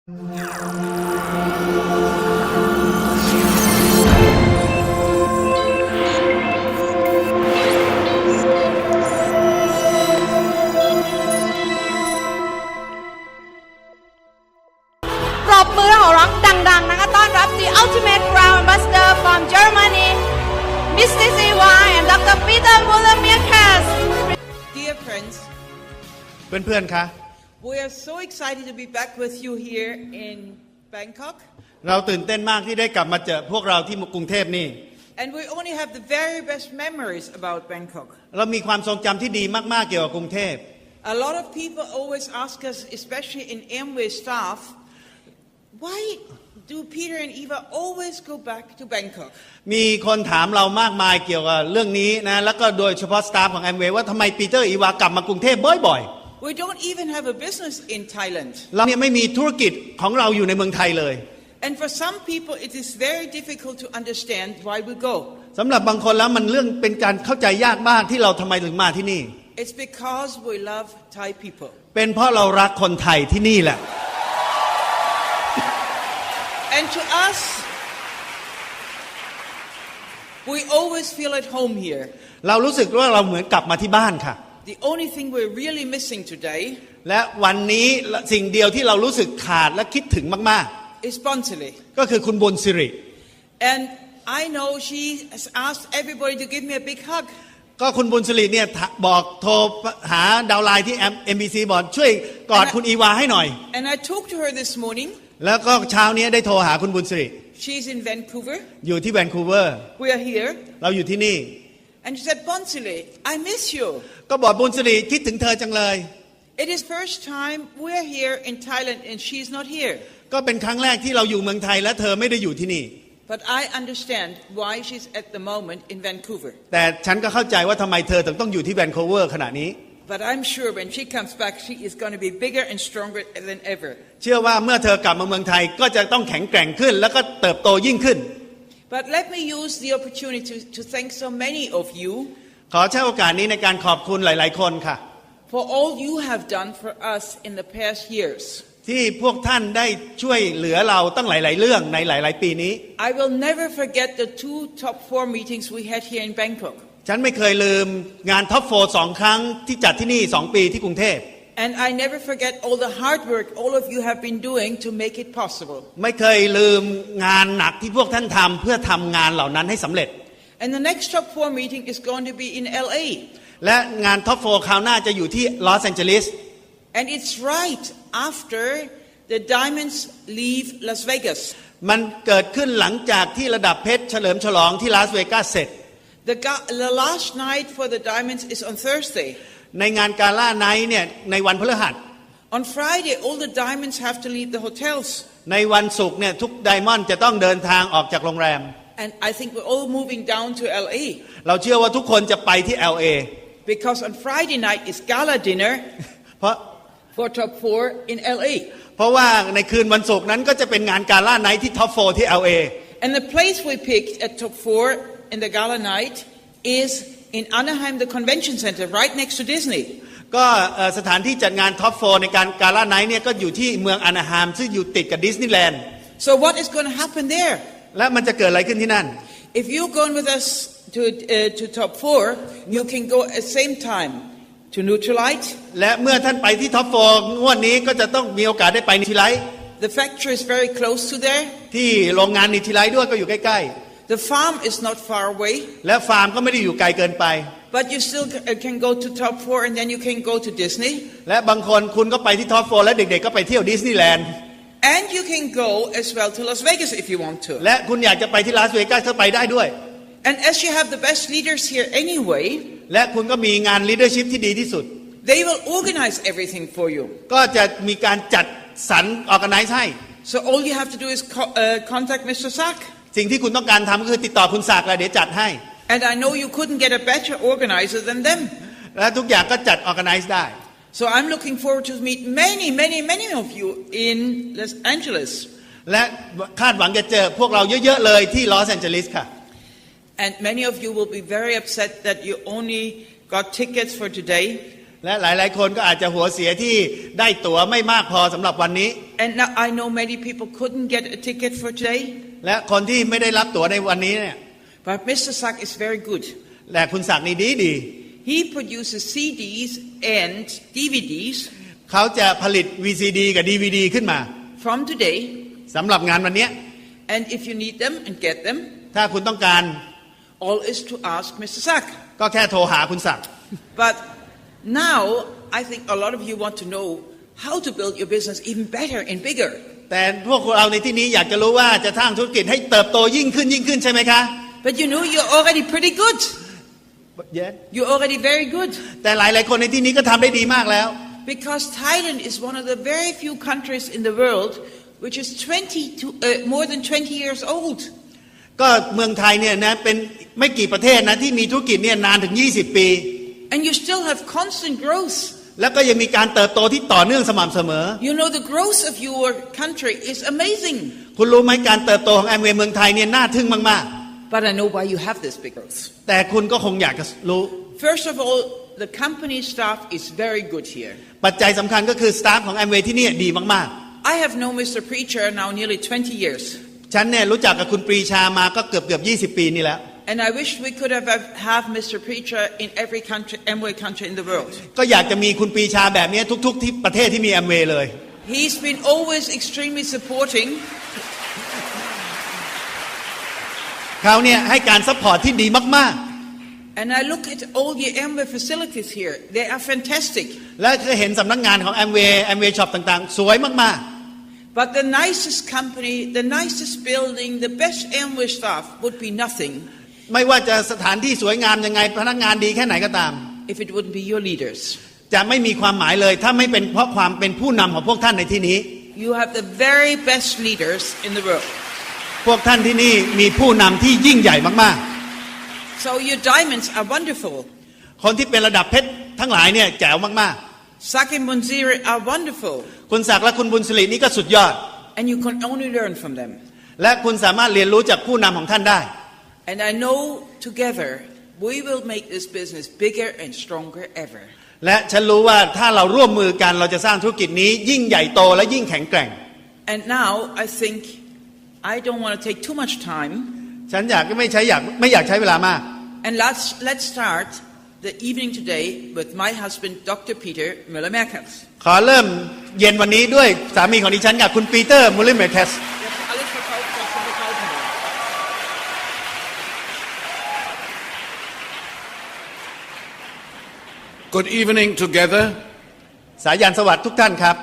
ปรบมือและขอร้องดังๆนะคะต้อนรับ The Ultimate Crown Ambassador from Germany Mr. Eva and Dr. Peter Mueller. Dear friends, เพื่อนๆ คะ we are so excited to be back with you here in Bangkok. เราตื่นเต้นมากที่ได้กลับมาเจอพวกเราที่กรุงเทพนี่ And we only have the very best memories about Bangkok. เรามีความทรงจำที่ดีมากๆเกี่ยวกับกรุงเทพ A lot of people always ask us, especially in Amway staff, why do Peter and Eva always go back to Bangkok? มีคนถามเรามากมายเกี่ยวกับเรื่องนี้นะแล้วก็โดยเฉพาะสตาฟของแอมเวย์ว่าทำไมปีเตอร์อีวากลับมากรุงเทพบ่อยๆ We don't even have a business in Thailand. เราเนี่ยไม่มีธุรกิจของเราอยู่ในเมืองไทยเลย And for some people, it is very difficult to understand why we go. สำหรับบางคนแล้วมันเรื่องเป็นการเข้าใจยากมากที่เราทำไมถึงมาที่นี่ It's because we love Thai people. เป็นเพราะเรารักคนไทยที่นี่แหละ And to us, we always feel at home here. เรารู้สึกว่าเราเหมือนกลับมาที่บ้านค่ะ The only thing we're really missing today และวันนี้สิ่งเดียวที่เรารู้สึกขาดและคิดถึงมาก is Bonsili. ๆก็คือคุณบุญสิริ And I know she has asked everybody to give me a big hug. ก็คุณบุญสิริเนี่ยบอกโทรหาดาวไลน์ที่ MBC บอกช่วยกอดคุณอีวาให้หน่อย And I talked to her this morning. แล้วก็เช้านี้ได้โทรหาคุณบุญสิริ She's in Vancouver. อยู่ที่แวนคูเวอร์ We are here. เราอยู่ที่นี่ And she said, Bonsili, I miss you. ก็บอกบุญสิริคิดถึงเธอจังเลย It is first time we're here in Thailand and she's not here. ก็เป็นครั้งแรกที่เราอยู่เมืองไทยและเธอไม่ได้อยู่ที่นี่ But I understand why she's at the moment in Vancouver. แต่ฉันก็เข้าใจว่าทำไมเธอถึงต้องอยู่ที่แวนคูเวอร์ขณะนี้ But I'm sure when she comes back, she is going to be bigger and stronger than ever. เชื่อว่าเมื่อเธอกลับมาเมืองไทยก็จะต้องแข็งแกร่งขึ้นแล้วก็เติบโตยิ่งขึ้น But let me use the opportunity to thank so many of you ขอใช้โอกาสนี้ในการขอบคุณหลายๆคนค่ะ for all you have done for us in the past years. ที่พวกท่านได้ช่วยเหลือเราตั้งหลายๆเรื่องในหลายๆปีนี้ I will never forget the 2 top 4 meetings we had here in Bangkok. ฉันไม่เคยลืมงานท็อปโฟร์2 ครั้งที่จัดที่นี่2 ปีที่กรุงเทพ And I never forget all the hard work all of you have been doing to make it possible. ไม่เคยลืมงานหนักที่พวกท่านทำเพื่อทำงานเหล่านั้นให้สำเร็จ And the next top 4 meeting is going to be in LA. และงานท็อปโฟร์คราวหน้าจะอยู่ที่ลอสแอนเจลิส And it's right after the diamonds leave Las Vegas. มันเกิดขึ้นหลังจากที่ระดับเพชรเฉลิมฉลองที่ลาสเวกัสเสร็จ The last night for the diamonds is on Thursday. ในงานกาล่าไนท์เนี่ยในวันพฤหัส On Friday, all the diamonds have to leave the hotels. ในวันศุกร์เนี่ยทุกไดมอนด์จะต้องเดินทางออกจากโรงแรม And I think we're all moving down to LA. เราเชื่อว่าทุกคนจะไปที่ LA Because on Friday night is gala dinner เพราะ for top 4 in LA. เพราะว่าในคืนวันศุกร์นั้นก็จะเป็นงานกาล่าไนท์ที่ท็อปโฟร์ที่ LA And the place we picked at top 4 in the gala night is in Anaheim, the convention center, right next to Disney. ก็สถานที่จัดงานท็อปโฟร์ในการกาล่าไนท์เนี่ยก็อยู่ที่เมืองอนาฮามซึ่งอยู่ติดกับดิสนีย์แลนด์ So what is going to happen there? และมันจะเกิดอะไรขึ้นที่นั่น If you go with us to top 4, you can go at the same time to Nutrilite. และเมื่อท่านไปที่ท็อปโฟร์งวดนี้ก็จะต้องมีโอกาสได้ไปนิทิไลท์ The factory is very close to there. ที่โรงงานนิทิไลท์ด้วยก็อยู่ใกล้ The farm is not far away. ๆและฟาร์มก็ไม่ได้อยู่ไกลเกินไป But you still can go to top 4 and then you can go to Disney. และบางคนคุณก็ไปที่ท็อปโฟร์และเด็กๆก็ไปเที่ยวดิสนีย์แลนด์ And you can go as well to Las Vegas if you want to. และคุณอยากจะไปที่ลาสเวกัสก็ไปได้ด้วย And as you have the best leaders here anyway, และคุณก็มีงาน leadership ที่ดีที่สุด they will organize everything for you. ก็จะมีการจัดสรร organize ให้ So all you have to do is contact Mr. Sack. สิ่งที่คุณต้องการทำก็คือติดต่อคุณศักดิ์แล้วเดี๋ยวจัดให้ And I know you couldn't get a better organizer than them. และทุกอย่างก็จัด organize ได้ So I'm looking forward to meet many of you in Los Angeles. และคาดหวังจะเจอพวกเราเยอะๆเลยที่ลอสแอนเจลิสค่ะ And many of you will be very upset that you only got tickets for today. และหลายๆคนก็อาจจะหัวเสียที่ได้ตั๋วไม่มากพอสำหรับวันนี้ And now I know many people couldn't get a ticket for today. และคนที่ไม่ได้รับตั๋วในวันนี้เนี่ย But Mr. Sack is very good. และคุณศักดิ์นี่ดี He produces CDs and DVDs เขาจะผลิต VCD กับ DVD ขึ้นมา from today. สำหรับงานวันนี้ And if you need them and get them, ถ้าคุณต้องการ all is to ask Mr. Sack. ก็แค่โทรหาคุณศักดิ์ But now I think a lot of you want to know how to build your business even better and bigger. แต่พวกเราในที่นี้อยากจะรู้ว่าจะสร้างธุรกิจให้เติบโตยิ่งขึ้นใช่ไหมคะ But you know you're already pretty good. Yes. You're already very good. แต่หลายๆคนในที่นี้ก็ทำได้ดีมากแล้ว Because Thailand is one of the very few countries in the world which is more than 20 years old. ก็เมืองไทยเนี่ยนะเป็นไม่กี่ประเทศนะที่มีธุรกิจเนี่ยนานถึง20 ปี And you still have constant growth. แล้วก็ยังมีการเติบโตที่ต่อเนื่องสม่ำเสมอ You know the growth of your country is amazing. คุณรู้ไหมการเติบโตของแอมเวย์เมืองไทยเนี่ยน่าทึ่งมาก But I know why you have this big growth. ๆแต่คุณก็คงอยากจะรู้ First of all, the company staff is very good here. ปัจจัยสำคัญก็คือสตาฟของแอมเวย์ที่นี่ดีมาก I have known Mr. Preacher now nearly 20 years. ๆฉันเนี่ยรู้จักกับคุณปรีชามาก็เกือบ20 ปีนี่แล้ว And I wish we could have Mr. Preacher in every country, Amway country in the world. ก็อยากจะมีคุณปรีชาแบบนี้ทุกๆที่ประเทศที่มีแอมเวย์เลย He's been always extremely supporting. เขาเนี่ยให้การซัพพอร์ตที่ดีมาก And I look at all the Amway facilities here. They are fantastic. ๆ และเคยเห็นสำนักงานของแอมเวย์ช็อปต่างๆสวยมาก But the nicest company, the nicest building, the best Amway staff would be nothing ๆไม่ว่าจะสถานที่สวยงามยังไงพนักงานดีแค่ไหนก็ตาม if it wouldn't be your leaders. จะไม่มีความหมายเลยถ้าไม่เป็นเพราะความเป็นผู้นำของพวกท่านในที่นี้ You have the very best leaders in the world. พวกท่านที่นี่มีผู้นำที่ยิ่งใหญ่มาก So your diamonds are wonderful. ๆ คนที่เป็นระดับเพชรทั้งหลายเนี่ยแจ๋วมาก Sak and Munziri are wonderful. ๆ คุณศักดิ์และคุณบุญสิรินี่ก็สุดยอด And you can only learn from them. และคุณสามารถเรียนรู้จากผู้นำของท่านได้ And I know together we will make this business bigger and stronger ever. และฉันรู้ว่าถ้าเราร่วมมือกันเราจะสร้างธุรกิจนี้ยิ่งใหญ่โตและยิ่งแข็งแกร่ง And now I think I don't want to take too much time. ฉันไม่อยากใช้เวลามาก And let's start the evening today with my husband, Dr. Peter Mueller. ขอเริ่มเย็นวันนี้ด้วยสามีของดิฉันกับคุณปีเตอร์มูลเลอร์เมคส Good evening together. สายันสวัสดิ์ทุกท่านครับ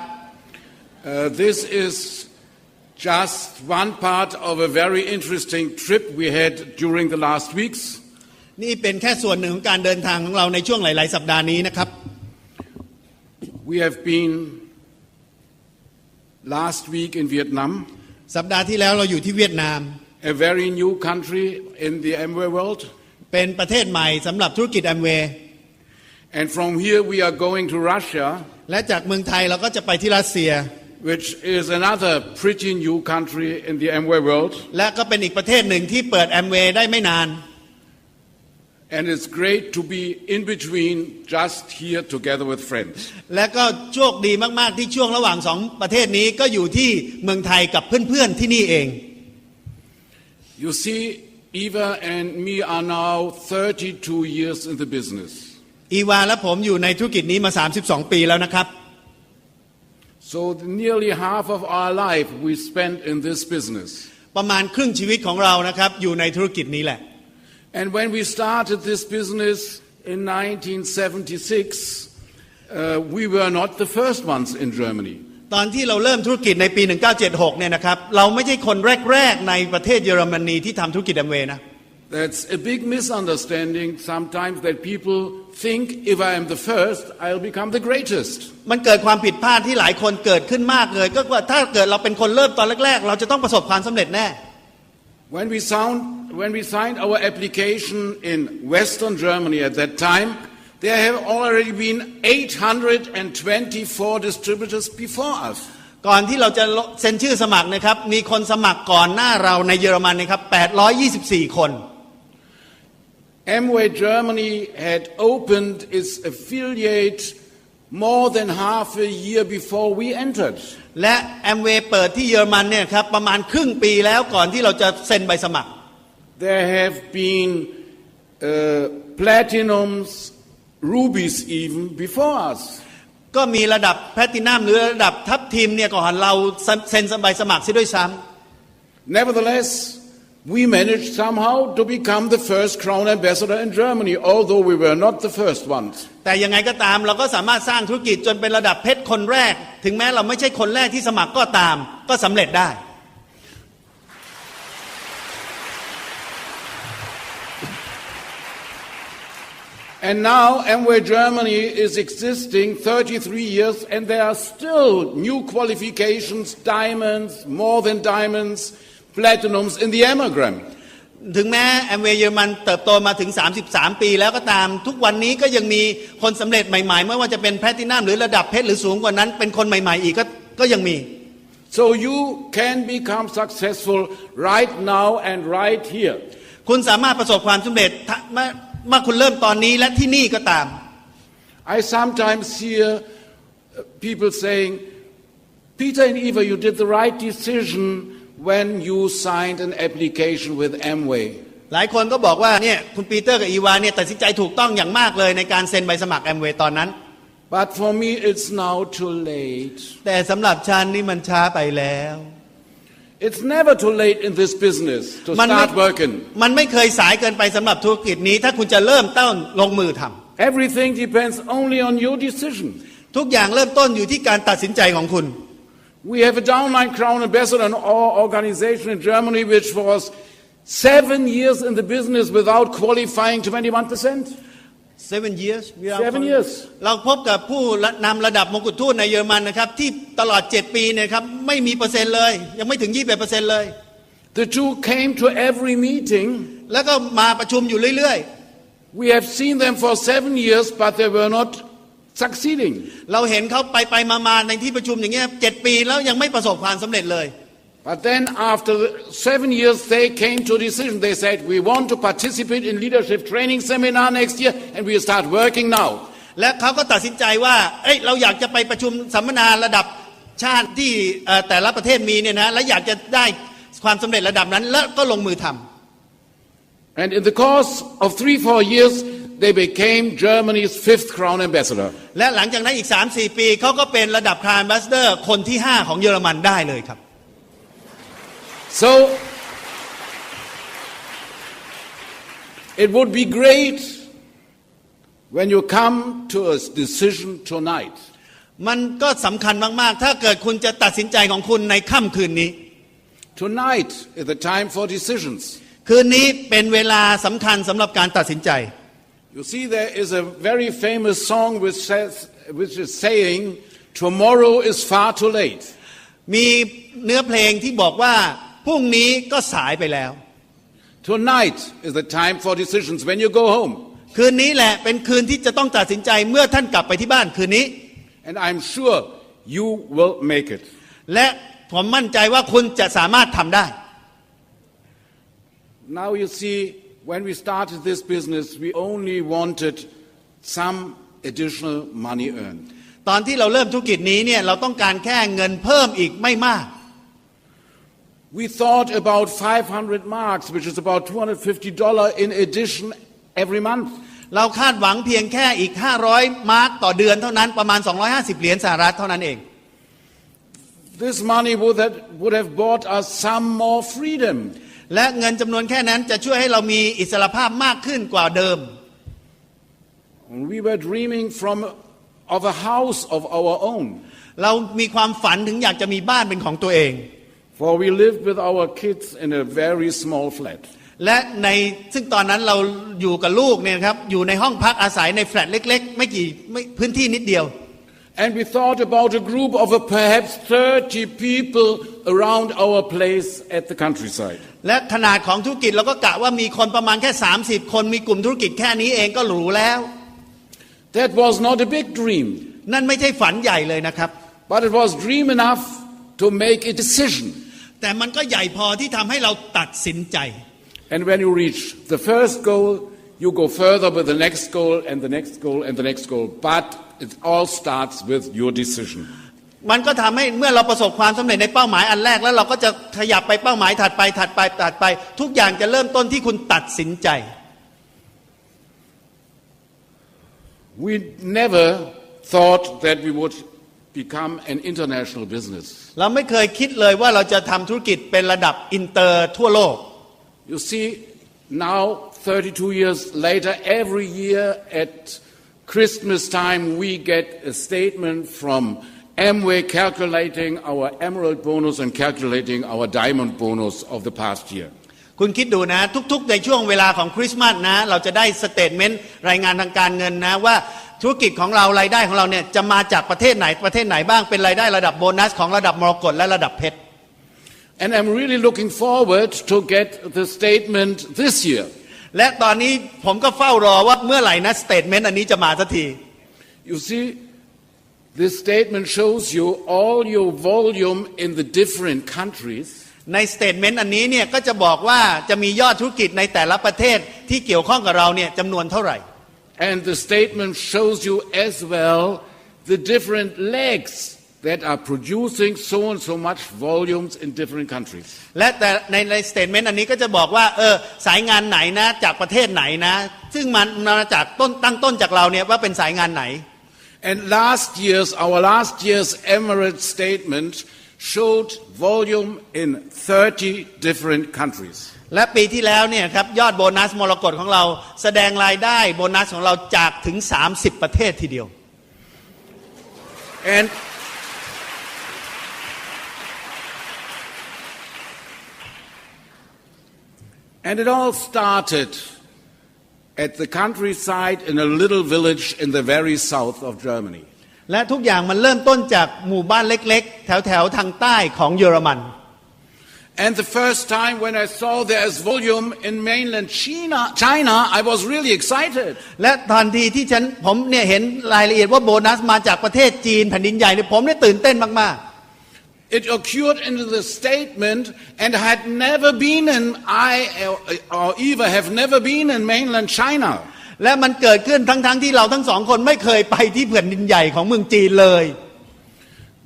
This is just one part of a very interesting trip we had during the last weeks. นี่เป็นแค่ส่วนหนึ่งของการเดินทางของเราในช่วงหลายๆสัปดาห์นี้นะครับ We have been last week in Vietnam, สัปดาห์ที่แล้วเราอยู่ที่เวียดนาม a very new country in the Amway world. เป็นประเทศใหม่สำหรับธุรกิจแอมเวย์ And from here we are going to Russia, และจากเมืองไทยเราก็จะไปที่รัสเซีย which is another pretty new country in the Amway world. และก็เป็นอีกประเทศหนึ่งที่เปิดแอมเวย์ได้ไม่นาน And it's great to be in between, just here together with friends. และก็โชคดีมากๆที่ช่วงระหว่างสองประเทศนี้ก็อยู่ที่เมืองไทยกับเพื่อนๆที่นี่เอง You see, Eva and me are now 32 years in the business. อีวาและผมอยู่ในธุรกิจนี้มา32 ปีแล้วนะครับ So nearly half of our life we spent in this business. ประมาณครึ่งชีวิตของเรานะครับอยู่ในธุรกิจนี้แหละ And when we started this business in 1976, we were not the first ones in Germany. ตอนที่เราเริ่มธุรกิจในปี 1976 เนี่ยนะครับเราไม่ใช่คนแรกๆในประเทศเยอรมนีที่ทำธุรกิจแอมเวย์นะ That's a big misunderstanding sometimes that people think if I am the first, I'll become the greatest. มันเกิดความผิดพลาดที่หลายคนเกิดขึ้นมากเลยก็ว่าถ้าเกิดเราเป็นคนเริ่มตอนแรกๆเราจะต้องประสบความสำเร็จแน่ When we signed our application in Western Germany at that time, there have already been 824 distributors before us. ก่อนที่เราจะเซ็นชื่อสมัครนะครับมีคนสมัครก่อนหน้าเราในเยอรมันนะครับ824 คน Amway Germany had opened its affiliate more than half a year before we entered. และแอมเวย์เปิดที่เยอรมันเนี่ยครับประมาณครึ่งปีแล้วก่อนที่เราจะเซ็นใบสมัคร There have been platinums, rubies even before us. ก็มีระดับแพลตินัมหรือระดับทัพทีมเนี่ยก่อนเราเซ็นใบสมัครซิด้วยซ้ำ Nevertheless, we managed somehow to become the first Crown Ambassador in Germany, although we were not the first ones. แต่ยังไงก็ตามเราก็สามารถสร้างธุรกิจจนเป็นระดับเพชรคนแรกถึงแม้เราไม่ใช่คนแรกที่สมัครก็ตามก็สำเร็จได้ And now Amway Germany is existing 33 years and there are still new qualifications, diamonds, more than diamonds, platinums in the anagram. ถึงแม้แอมเวย์เยอรมันเติบโตมาถึง33ปีแล้วก็ตามทุกวันนี้ก็ยังมีคนสำเร็จใหม่ๆไม่ว่าจะเป็นแพลตินัมหรือระดับเพชรหรือสูงกว่านั้นเป็นคนใหม่ๆอีกก็ยังมี So you can become successful right now and right here. คุณสามารถประสบความสำเร็จเมื่อคุณเริ่มตอนนี้และที่นี่ก็ตาม I sometimes hear people saying, Peter and Eva, you did the right decision when you signed an application with Amway. หลายคนก็บอกว่าเนี่ยคุณปีเตอร์กับอีวาเนี่ยตัดสินใจถูกต้องอย่างมากเลยในการเซ็นใบสมัครแอมเวย์ตอนนั้น But for me it's now too late. แต่สำหรับฉันนี่มันช้าไปแล้ว It's never too late in this business to start working. มันไม่เคยสายเกินไปสำหรับธุรกิจนี้ถ้าคุณจะเริ่มต้นลงมือทำ Everything depends only on your decision. ทุกอย่างเริ่มต้นอยู่ที่การตัดสินใจของคุณ We have a downline Crown Ambassador in our organization in Germany which was 7 years in the business without qualifying 21%. 7 years 7 years. เราพบกับผู้นำระดับมงกุฎทูตในเยอรมันนะครับที่ตลอด7ปีเนี่ยครับไม่มีเปอร์เซ็นต์เลยยังไม่ถึง 21% เลย The two came to every meeting. แล้วก็มาประชุมอยู่เรื่อย We have seen them for 7 years but they were not succeeding. ๆเราเห็นเขาไปมาในที่ประชุมอย่างเงี้ย7 ปีแล้วยังไม่ประสบความสำเร็จเลย But then after 7 years they came to a decision. They said, we want to participate in leadership training seminar next year and we start working now. และเขาก็ตัดสินใจว่าเราอยากจะไปประชุมสัมมนาระดับชาติที่แต่ละประเทศมีเนี่ยนะและอยากจะได้ความสำเร็จระดับนั้นแล้วก็ลงมือทำ And in the course of 3-4 years they became Germany's 5th Crown Ambassador. และหลังจากนั้นอีก 3-4 ปีเขาก็เป็นระดับ Crown Ambassador คนที่5ของเยอรมันได้เลยครับSo it would be great when you come to a decision tonight. มันก็สำคัญมากๆถ้าเกิดคุณจะตัดสินใจของคุณในค่ำคืนนี้ Tonight is the time for decisions. คืนนี้เป็นเวลาสำคัญสำหรับการตัดสินใจ You see, there is a very famous song which is saying, tomorrow is far too late. มีเนื้อเพลงที่บอกว่าพรุ่งนี้ก็สายไปแล้ว Tonight is the time for decisions when you go home. คืนนี้แหละเป็นคืนที่จะต้องตัดสินใจเมื่อท่านกลับไปที่บ้านคืนนี้ And I'm sure you will make it. และผมมั่นใจว่าคุณจะสามารถทำได้ Now you see, when we started this business, we only wanted some additional money earned. ตอนที่เราเริ่มธุรกิจนี้เนี่ยเราต้องการแค่เงินเพิ่มอีกไม่มาก We thought about 500 marks, which is about $250 in addition every month. เราคาดหวังเพียงแค่อีก500มาร์กต่อเดือนเท่านั้นประมาณ250เหรียญสหรัฐเท่านั้นเอง This money would have bought us some more freedom. และเงินจำนวนแค่นั้นจะช่วยให้เรามีอิสรภาพมากขึ้นกว่าเดิม We were dreaming of a house of our own. เรามีความฝันถึงอยากจะมีบ้านเป็นของตัวเอง For we lived with our kids in a very small flat. และซึ่งตอนนั้นเราอยู่กับลูกเนี่ยครับอยู่ในห้องพักอาศัยในแฟลตเล็กๆไม่พื้นที่นิดเดียว And we thought about a group of perhaps 30 people around our place at the countryside. และขนาดของธุรกิจเราก็กะว่ามีคนประมาณแค่30คนมีกลุ่มธุรกิจแค่นี้เองก็หรูแล้ว That was not a big dream. นั่นไม่ใช่ฝันใหญ่เลยนะครับ But it was dream enough to make a decision. แต่มันก็ใหญ่พอที่ทำให้เราตัดสินใจ And when you reach the first goal, you go further with the next goal and the next goal and the next goal. But it all starts with your decision. มันก็ทำให้เมื่อเราประสบความสำเร็จในเป้าหมายอันแรกแล้วเราก็จะขยับไปเป้าหมายถัดไปทุกอย่างจะเริ่มต้นที่คุณตัดสินใจ We never thought that we would become an international business. เราไม่เคยคิดเลยว่าเราจะทำธุรกิจเป็นระดับอินเตอร์ทั่วโลก You see, now 32 years later, every year at Christmas time we get a statement from Amway calculating our emerald bonus and calculating our diamond bonus of the past year. คุณคิดดูนะทุกๆในช่วงเวลาของคริสต์มาสนะเราจะได้สเตทเมนต์รายงานทางการเงินนะว่าธุรกิจของเรารายได้ของเราเนี่ยจะมาจากประเทศไหนบ้างเป็นรายได้ระดับโบนัสของระดับมรกตและระดับเพชร And I'm really looking forward to get the statement this year. และตอนนี้ผมก็เฝ้ารอว่าเมื่อไหร่นะสเตทเมนต์อันนี้จะมาสักที You see, this statement shows you all your volume in the different countries. ในสเตทเมนต์อันนี้เนี่ยก็จะบอกว่าจะมียอดธุรกิจในแต่ละประเทศที่เกี่ยวข้องกับเราเนี่ยจำนวนเท่าไหร่ And the statement shows you as well the different legs that are producing so and so much volumes in different countries. และแต่ในสเตทเมนต์อันนี้ก็จะบอกว่าสายงานไหนนะจากประเทศไหนนะซึ่งมันมาจากตั้งต้นจากเราเนี่ยว่าเป็นสายงานไหน And our last year's Emirate statement showed volume in 30 different countries. และปีที่แล้วเนี่ยครับยอดโบนัสมรกตของเราแสดงรายได้โบนัสของเราจากถึง30ประเทศทีเดียว And it all started at the countryside in a little village in the very south of Germany. และทุกอย่างมันเริ่มต้นจากหมู่บ้านเล็กๆแถวทางใต้ของเยอรมัน And the first time when I saw there's volume in mainland China, I was really excited. และทันทีที่ผมเนี่ยเห็นรายละเอียดว่าโบนัสมาจากประเทศจีนแผ่นดินใหญ่เนี่ยผมเนี่ยตื่นเต้นมากๆ It occurred in the statement, and I had never been or Eva have never been in mainland China. และมันเกิดขึ้นทั้งที่เราทั้งสองคนไม่เคยไปที่แผ่นดินใหญ่ของเมืองจีนเลย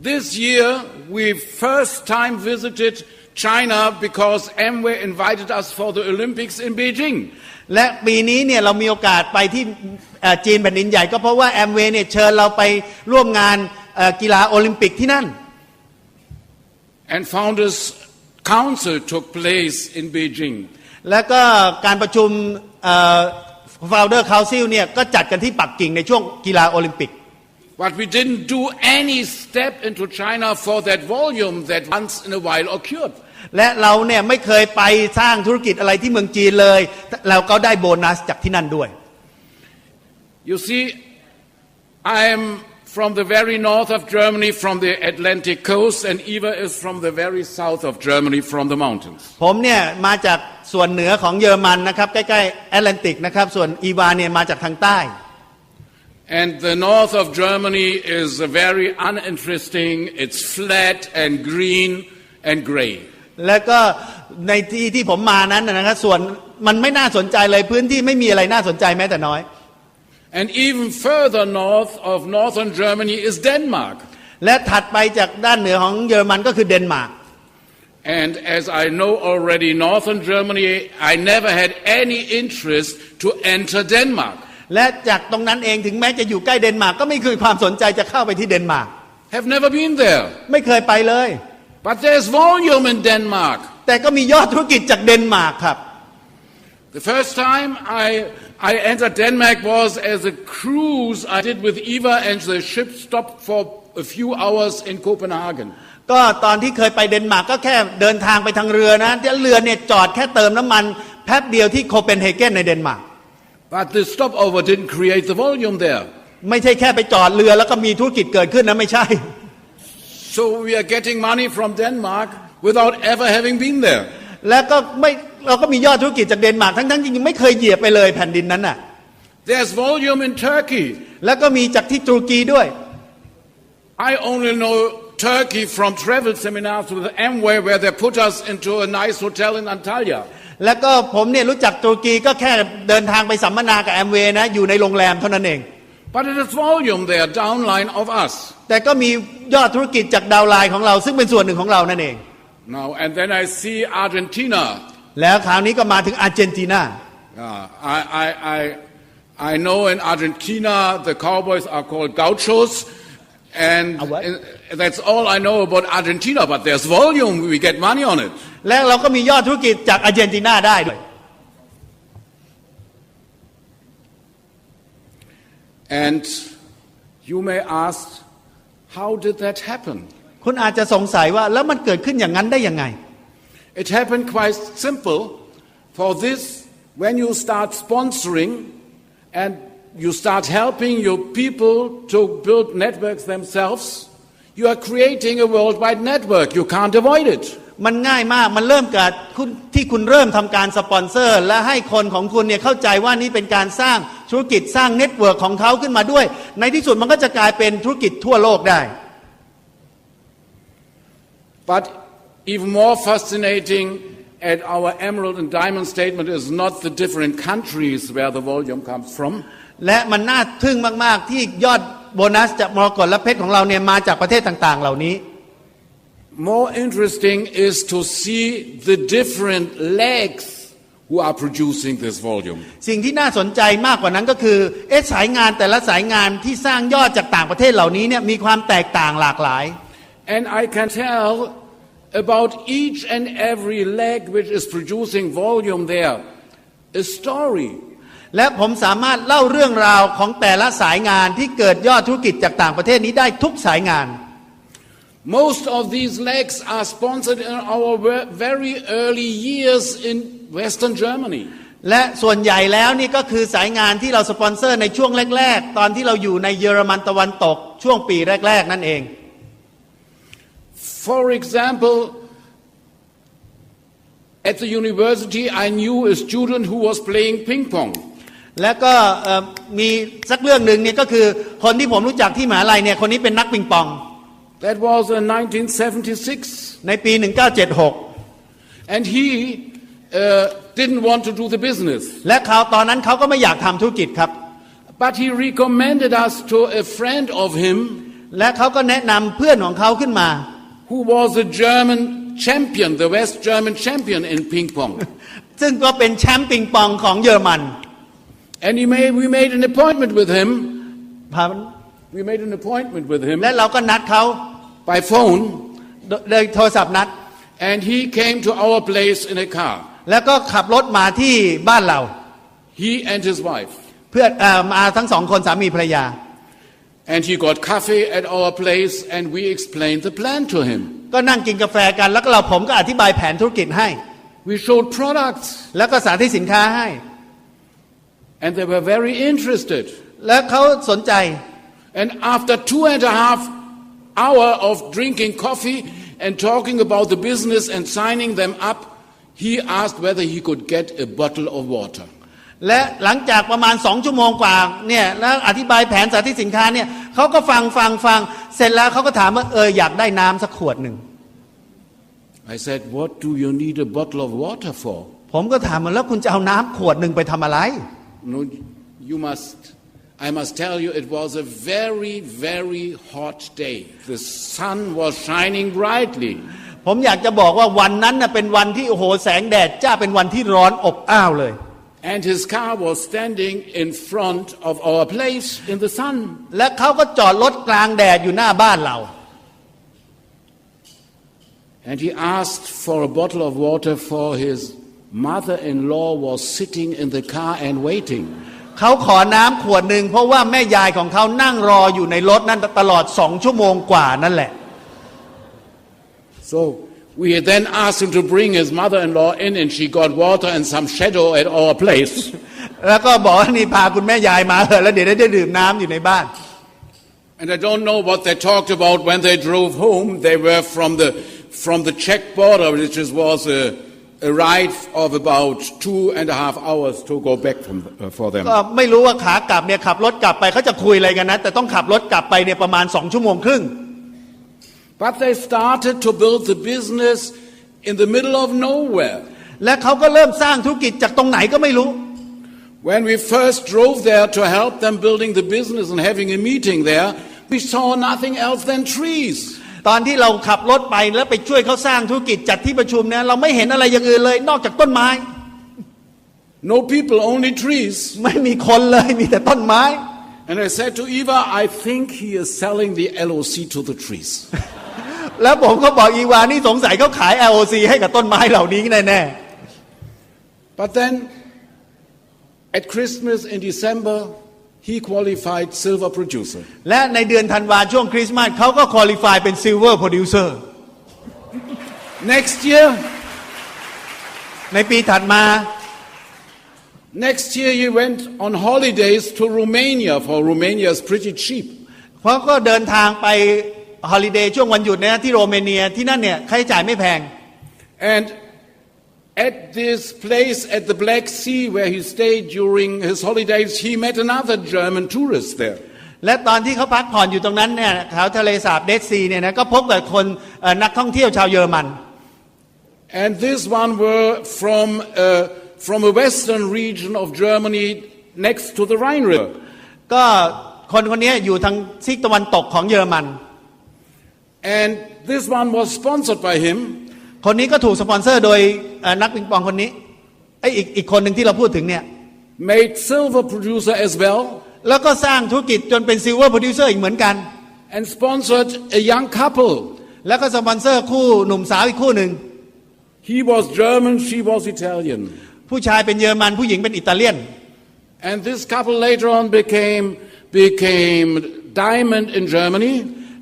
This year we first time visited China because Amway invited us for the Olympics in Beijing. และปีนี้เนี่ยเรามีโอกาสไปที่จีนแผ่นดินใหญ่ก็เพราะว่าแอมเวย์เนี่ยเชิญเราไปร่วมงานกีฬาโอลิมปิกที่นั่น And Founders Council took place in Beijing. แล้วก็การประชุมFounder Council เนี่ยก็จัดกันที่ปักกิ่งในช่วงกีฬาโอลิมปิก But we didn't do any step into China for that volume that once in a while occurred. และเราเนี่ยไม่เคยไปสร้างธุรกิจอะไรที่เมืองจีนเลยเราก็ได้โบนัสจากที่นั่นด้วย You see, I'm from the very north of Germany, from the Atlantic coast, and Eva is from the very south of Germany, from the mountains. ผมเนี่ยมาจากส่วนเหนือของเยอรมันนะครับใกล้ๆแอตแลนติกนะครับส่วนอีวาเนี่ยมาจากทางใต้ And the north of Germany is very uninteresting. It's flat and green and gray. แล้วก็ในที่ผมมานั้นนะครับส่วนมันไม่น่าสนใจเลยพื้นที่ไม่มีอะไรน่าสนใจแม้แต่น้อย And even further north of northern Germany is Denmark. และถัดไปจากด้านเหนือของเยอรมันก็คือเดนมาร์ก And as I know already, northern Germany, I never had any interest to enter Denmark. และจากตรงนั้นเองถึงแม้จะอยู่ใกล้เดนมาร์กก็ไม่เคยความสนใจจะเข้าไปที่เดนมาร์ก Have never been there. ไม่เคยไปเลย But there's volume in Denmark. แต่ก็มียอดธุรกิจจากเดนมาร์กครับ The first time I entered Denmark was as a cruise I did with Eva, and the ship stopped for a few hours in Copenhagen. ก็ตอนที่เคยไปเดนมาร์กก็แค่เดินทางไปทางเรือนะเรือเนี่ยจอดแค่เติมน้ำมันแป๊บเดียวที่โคเปนเฮเกนในเดนมาร์ก But the stopover didn't create the volume there. ไม่ใช่แค่ไปจอดเรือแล้วก็มีธุรกิจเกิดขึ้นนะไม่ใช่ So we are getting money from Denmark without ever having been there. แล้วก็เราก็มียอดธุรกิจจากเดนมาร์กทั้งจริงๆไม่เคยเหยียบไปเลยแผ่นดินนั้นน่ะ There's volume in Turkey. แล้วก็มีจากที่ตุรกีด้วย I only know Turkey from travel seminars with Amway where they put us into a nice hotel in Antalya. แล้วก็ผมเนี่ยรู้จักตุรกีก็แค่เดินทางไปสัมมนากับแอมเวย์นะอยู่ในโรงแรมเท่านั้นเอง But it is volume there, downline of us. แต่ก็มียอดธุรกิจจากดาวน์ไลน์ของเราซึ่งเป็นส่วนหนึ่งของเรานั่นเอง Now, and then I see Argentina. แล้วคราวนี้ก็มาถึงอาร์เจนตินา I know in Argentina the cowboys are called gauchos, and that's all I know about Argentina. But there's volume; we get money on it. แล้วเราก็มียอดธุรกิจจากอาร์เจนตินาได้ด้วย And you may ask, how did that happen? คุณอาจจะสงสัยว่าแล้วมันเกิดขึ้นอย่างนั้นได้ยังไง It happened quite simple. For this, when you start sponsoring and you start helping your people to build networks themselves, you are creating a worldwide network. You can't avoid it. มันง่ายมากมันเริ่มจากที่คุณเริ่มทำการสปอนเซอร์และให้คนของคุณเนี่ยเข้าใจว่านี่เป็นการสร้างธุรกิจสร้างเน็ตเวิร์กของเขาขึ้นมาด้วยในที่สุดมันก็จะกลายเป็นธุรกิจทั่วโลกได้ But even more fascinating at our emerald and diamond statement is not the different countries where the volume comes from. และมันน่าทึ่งมากๆที่ยอดโบนัสจากมรกตและเพชรของเราเนี่ยมาจากประเทศต่างๆเหล่านี้ More interesting is to see the different legs who are producing this volume. สิ่งที่น่าสนใจมากกว่านั้นก็คือสายงานแต่ละสายงานที่สร้างยอดจากต่างประเทศเหล่านี้เนี่ยมีความแตกต่างหลากหลาย And I can tell about each and every leg which is producing volume there a story. และผมสามารถเล่าเรื่องราวของแต่ละสายงานที่เกิดยอดธุรกิจจากต่างประเทศนี้ได้ทุกสายงาน Most of these legs are sponsored in our very early years in Western Germany. และส่วนใหญ่แล้วนี่ก็คือสายงานที่เราสปอนเซอร์ในช่วงแรกๆตอนที่เราอยู่ในเยอรมันตะวันตกช่วงปีแรกๆนั่นเอง For example, at the university I knew a student who was playing ping pong. แล้วก็มีสักเรื่องหนึ่งเนี่ยก็คือคนที่ผมรู้จักที่มหาลัยเนี่ยคนนี้เป็นนักปิงปอง That was in 1976. ในปี 1976 And he didn't want to do the business. และเขาตอนนั้นเขาก็ไม่อยากทำธุรกิจครับ But he recommended us to a friend of him. และเขาก็แนะนำเพื่อนของเขาขึ้นมา Who was a German champion, the West German champion in ping pong. ซึ่งก็เป็นแชมป์ปิงปองของเยอรมัน And we made an appointment with him. We made an appointment with him. และเราก็นัดเขา by phone. โดยโทรศัพท์นัด And he came to our place in a car. แล้วก็ขับรถมาที่บ้านเรา He and his wife. เพื่อมาทั้งสองคนสามีภรรยา And he got coffee at our place and we explained the plan to him. ก็นั่งกินกาแฟกันแล้วก็ผมก็อธิบายแผนธุรกิจให้ We showed products. แล้วก็สาธิตสินค้าให้ And they were very interested. และเขาสนใจ And after 2.5 hours of drinking coffee and talking about the business and signing them up, he asked whether he could get a bottle of water. และหลังจากประมาณ2 ชั่วโมงกว่าเนี่ยแล้วอธิบายแผนสาธิตสินค้าเนี่ยเขาก็ฟังเสร็จแล้วเขาก็ถามว่าอยากได้น้ำสักขวดหนึ่ง I said, what do you need a bottle of water for? ผมก็ถามมันแล้วคุณจะเอาน้ำขวดหนึ่งไปทำอะไร No, I must tell you, it was a very, very hot day. The sun was shining brightly. ผมอยากจะบอกว่าวันนั้นน่ะเป็นวันที่โอ้โหแสงแดดจ้าเป็นวันที่ร้อนอบอ้าวเลย And his car was standing in front of our place in the sun. และเขาก็จอดรถกลางแดดอยู่หน้าบ้านเรา And he asked for a bottle of water for his mother-in-law was sitting in the car and waiting. เขาขอน้ำขวดหนึ่งเพราะว่าแม่ยายของเขานั่งรออยู่ในรถนั้นตลอด2 ชั่วโมงกว่านั่นแหละ So we then asked him to bring his mother-in-law in and she got water and some shadow at our place. แล้วก็บอกว่านี่พาคุณแม่ยายมาเถอะแล้วเดี๋ยวได้ดื่มน้ำอยู่ในบ้าน And I don't know what they talked about when they drove home. They were from the Czech border, which was a ride of about 2.5 hours to go back for them. ก็ไม่รู้ว่าขากลับเนี่ยขับรถกลับไปเขาจะคุยอะไรกันนะแต่ต้องขับรถกลับไปเนี่ยประมาณ2 ชั่วโมงครึ่ง But they started to build the business in the middle of nowhere. และเขาก็เริ่มสร้างธุรกิจจากตรงไหนก็ไม่รู้ When we first drove there to help them building the business and having a meeting there, we saw nothing else than trees. ตอนที่เราขับรถไปแล้วไปช่วยเขาสร้างธุรกิจจัดที่ประชุมเนี่ยเราไม่เห็นอะไรอย่างอื่นเลยนอกจากต้นไม้ No people, only trees. ไม่มีคนเลยมีแต่ต้นไม้ And I said to Eva, I think he is selling the LOC to the trees. แล้วผมก็บอกอีวานี่สงสัยเขาขาย LOC ให้กับต้นไม้เหล่านี้แน่ๆ But then at Christmas in December he qualified silver producer. และในเดือนธันวาช่วงคริสต์มาสเขาก็คุริฟายเป็น Silver Producer. Next year ในปีถัดมา Next year he went on holidays to Romania, for Romania is pretty cheap. เขาก็เดินทางไปฮอลิเดย์ช่วงวันหยุดนะที่โรมาเนียที่นั่นเนี่ยค่าใช้จ่ายไม่แพง And at this place at the Black Sea where he stayed during his holidays, he met another German tourist there. และตอนที่เขาพักผ่อนอยู่ตรงนั้นเนี่ยแถวทะเลสาบเดดซีเนี่ยนะก็พบกับคนนักท่องเที่ยวชาวเยอรมัน And this one were from a western region of Germany next to the Rhine River. ก็คนนี้อยู่ทางซีกตะวันตกของเยอรมัน And this one was sponsored by him. คนนี้ก็ถูกสปอนเซอร์โดยนักปิงปองคนนี้อีกคนหนึ่งที่เราพูดถึงเนี่ย Made silver producer as well. แล้วก็สร้างธุรกิจจนเป็น Silver Producer อีกเหมือนกัน And sponsored a young couple. แล้วก็สปอนเซอร์คู่หนุ่มสาวอีกคู่หนึ่ง He was German, she was Italian. ผู้ชายเป็นเยอรมันผู้หญิงเป็นอิตาเลียน And this couple later on became diamond in Germany.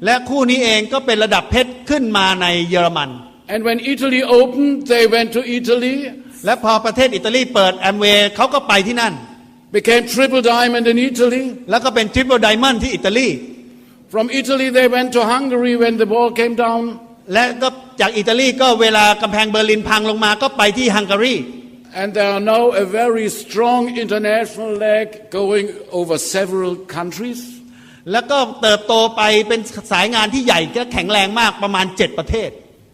และคู่นี้เองก็เป็นระดับเพชรขึ้นมาในเยอรมัน And when Italy opened, they went to Italy. และพอประเทศอิตาลีเปิดแอมเวย์เขาก็ไปที่นั่น Became triple diamond in Italy. แล้วก็เป็น Triple Diamond ที่อิตาลี From Italy they went to Hungary when the wall came down. และก็จากอิตาลีก็เวลากำแพงเบอร์ลินพังลงมาก็ไปที่ฮังการี And there are now a very strong international leg going over several countries. แล้วก็เติบโตไปเป็นสายงานที่ใหญ่และแข็งแรงมากประมาณ7ประเทศ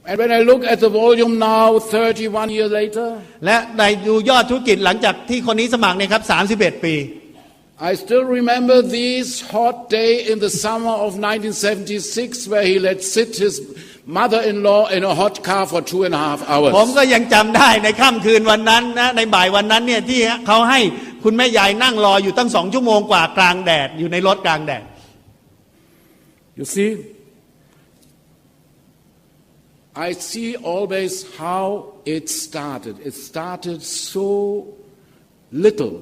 And when I look at the volume now, 31 years later, และในดูยอดธุรกิจหลังจากที่คนนี้สมัครเนี่ยครับ31 ปี I still remember this hot day in the summer of 1976 where he let sit his mother-in-law in a hot car for 2.5 hours. ผมก็ยังจำได้ในค่ำคืนวันนั้นนะในบ่ายวันนั้นเนี่ยที่เขาให้คุณแม่ยายนั่งรออยู่ตั้ง2 ชั่วโมงกว่ากลางแดดอยู่ในรถกลางแดด You see, I see always how it started. It started so little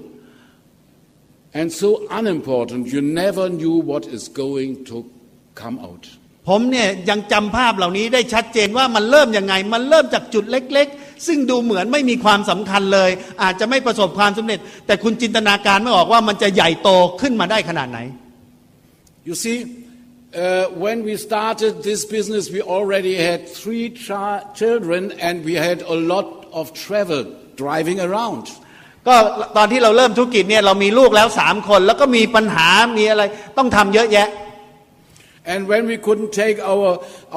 and so unimportant. You never knew what is going to come out. ผมเนี่ยยังจำภาพเหล่านี้ได้ชัดเจนว่ามันเริ่มยังไงมันเริ่มจากจุดเล็กๆซึ่งดูเหมือนไม่มีความสำคัญเลยอาจจะไม่ประสบความสำเร็จแต่คุณจินตนาการไม่ออกว่ามันจะใหญ่โตขึ้นมาได้ขนาดไหน You see, when we started this business, we already had 3 children and we had a lot of travel driving around. ก็ตอนที่เราเริ่มธุรกิจเนี่ยเรามีลูกแล้ว3 คนแล้วก็มีปัญหามีอะไรต้องทำเยอะแยะ And when we couldn't take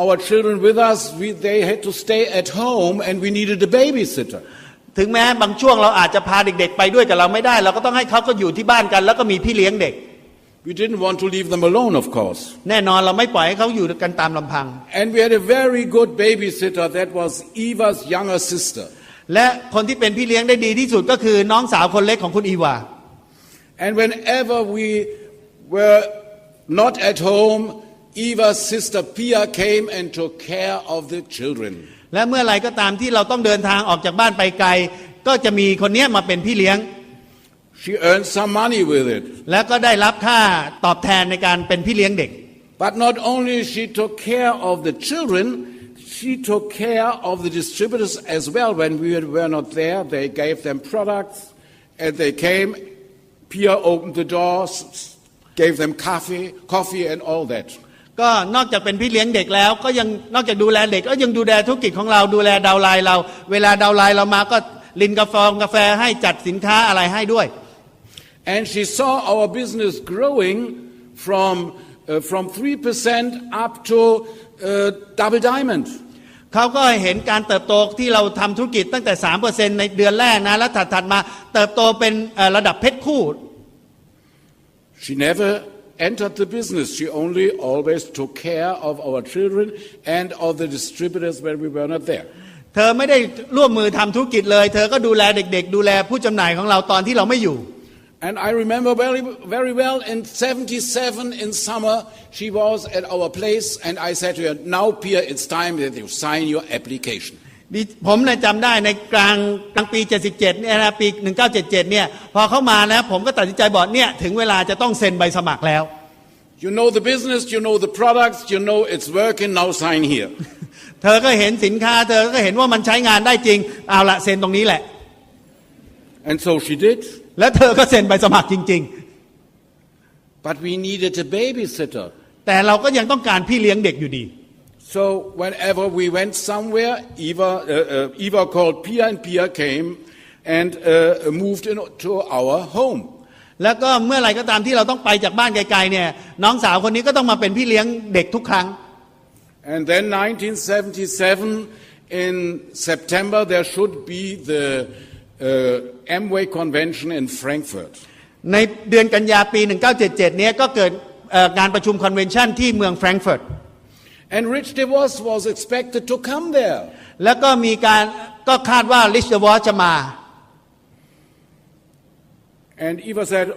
our children with us, they had to stay at home and we needed a babysitter. ถึงแม้บางช่วงเราอาจจะพาเด็กๆไปด้วยกับเราไม่ได้เราก็ต้องให้เขาก็อยู่ที่บ้านกันแล้วก็มีพี่เลี้ยงเด็ก We didn't want to leave them alone, of course. แน่นอนเราไม่ปล่อยให้เขาอยู่กันตามลำพัง And we had a very good babysitter that was Eva's younger sister. และคนที่เป็นพี่เลี้ยงได้ดีที่สุดก็คือน้องสาวคนเล็กของคุณอีวา And whenever we were not at home, Eva's sister Pia came and took care of the children. และเมื่อไรก็ตามที่เราต้องเดินทางออกจากบ้านไปไกลก็จะมีคนนี้มาเป็นพี่เลี้ยง She earned some money with it. และก็ได้รับค่าตอบแทนในการเป็นพี่เลี้ยงเด็ก But not only she took care of the children, she took care of the distributors as well. When we were not there, they gave them products and they came. Pia opened the doors, gave them coffee and all that. ก็นอกจากเป็นพี่เลี้ยงเด็กแล้วก็ยังนอกจากดูแลเด็กก็ยังดูแลธุรกิจของเราดูแลดาวไลน์เราเวลาดาวไลน์เรามาก็ลินกาแฟให้จัดสินค้าอะไรให้ด้วย And she saw our business growing from 3% up to double diamond. เขาก็เห็นการเติบโตที่เราทำธุรกิจตั้งแต่ 3% ในเดือนแรกนะแล้วถัดมาเติบโตเป็นระดับเพชรคู่ She never entered the business. She only always took care of our children and of the distributors when we were not there. เธอไม่ได้ร่วมมือทำธุรกิจเลยเธอก็ดูแลเด็กๆดูแลผู้จำหน่ายของเราตอนที่เราไม่อยู่ And I remember very, very well in 77 in summer, she was at our place and I said to her, now Pia, it's time that you sign your application. ผมเนี่ยจำได้ในกลางปี 77 เนี่ยนะปี 1977 เนี่ยพอเข้ามานะผมก็ตัดสินใจบอกเนี่ยถึงเวลาจะต้องเซ็นใบสมัครแล้ว You know the business, you know the products, you know it's working, now sign here. เธอก็เห็นสินค้าเธอก็เห็นว่ามันใช้งานได้จริงเอาละเซ็นตรงนี้แหละ And so she did. แล้วเธอก็เซ็นใบสมัครจริงๆ But we needed a babysitter. แต่เราก็ยังต้องการพี่เลี้ยงเด็กอยู่ดี So whenever we went somewhere, Eva called Pia and Pia came and moved into our home. แล้วก็เมื่อไหร่ก็ตามที่เราต้องไปจากบ้านไกลๆเนี่ยน้องสาวคนนี้ก็ต้องมาเป็นพี่เลี้ยงเด็กทุกครั้ง And then 1977 in September there should be the Amway convention in Frankfurt. ในเดือนกันยาปี 1977 เนี้ยก็เกิดงานประชุมคอนเวนชั่นที่เมืองแฟรงก์เฟิร์ต And Rich DeVos was expected to come there. แล้วก็มีการก็คาดว่า Rich DeVos จะมา And Eva said,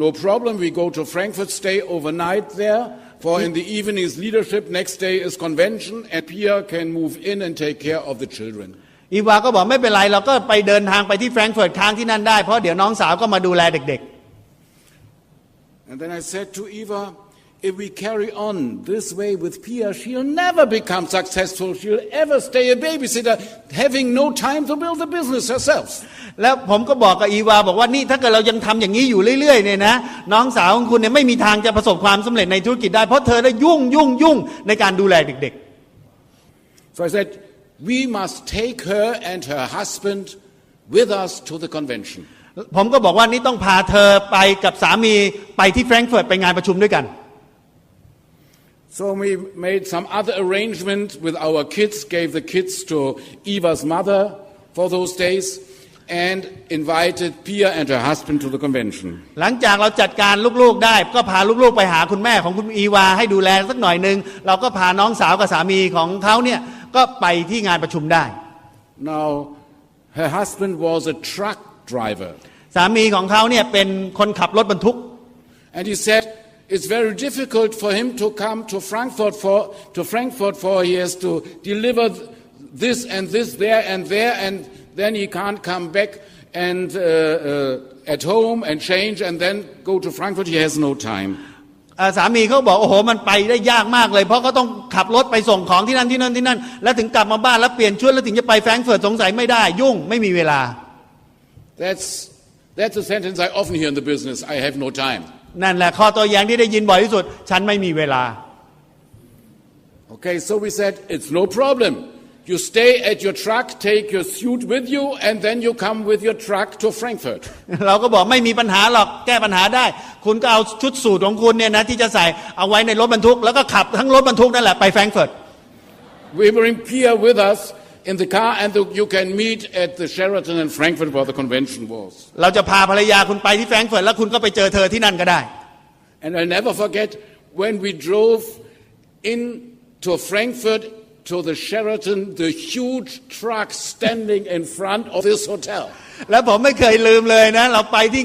no problem, we go to Frankfurt, stay overnight there. For in the evening's leadership, next day is convention, and Pia can move in and take care of the children. อีวาก็บอกไม่เป็นไรเราก็ไปเดินทางไปที่แฟรงก์เฟิร์ตค้างที่นั่นได้เพราะเดี๋ยวน้องสาวก็มาดูแลเด็กๆ And then I said to Eva, if we carry on this way with Pia, she'll never become successful. She'll ever stay a babysitter, having no time to build the business herself. แล้วผมก็บอกกับอีวาบอกว่านี่ถ้าเกิดเรายังทำอย่างนี้อยู่เรื่อยๆเนี่ยนะน้องสาวของคุณเนี่ยไม่มีทางจะประสบความสำเร็จในธุรกิจได้เพราะเธอได้ยุ่งในการดูแลเด็กๆ So I said, we must take her and her husband with us to the convention. ผมก็บอกว่านี่ต้องพาเธอไปกับสามีไปที่แฟรงก์เฟิร์ตไปงานประชุมด้วยกัน So we made some other arrangement with our kids, gave the kids to Eva's mother for those days, and invited Pia and her husband to the convention. หลังจากเราจัดการลูกๆได้ก็พาลูกๆไปหาคุณแม่ของคุณอีวาให้ดูแลสักหน่อยนึงเราก็พาน้องสาวกับสามีของเขาเนี่ยก็ไปที่งานประชุมได้ Now her husband was a truck driver. สามีของเขาเนี่ยเป็นคนขับรถบรรทุก And he said it's very difficult for him to come to Frankfurt for he has to deliver this and this there and then he can't come back and at home and change and then go to Frankfurt. He has no time. สามีเขาบอกโอ้โหมันไปได้ยากมากเลยเพราะเขาต้องขับรถไปส่งของที่นั่นแล้วถึงกลับมาบ้านแล้วเปลี่ยนชุดแล้วถึงจะไปแฟรงก์เฟิร์ตสงสัยไม่ได้ยุ่งไม่มีเวลา That's a sentence I often hear in the business. I have no time. นั่นแหละข้อตัวอย่างที่ได้ยินบ่อยที่สุดฉันไม่มีเวลา Okay, so we said it's no problem. You stay at your truck, take your suit with you, and then you come with your truck to Frankfurt. เราก็บอกไม่มีปัญหาหรอกแก้ปัญหาได้คุณก็เอาชุดสูทของคุณเนี่ยนะที่จะใส่เอาไว้ในรถบรรทุกแล้วก็ขับทั้งรถบรรทุกนั่นแหละไปแฟรงก์เฟิร์ต We bring Pia with us in the car, and you can meet at the Sheraton in Frankfurt where the convention was. เราจะพาภรรยาคุณไปที่แฟรงก์เฟิร์ตแล้วคุณก็ไปเจอเธอที่นั่นก็ได้ And I'll never forget when we drove in to Frankfurt to the Sheraton, the huge truck standing in front of this hotel. แล้วผมไม่เคยลืมเลยนะเราไปที่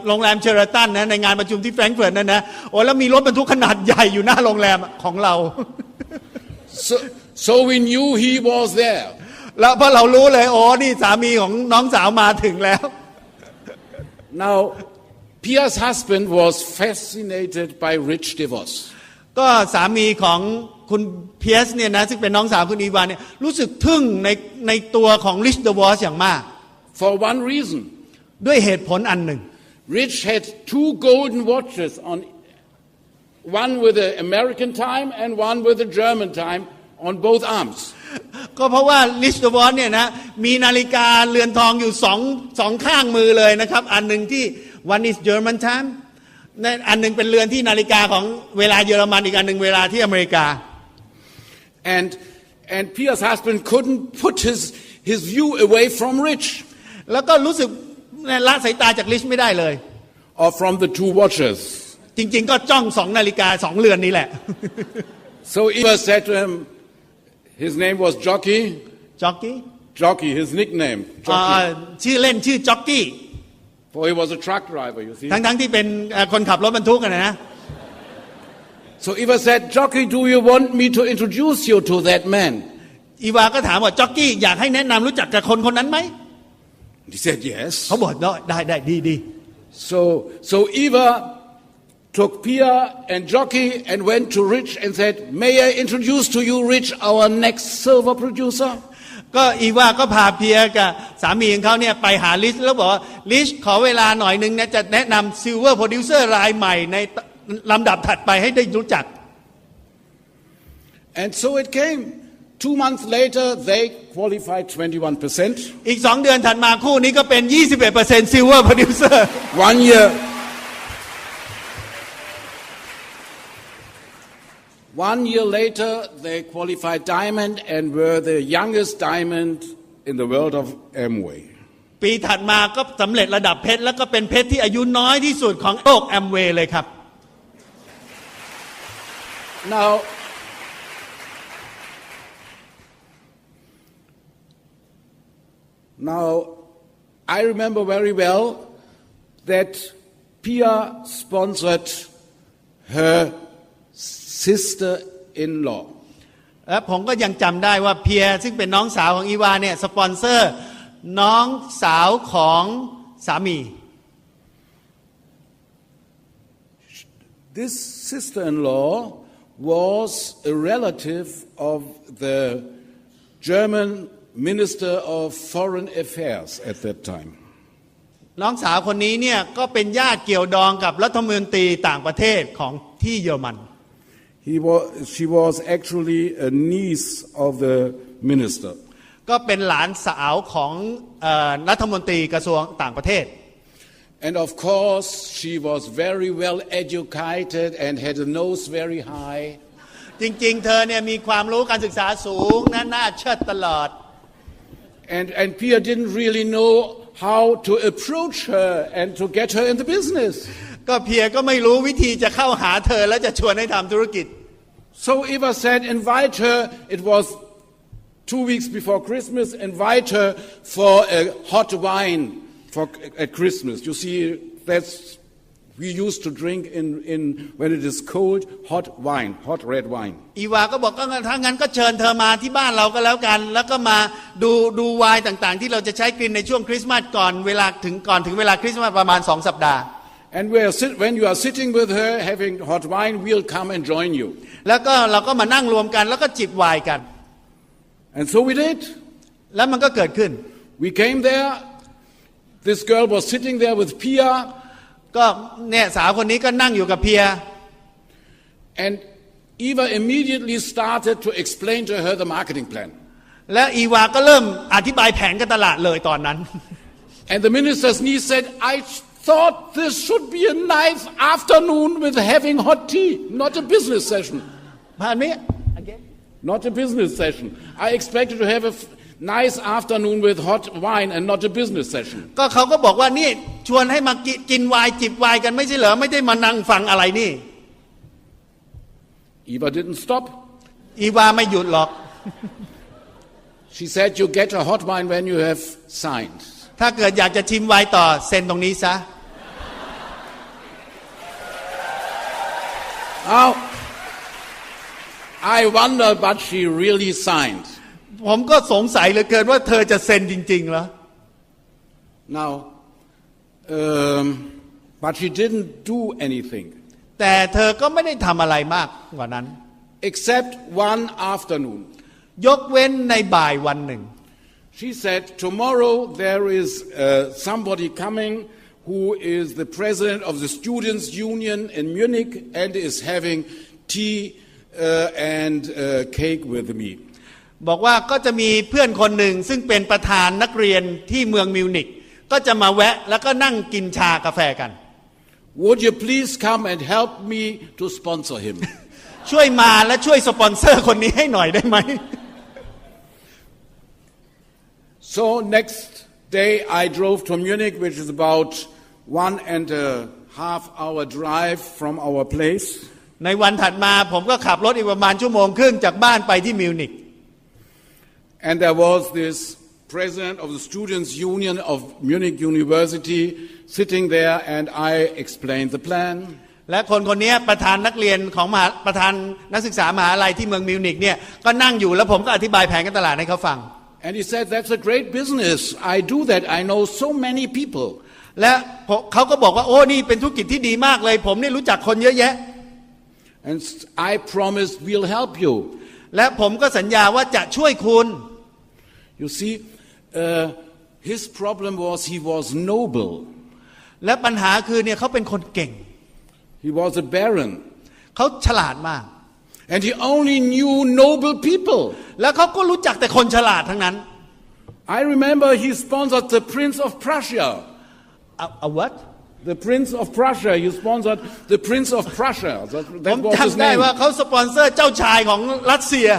โรงแรมเชอราตันนะในงานประชุมที่แฟรงก์เฟิร์ตนั่นนะโอ้แล้วมีรถบรรทุกขนาดใหญ่อยู่หน้าโรงแรมของเรา So we knew he was there. แล้วพอเรารู้เลยโอ้นี่สามีของน้องสาวมาถึงแล้ว Now Pia's husband was fascinated by Rich DeVos. ก็สามีของคุณเพียสเนี่ยนะซึ่งเป็นน้องสาวคุณอีวานเนี่ยรู้สึกทึ่งในตัวของ Rich DeVos อย่างมาก For one reason. ด้วยเหตุผลอันหนึ่ง Rich had 2 golden watches on, one with the American time and one with the German time on both arms. ก็เพราะว่า Rich DeVos เนี่ยนะมีนาฬิกาเรือนทองอยู่สองข้างมือเลยนะครับอันหนึ่งที่ one is German time อันหนึ่งเป็นเรือนที่นาฬิกาของเวลาเยอรมันอีกอันหนึ่งเวลาที่อเมริกา And And Pia's husband couldn't put his view away from Rich แล้วก็รู้สึกละสายตาจากลิชไม่ได้เลย or from the two watches. จริงๆก็จ้อง2 นาฬิกา 2 เรือนนี้แหละ So Eva said to him, his name was Jockey, จ็อกกี้ Jockey, his nickname, Jockey, ชื่อเล่นชื่อจ็อกกี้ for he was a truck driver, you see. ทั้งที่เป็นคนขับรถบรรทุกกันนะ So Eva said, Jockey, do you want me to introduce you to that man? อีวาก็ถามว่าจ็อกกี้อยากให้แนะนำรู้จักกับคนนั้นไหม He said, yes. เขาบอกได้ดี So Eva took Pia and Jockey and went to Rich and said, may I introduce to you, Rich, our next silver producer? ก็อีวาก็พาเพียกับสามีของเขาเนี่ยไปหาลิชแล้วบอกว่าลิชขอเวลาหน่อยนึงเนี่ยจะแนะนำซิลเวอร์โปรดิวเซอร์รายใหม่ในลำดับถัดไปให้ได้รู้จัก And so it came. 2 months later, they qualified 21%. อีก2 เดือนถัดมาคู่นี้ก็เป็น 21% ซิลเวอร์โปรดิวเซอร์ 1 year later, they qualified diamond and were the youngest diamond in the world of Amway. ปีถัดมาก็สำเร็จระดับเพชรแล้วก็เป็นเพชรที่อายุน้อยที่สุดของโลกแอมเวย์เลยครับ Now, I remember very well that Pia sponsored her sister-in-law. และผมก็ยังจำได้ว่าเพียซึ่งเป็นน้องสาวของอีวาเนี่ยสปอนเซอร์น้องสาวของสามี This sister-in-law was a relative of the German Minister of Foreign Affairs at that time. น้องสาวคนนี้เนี่ยก็เป็นญาติเกี่ยวดองกับรัฐมนตรีต่างประเทศของที่เยอรมัน She was actually a niece of the minister. ก็เป็นหลานสาวของรัฐมนตรีกระทรวงต่างประเทศ And of course, she was very well educated and had a nose very high. จริงๆเธอเนี่ยมีความรู้การศึกษาสูงหน้าเชิดตลอด And Pia didn't really know how to approach her and to get her in the business. ก็เพียก็ไม่รู้วิธีจะเข้าหาเธอแล้วจะชวนให้ทำธุรกิจ So Eva said, invite her. It was 2 weeks before Christmas. Invite her for a hot wine at Christmas. You see, we used to drink in when it is cold, hot wine, hot red wine. อีวาก็บอกก็ถ้างั้นก็เชิญเธอมาที่บ้านเราก็แล้วกันแล้วก็มาดูไวน์ต่างๆที่เราจะใช้กินในช่วงคริสต์มาสก่อนถึงเวลาคริสต์มาสประมาณ2 สัปดาห์ And when you are sitting with her having hot wine, we'll come and join you. แล้วก็เราก็มานั่งรวมกันแล้วก็จิบไวน์กัน And so we did. แล้วมันก็เกิดขึ้น We came there. This girl was sitting there with Pia. ก็เนี่ยสาวคนนี้ก็นั่งอยู่กับเพีย And Eva immediately started to explain to her the marketing plan. และอีวาก็เริ่มอธิบายแผนการตลาดเลยตอนนั้น And the minister's niece said, I thought this should be a nice afternoon with having hot tea, not a business session. ผ่านไหม Not a business session. I expected to have a nice afternoon with hot wine and not a business session. ก็เขาก็บอกว่านี่ชวนให้มากินไวน์จิบไวน์กันไม่ใช่เหรอไม่ได้มานั่งฟังอะไรนี่ Eva didn't stop. อีวาไม่หยุดหรอก She said, you get a hot wine when you have signed. ถ้าเกิดอยากจะชิมไวน์ต่อเซ็นตรงนี้ซะ Now, I wonder, but she really signed. ผมก็สงสัยเหลือเกินว่าเธอจะเซ็นจริงๆเหรอ Now, but she didn't do anything. แต่เธอก็ไม่ได้ทำอะไรมากกว่านั้น Except one afternoon. ยกเว้นในบ่ายวันหนึ่ง She said, tomorrow there is somebody coming who is the president of the students' union in Munich and is having tea and cake with me. บอกว่าก็จะมีเพื่อนคนหนึ่งซึ่งเป็นประธานนักเรียนที่เมืองมิวนิกก็จะมาแวะแล้วก็นั่งกินชากาแฟกัน Would you please come and help me to sponsor him? ช่วยมาและช่วยสปอนเซอร์คนนี้ให้หน่อยได้ไหม So next day I drove to Munich, which is about 1.5 hour drive from our place. ในวันถัดมาผมก็ขับรถอีกประมาณชั่วโมงครึ่งจากบ้านไปที่มิวนิก And there was this president of the Students' Union of Munich University sitting there, and I explained the plan. และคนคนนี้ประธานนักเรียนของประธานนักศึกษามหาลัยที่เมืองมิวนิกเนี่ยก็นั่งอยู่แล้วผมก็อธิบายแผนการตลาดให้เขาฟัง And he said, "That's a great business. I do that. I know so many people." และเขาก็บอกว่าโอ้นี่เป็นธุรกิจที่ดีมากเลยผมนี่รู้จักคนเยอะแยะ And I promised we'll help you. และผมก็สัญญาว่าจะช่วยคุณ You see, his problem was he was noble. และปัญหาคือเนี่ยเขาเป็นคนเก่ง He was a baron. เขาฉลาดมาก And he only knew noble people. แล้วเขาก็รู้จักแต่คนฉลาดทั้งนั้น I remember he sponsored the Prince of Prussia. A what? The Prince of Prussia. He sponsored the Prince of Prussia. ผ That ม was his จำได้ name. ว่าเขาสปอนเซอร์เจ้าชายของรัสเซีย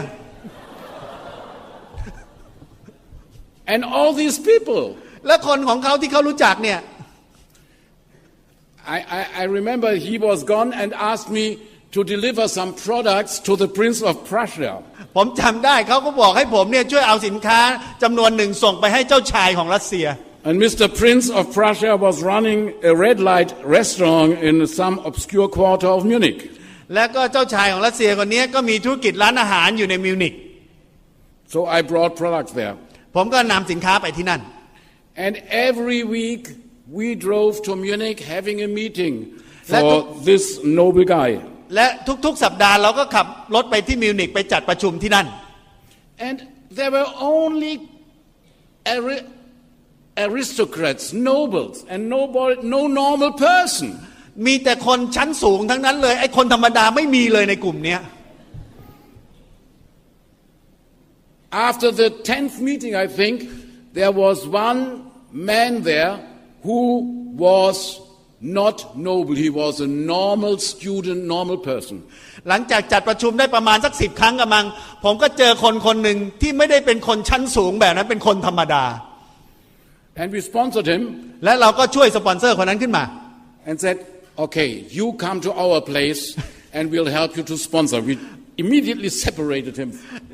And all these people. และคนของเขาที่เขารู้จักเนี่ย I remember he was gone and asked me to deliver some products to the Prince of Prussia. ผมจำได้เขาก็บอกให้ผมเนี่ยช่วยเอาสินค้าจำนวนหนึ่งส่งไปให้เจ้าชายของรัสเซีย And Mr. Prince of Prussia was running a red light restaurant in some obscure quarter of Munich. และก็เจ้าชายของรัสเซียคนนี้ก็มีธุรกิจร้านอาหารอยู่ในมิวนิก So I brought products there. ผมก็นำสินค้าไปที่นั่น And every week we drove to Munich having a meeting for this noble guy. และทุกๆสัปดาห์เราก็ขับรถไปที่มิวนิกไปจัดประชุมที่นั่น And there were only aristocrats, nobles, and no normal person. มีแต่คนชั้นสูงทั้งนั้นเลยไอ้คนธรรมดาไม่มีเลยในกลุ่มเนี้ย After the 10th meeting, I think, there was one man there who was not noble. He was a normal student, normal person. หลังจากจัดประชุมได้ประมาณสัก10 ครั้งกำลังผมก็เจอคนหนึ่งที่ไม่ได้เป็นคนชั้นสูงแบบนั้นเป็นคนธรรมดา And we sponsored him. และเราก็ช่วยสปอนเซอร์คนนั้นขึ้นมา And said, "Okay, you come to our place, and we'll help you to sponsor." We immediately separated him.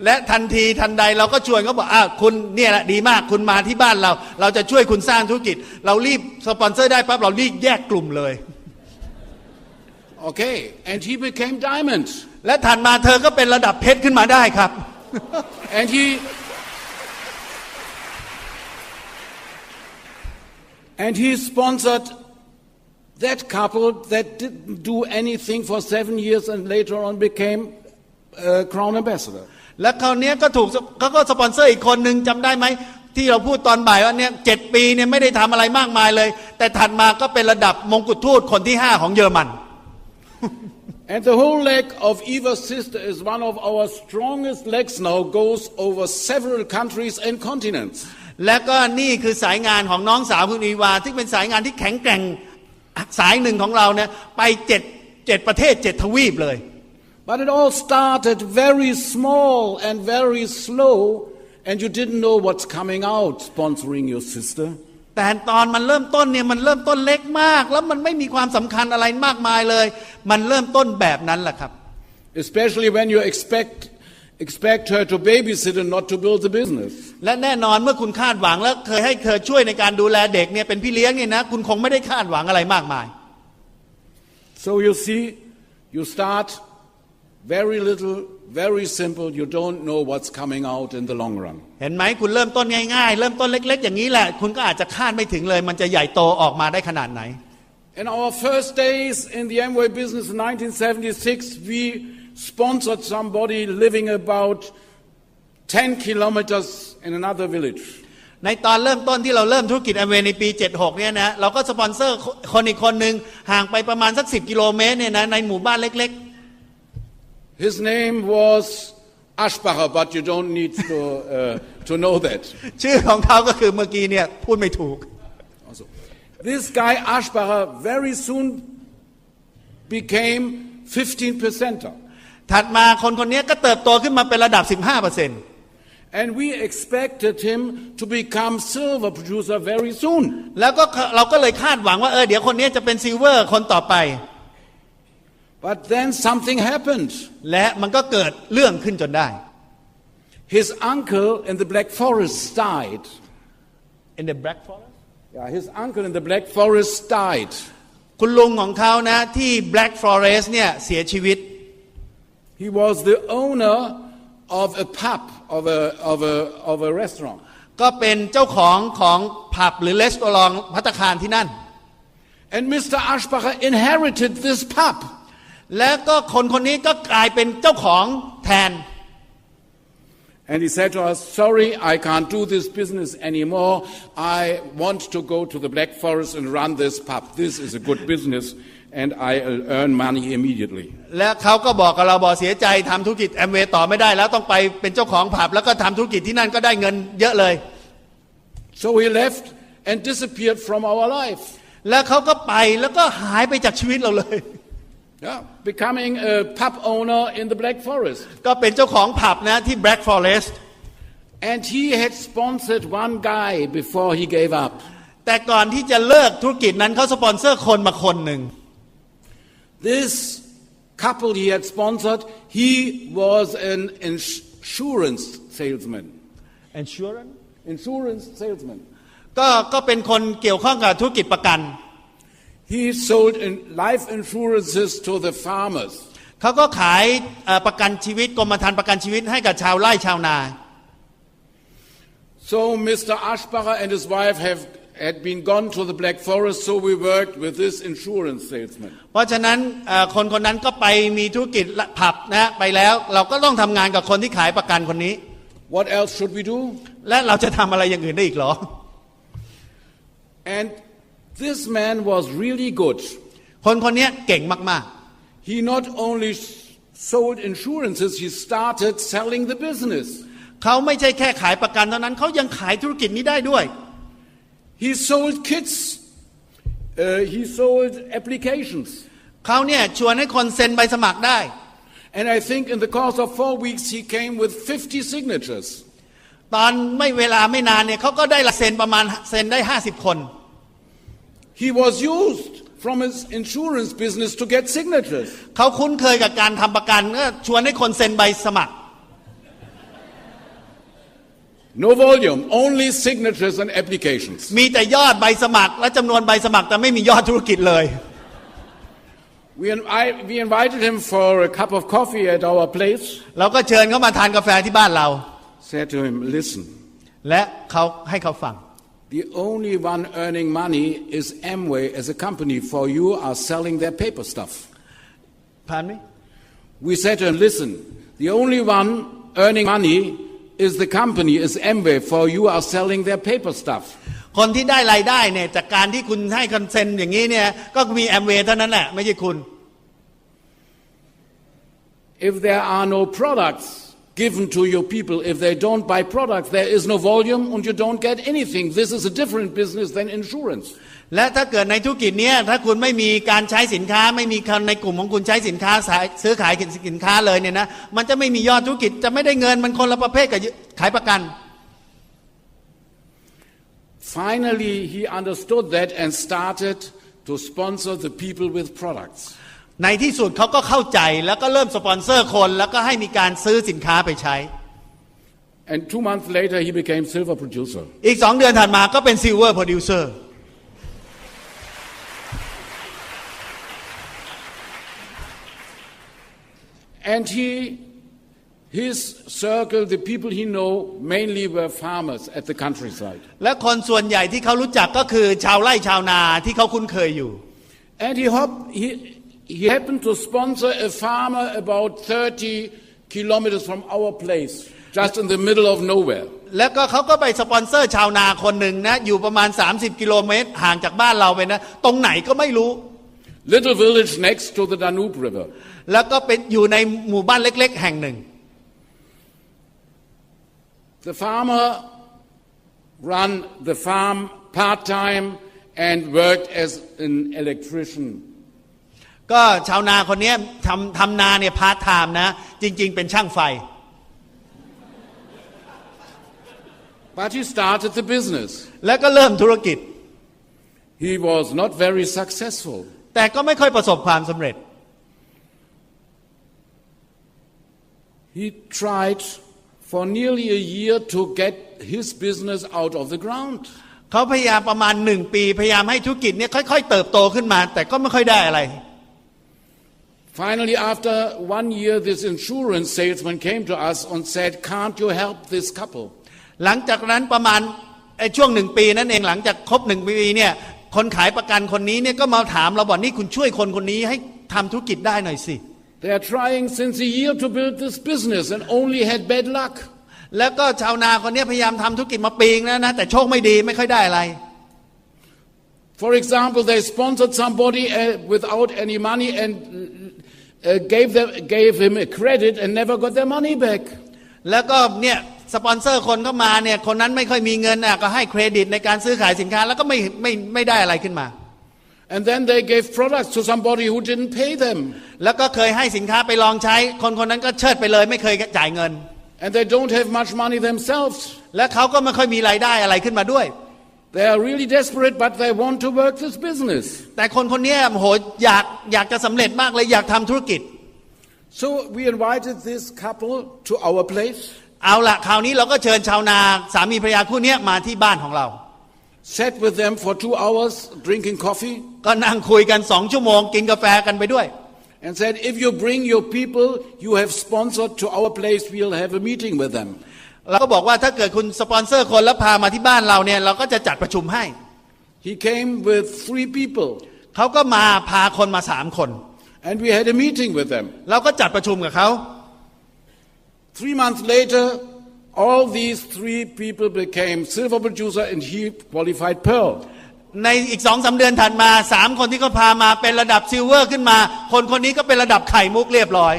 และทันทีทันใดเราก็ชวนเขาบอกคุณเนี่ยแหละดีมากคุณมาที่บ้านเราจะช่วยคุณสร้างธุรกิจเรารีบสปอนเซอร์ได้ปั๊บเรารีบแยกกลุ่มเลย Okay, and he became diamond. และถัดมาเธอก็เป็นระดับเพชรขึ้นมาได้ครับ And he sponsored that couple that didn't do anything for 7 years and later on became crown ambassador. และคราวนี้เขาก็สปอนเซอร์อีกคนหนึ่งจำได้ไหมที่เราพูดตอนบ่ายว่าเนี่ย7 ปีเนี่ยไม่ได้ทำอะไรมากมายเลยแต่ถัดมาก็เป็นระดับมงกุฎทูตคนที่5ของเยอรมัน And the whole leg of Eva's sister is one of our strongest legs now, goes over several countries and continents. และก็นี่คือสายงานของน้องสาวคุณอีวาที่เป็นสายงานที่แข็งแกร่งสายหนึ่งของเราเนี่ยไป7ประเทศ7 ทวีปเลย But it all started very small and very slow, and you didn't know what's coming out sponsoring your sister. แต่ตอนมันเริ่มต้นเนี่ยมันเริ่มต้นเล็กมากแล้วมันไม่มีความสำคัญอะไรมากมายเลยมันเริ่มต้นแบบนั้นแหละครับ Especially when you expect her to babysit and not to build a business. และแน่นอนเมื่อคุณคาดหวังแล้วเคยให้เธอช่วยในการดูแลเด็กเนี่ยเป็นพี่เลี้ยงเนี่ยนะคุณคงไม่ได้คาดหวังอะไรมากมาย So you see, you start very little, very simple. You don't know what's coming out in the long run. เห็นไหมคุณเริ่มต้นง่ายๆเริ่มต้นเล็กๆอย่างนี้แหละคุณก็อาจจะคาดไม่ถึงเลยมันจะใหญ่โตออกมาได้ขนาดไหน In our first days in the Amway business in 1976, we sponsored somebody living about 10 kilometers in another village. ในตอนเริ่มต้นที่เราเริ่มธุรกิจแอมเวย์ในปี76เนี่ยนะเราก็สปอนเซอร์คนอีกคนหนึ่งห่างไปประมาณสัก10 กิโลเมตรเนี่ยนะในหมู่บ้านเล็กๆ His name was Aschbacher, but you don't need to know that. ชื่อของเขาก็คือเมื่อกี้เนี่ยพูดไม่ถูก Also, this guy Aschbacher very soon became 15%. ถัดมาคนนี้ก็เติบโตขึ้นมาเป็นระดับ 15% And we expected him to become silver producer very soon. แล้วก็เราก็เลยคาดหวังว่าเดี๋ยวคนนี้จะเป็นซิลเวอร์คนต่อไป But then something happened. และมันก็เกิดเรื่องขึ้นจนได้ His uncle in the Black Forest died. In the Black Forest Yeah, his uncle in the Black Forest died. คุณลุงของเขานะที่ Black Forest เนี่ยเสียชีวิต He was the owner of a pub, of a restaurant. ก็เป็นเจ้าของผับหรือรีสอร์ทภัตตาคารที่นั่น And Mr. Aschbacher inherited this pub. และก็คนนี้ก็กลายเป็นเจ้าของแทน And he said to us, sorry, I can't do this business anymore. I want to go to the Black Forest and run this pub. This is a good business, and I'll earn money immediately. และเขาก็บอกกับเราบอกเสียใจทำธุรกิจแอมเวย์ต่อไม่ได้แล้วต้องไปเป็นเจ้าของผับแล้วก็ทำธุรกิจที่นั่นก็ได้เงินเยอะเลย So he left and disappeared from our life. แล้วเขาก็ไปแล้วก็หายไปจากชีวิตเราเลย Yeah, becoming a pub owner in the Black Forest. ก็เป็นเจ้าของผับนะที่ Black Forest. And he had sponsored one guy before he gave up. แต่ก่อนที่จะเลิกธุรกิจนั้นเขาสปอนเซอร์คนมาคนหนึ่ง This couple he had sponsored, he was an insurance salesman. Insurance salesman. ก็เป็นคนเกี่ยวข้องกับธุรกิจประกัน He sold life insurances to the farmers. เขาก็ขายประกันชีวิตกรมธรรม์ประกันชีวิตให้กับชาวไร่ชาวนา So Mr. Aschbacher and his wife had been gone to the Black Forest, so we worked with this insurance salesman. เพราะฉะนั้นคนนั้นก็ไปมีธุรกิจผับนะไปแล้วเราก็ต้องทำงานกับคนที่ขายประกันคนนี้ What else should we do? และเราจะทำอะไรอย่างอื่นได้อีกหรอ And this man was really good. คนนี้เก่งมาก He not only sold insurances, he started selling the business. ๆเขาไม่ใช่แค่ขายประกันเท่านั้นเขายังขายธุรกิจนี้ได้ด้วย He sold kits. He sold applications. เขาเนี่ยชวนให้คนเซ็นใบสมัครได้ And I think in the course of 4 weeks he came with 50 signatures. ตอนเวลาไม่นานเนี่ยเขาก็ได้เซ็นประมาณเซ็นได้50 คน He was used from his insurance business to get signatures. เขาคุ้นเคยกับการทำประกันก็ชวนให้คนเซ็นใบสมัคร No volume, only signatures and applications. มีแต่ยอดใบสมัครและจำนวนใบสมัครแต่ไม่มียอดธุรกิจเลย We invited him for a cup of coffee at our place. เราก็เชิญเขามาทานกาแฟที่บ้านเรา Said to him, listen. และเขาให้เขาฟัง The only one earning money is Amway as a company. For you are selling their paper stuff. Pardon me? We said to him, listen, the only one earning money is the company, is Amway. For you are selling their paper stuff. คนที่ได้รายได้เนี่ยจากการที่คุณให้คอนเซนต์อย่างนี้เนี่ยก็มีแอมเวย์เท่านั้นแหละไม่ใช่คุณ If there are no products given to your people, if they don't buy products, there is no volume and you don't get anything. This is a different business than insurance. และถ้าเกิดในธุรกิจนี้ถ้าคุณไม่มีการใช้สินค้าไม่มีคนในกลุ่มของคุณใช้สินค้าซื้อขายสินค้าเลยเนี่ยนะมันจะไม่มียอดธุรกิจจะไม่ได้เงินมันคนละประเภทกับขายประกัน Finally, he understood that and started to sponsor the people with products. ในที่สุดเขาก็เข้าใจแล้วก็เริ่มสปอนเซอร์คนแล้วก็ให้มีการซื้อสินค้าไปใช้ And 2 months later, he became silver producer. อีก2 เดือนถัดมาก็เป็นซิลเวอร์โปรดิวเซอร์ And his circle, the people he know, mainly were farmers at the countryside. และคนส่วนใหญ่ที่เขารู้จักก็คือชาวไร่ชาวนาที่เขาคุ้นเคยอยู่ And he happened to sponsor a farmer about 30 kilometers from our place, just in the middle of nowhere. แล้วก็เขาก็ไปสปอนเซอร์ชาวนาคนหนึ่งนะอยู่ประมาณ30 กิโลเมตรห่างจากบ้านเราไปนะตรงไหนก็ไม่รู้ Little village next to the Danube River. แล้วก็เป็นอยู่ในหมู่บ้านเล็กๆแห่งหนึ่ง The farmer ran the farm part-time and worked as an electrician. ก็ชาวนาคนนี้ทำนาเนี่ยพาร์ทไทม์นะจริงๆเป็นช่างไฟ But he started the business. แล้วก็เริ่มธุรกิจ He was not very successful. แต่ก็ไม่ค่อยประสบความสำเร็จ He tried for nearly a year to get his business out of the ground. เขาพยายามประมาณ1 ปีพยายามให้ธุรกิจเนี่ยค่อยๆเติบโตขึ้นมาแต่ก็ไม่ค่อยได้อะไร Finally, after 1 year, this insurance salesman came to us and said, "Can't you help this couple?" หลังจากนั้นประมาณช่วง1 ปีนั่นเองหลังจากครบ1 ปีเนี่ยคนขายประกันคนนี้เนี่ยก็มาถามเราบอกนี่คุณช่วยคนคนนี้ให้ทำธุรกิจได้หน่อยสิ They are trying since a year to build this business and only had bad luck. แล้วก็ชาวนาคนนี้พยายามทำธุรกิจมาปีนึงแล้วนะแต่โชคไม่ดีไม่ค่อยได้อะไร For example, they sponsored somebody without any money and gave him a credit and never got their money back. แล้วก็เนี่ยสปอนเซอร์คนเข้ามาเนี่ยคนนั้นไม่ค่อยมีเงินก็ให้เครดิตในการซื้อขายสินค้าแล้วก็ไม่ได้อะไรขึ้นมา And then they gave products to somebody who didn't pay them. แล้วก็เคยให้สินค้าไปลองใช้คนคนนั้นก็เชิดไปเลยไม่เคยจ่ายเงิน And they don't have much money themselves. และเขาก็ไม่ค่อยมีรายได้อะไรขึ้นมาด้วย They are really desperate, but they want to work this business. แต่คนคนนี้โหอยากจะสำเร็จมากเลยอยากทำธุรกิจ So we invited this couple to our place. เอาละคราวนี้เราก็เชิญชาวนาสามีภรรยาคู่นี้มาที่บ้านของเรา Sat with them for 2 hours drinking coffee. ก็นั่งคุยกัน2 ชั่วโมงกินกาแฟกันไปด้วย And said, if you bring your people you have sponsored to our place, we'll have a meeting with them. เราก็บอกว่าถ้าเกิดคุณสปอนเซอร์คนแล้วพามาที่บ้านเราเนี่ยเราก็จะจัดประชุมให้ He came with 3 people. เขาก็มาพาคนมา3 คน And we had a meeting with them. เราก็จัดประชุมกับเขา 3 months later, all these 3 people became silver producer and he qualified pearl. ในอีก 2-3 เดือนถัดมา3 คนที่เขาพามาเป็นระดับซิลเวอร์ขึ้นมาคนคนนี้ก็เป็นระดับไข่มุกเรียบร้อย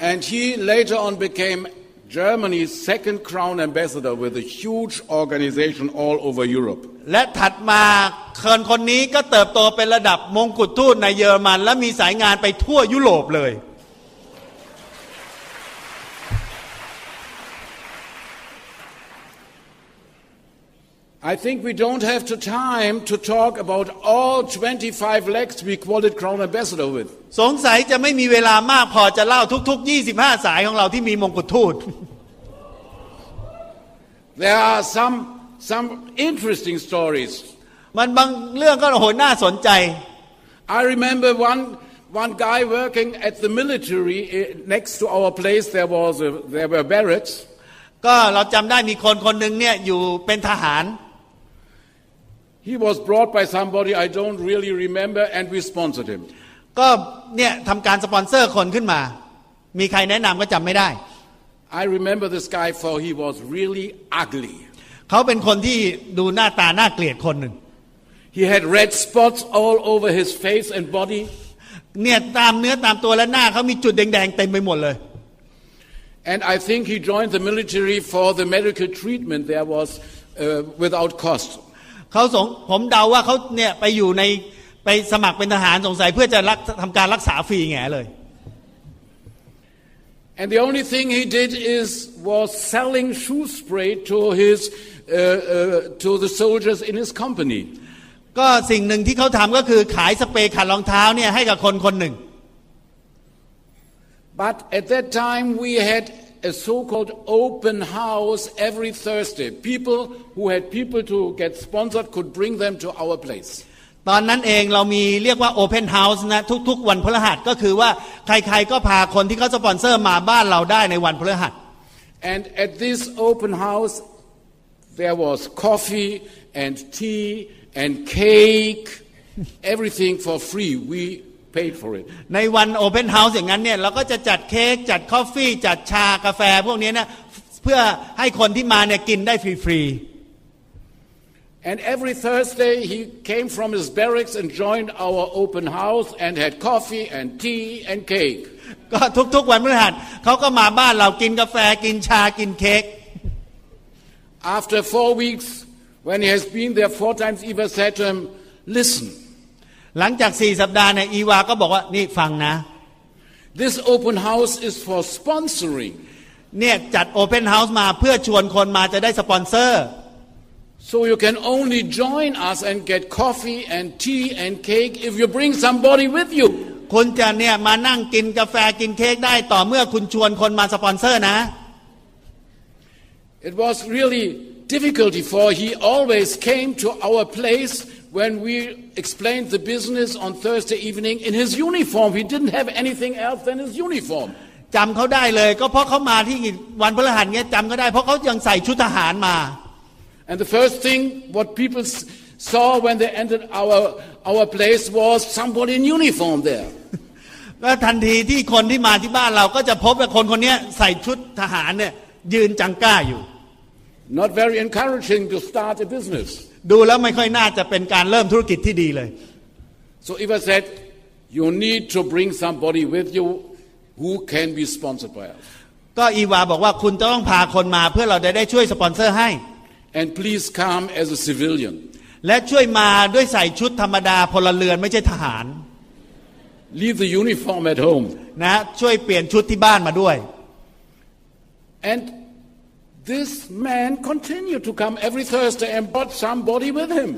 And he later on became Germany's 2nd crown ambassador with a huge organization all over Europe. และถัดมาคนนี้ก็เติบโตเป็นระดับมงกุฎทูตในเยอรมันและมีสายงานไปทั่วยุโรปเลย I think we don't have the time to talk about all 25 lakhs we qualified crown ambassador with. สงสัยจะไม่มีเวลามากพอจะเล่าทุกๆ25 สายของเราที่มีมงกุฎทูต There are some interesting stories. มันบางเรื่องก็โหน่าสนใจ I remember one guy working at the military next to our place. There were barracks. ก็เราจำได้มีคนหนึ่งเนี่ยอยู่เป็นทหาร He was brought by somebody I don't really remember, and we sponsored him. ก็เนี่ยทำการสปอนเซอร์คนขึ้นมามีใครแนะนำก็จำไม่ได้ I remember this guy for he was really ugly. เขาเป็นคนที่ดูหน้าตาน่าเกลียดคนหนึ่ง He had red spots all over his face and body. เนี่ยตามเนื้อตามตัวและหน้าเขามีจุดแดงๆเต็มไปหมดเลย And I think he joined the military for the medical treatment there was without cost. ผมเดาว่าเขาเนี่ยไปสมัครเป็นทหารสงสัยเพื่อจะทำการรักษาฟรีแง่เลย And the only thing he did was selling shoe spray to the soldiers in his company. ก็สิ่งหนึ่งที่เขาทำก็คือขายสเปรย์ขัดรองเท้าเนี่ยให้กับคนหนึ่ง But at that time we had a so-called open house every Thursday. People who had people to get sponsored could bring them to our place. ตอนนั้นเองเรามีเรียกว่า Open House นะทุกๆวันพฤหัสก็คือว่าใครๆก็พาคนที่เขาสปอนเซอร์มาบ้านเราได้ในวันพฤหัส And at this open house there was coffee and tea and cake, everything for free. We paid for it. ในวัน Open House อย่างนั้นเนี่ยเราก็จะจัดเค้กจัดกาแฟจัดชากาแฟพวกนี้นะเพื่อให้คนที่มาเนี่ยกินได้ฟรีๆ And every Thursday he came from his barracks and joined our open house and had coffee and tea and cake. ก็ทุกๆวันพฤหัสเขาก็มาบ้านเรากินกาแฟกินชากินเค้ก After 4 weeks, when he has been there 4 times, Eva said to him, "Listen." หลังจาก4 สัปดาห์เนี่ยอีวาก็บอกว่านี่ฟังนะ This open house is for sponsoring. เนี่ยจัด Open House มาเพื่อชวนคนมาจะได้สปอนเซอร์ So you can only join us and get coffee and tea and cake if you bring somebody with you. คุณจะเนี่ยมานั่งกินกาแฟกินเค้กได้ต่อเมื่อคุณชวนคนมาสปอนเซอร์นะ It was really difficulty for he always came to our place when we explained the business on Thursday evening in his uniform. He didn't have anything else than his uniform. จำเขาได้เลยก็เพราะเขามาที่วันพฤหัสเนี่ยจำเขาได้เพราะเขายังใส่ชุดทหารมา And the first thing what people saw when they entered our place was somebody in uniform there. แล้วทันทีที่คนที่มาที่บ้านเราก็จะพบว่าคนคนนี้ใส่ชุดทหารเนี่ยยืนจังก้าอยู่ Not very encouraging to start a business. ดูแล้วไม่ค่อยน่าจะเป็นการเริ่มธุรกิจที่ดีเลย So Eva said, you need to bring somebody with you who can be sponsored by us. ก็อีวาบอกว่าคุณต้องพาคนมาเพื่อเราจะได้ช่วยสปอนเซอร์ให้ And please come as a civilian. และช่วยมาด้วยใส่ชุดธรรมดาพลเรือนไม่ใช่ทหาร Leave the uniform at home. นะช่วยเปลี่ยนชุดที่บ้านมาด้วย And this man continued to come every Thursday and brought somebody with him.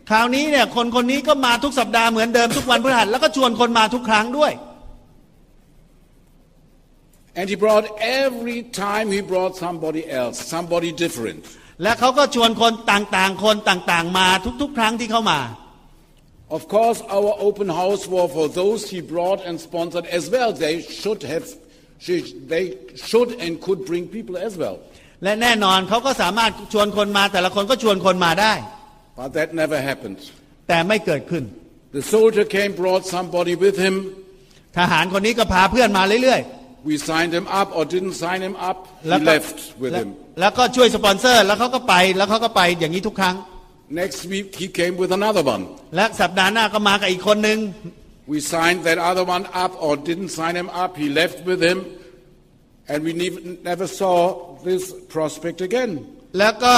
คราวนี้เนี่ยคนคนนี้ก็มาทุกสัปดาห์เหมือนเดิมทุกวันพฤหัสแล้วก็ชวนคนมาทุกครั้งด้วย And he brought every time he brought somebody else, somebody different. และเขาก็ชวนคนต่างๆคนต่างๆมาทุกๆครั้งที่เข้ามา Of course, our open house was for those he brought and sponsored as well. They should and could bring people as well. และแน่นอนเขาก็สามารถชวนคนมาแต่ละคนก็ชวนคนมาได้ But that never happened. แต่ไม่เกิดขึ้น The soldier came, brought somebody with him. ทหารคนนี้ก็พาเพื่อนมาเรื่อย We signed him up or didn't sign him up. He left with him. แล้วก็ช่วยสปอนเซอร์แล้วเขาก็ไปอย่างนี้ทุกครั้ง Next week he came with another one. และสัปดาห์หน้าก็มากับอีกคนนึง We signed that other one up or didn't sign him up. He left with him. And we never saw this prospect again. แล้วก็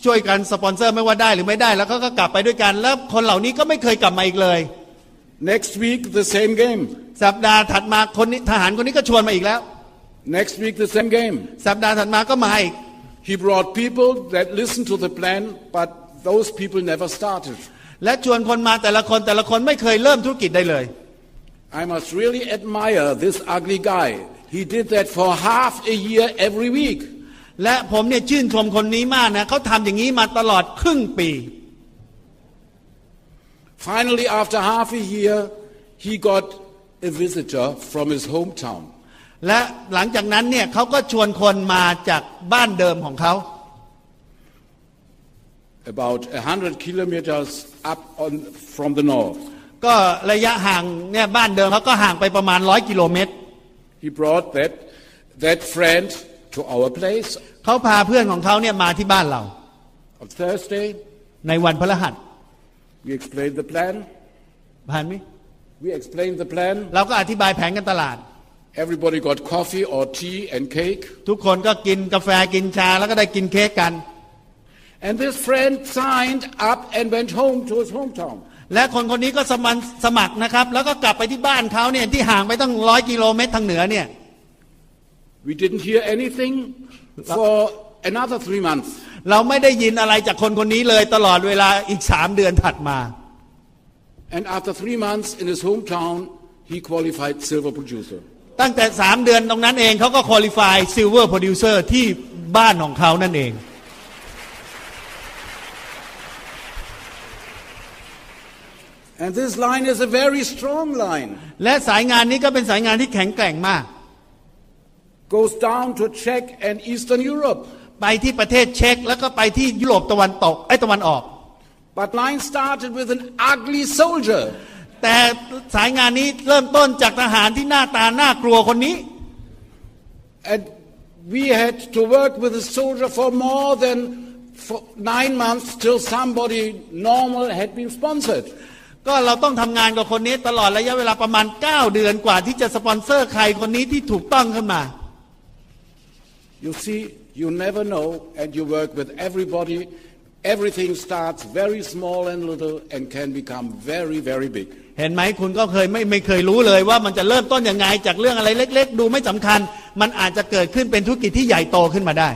ช่วยกันสปอนเซอร์ไม่ว่าได้หรือไม่ได้แล้วเขาก็กลับไปด้วยกันแล้วคนเหล่านี้ก็ไม่เคยกลับมาอีกเลย Next week the same game. สัปดาห์ถัดมาคนนี้ทหารคนนี้ก็ชวนมาอีกแล้ว Next week the same game. สัปดาห์ถัดมาก็มาอีก He brought people that listened to the plan, but those people never started. และชวนคนมาแต่ละคนไม่เคยเริ่มธุรกิจได้เลย I must really admire this ugly guy. He did that for half a year every week. และผมเนี่ยชื่นชมคนนี้มากนะเขาทำอย่างนี้มาตลอดครึ่งปี Finally, after half a year, he got a visitor from his hometown. และหลังจากนั้นเนี่ยเขาก็ชวนคนมาจากบ้านเดิมของเขา About 100 kilometers up from the north. ก็ระยะห่างเนี่ยบ้านเดิมเขาก็ห่างไปประมาณ100 กิโลเมตร He brought that friend to our place เขาพาเพื่อนของเขาเนี่ยมาที่บ้านเรา on Thursday. ในวันพฤหัส We explained the plan. ผ่านไหม We explained the plan. เราก็อธิบายแผนการตลาด Everybody got coffee or tea and cake. ทุกคนก็กินกาแฟกินชาแล้วก็ได้กินเค้กกัน And this friend signed up and went home to his hometown. และคนคนนี้ก็สมัครนะครับแล้วก็กลับไปที่บ้านเขาเนี่ยที่ห่างไปตั้ง100 กิโลเมตรทางเหนือเนี่ย We didn't hear anything for another 3 months. เราไม่ได้ยินอะไรจากคนคนนี้เลยตลอดเวลาอีก3 เดือนถัดมา And after 3 months in his hometown, he qualified silver producer. ตั้งแต่3 เดือนตรงนั้นเองเขาก็คุริฟายซิลเวอร์โปรดิวเซอร์ที่บ้านของเขานั่นเอง And this line is a very strong line. และสายงานนี้ก็เป็นสายงานที่แข็งแกร่งมาก Goes down to Czech and Eastern Europe. ไปที่ประเทศเช็กแล้วก็ไปที่ยุโรปตะวันออก But line started with an ugly soldier. แต่สายงานนี้เริ่มต้นจากทหารที่หน้าตาน่ากลัวคนนี้ And we had to work with a soldier for more than 9 months till somebody normal had been sponsored. ก็เราต้องทำงานกับคนนี้ตลอดระยะเวลาประมาณ9 เดือนกว่าที่จะสปอนเซอร์ใครคนนี้ที่ถูกต้องขึ้นมา You see, you never know, and you work with everybody. Everything starts very small and little and can become very, very big. เห็นไหมคุณก็ไม่เคยรู้เลยว่ามันจะเริ่มต้นยังไงจากเรื่องอะไรเล็กๆดูไม่สำคัญมันอาจจะเกิดขึ้นเป็นธุรกิจที่ใหญ่โตขึ้นมาได้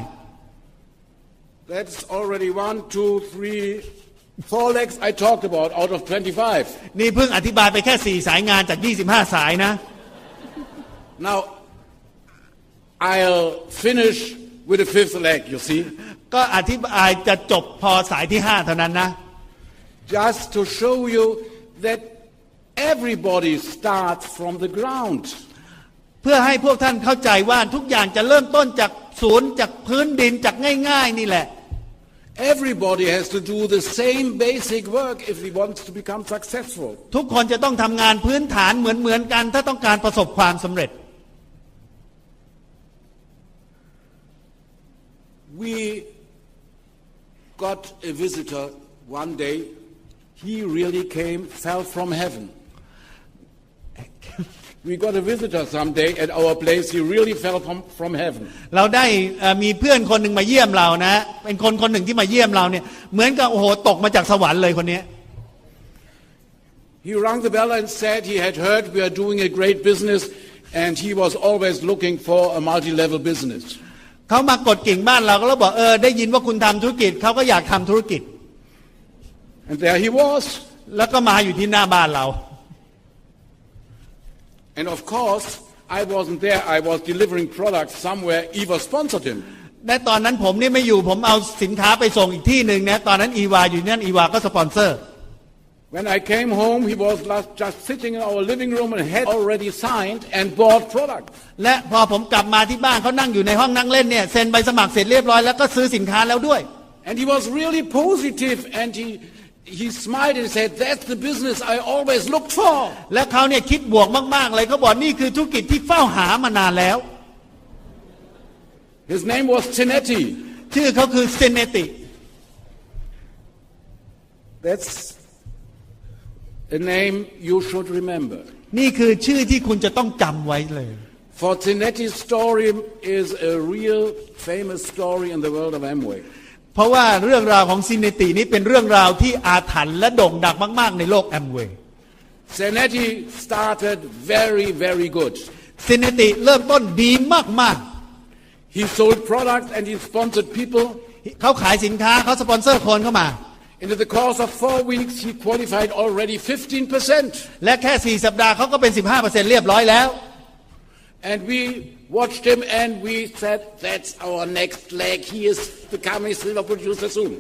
That's already 1, 2, 3, 4 legs I talked about out of 25. นี่เพิ่งอธิบายไปแค่4สายงานจาก25สายนะ Now I'll finish with the 5th leg, you see. ก็อธิบายจะจบพอสายที่5เท่านั้นนะ Just to show you that everybody starts from the ground. เพื่อให้พวกท่านเข้าใจว่าทุกอย่างจะเริ่มต้นจากศูนย์จากพื้นดินจากง่ายๆนี่แหละ Everybody has to do the same basic work if he wants to become successful. ทุกคนจะต้องทำงานพื้นฐานเหมือนกันถ้าต้องการประสบความสำเร็จ We got a visitor one day. He really fell from heaven. We got a visitor someday at our place. He really fell from heaven. เราได้มีเพื่อนคนหนึ่งมาเยี่ยมเรานะเป็นคนหนึ่งที่มาเยี่ยมเราเนี่ยเหมือนกับโอ้โหตกมาจากสวรรค์เลยคนนี้ He rang the bell and said he had heard we are doing a great business, and he was always looking for a multi-level business. เขามากดกิ่งบ้านเราก็แล้วบอกได้ยินว่าคุณทำธุรกิจเขาก็อยากทำธุรกิจ And there he was. แล้วก็มาอยู่ที่หน้าบ้านเรา And of course, I wasn't there. I was delivering products somewhere. Eva sponsored him. และตอนนั้นผมนี่ไม่อยู่ผมเอาสินค้าไปส่งอีกที่หนึ่งนะตอนนั้นอีวาอยู่นั่นอีวาก็สปอนเซอร์ When I came home, he was just sitting in our living room and had already signed and bought products. และพอผมกลับมาที่บ้านเขานั่งอยู่ในห้องนั่งเล่นเนี่ยเซ็นใบสมัครเสร็จเรียบร้อยแล้วก็ซื้อสินค้าแล้วด้วย And he was really positive, and he smiled and said, "That's the business I always looked for." และเขาเนี่ยคิดบวกมากๆเลยเขาบอกนี่คือธุรกิจที่เฝ้าหามานานแล้ว His name was Tinetti. ชื่อเขาคือเซเนติ That's a name you should remember. นี่คือชื่อที่คุณจะต้องจำไว้เลย For Tinetti's story is a real famous story in the world of Amway. เพราะว่าเรื่องราวของซินเนตินี้เป็นเรื่องราวที่อาถรรพ์และโด่งดังมากๆในโลกแอมเวย์ Tinetti started very, very good. ซินเนติเริ่มต้นดีมาก He sold products and he sponsored people. ๆเขาขายสินค้าเขาสปอนเซอร์คนเข้ามา In the course of 4 weeks, he qualified already 15%. และแค่4สัปดาห์เขาก็เป็น 15% เรียบร้อยแล้ว And we watched him and we said, "That's our next leg. He is becoming silver producer soon."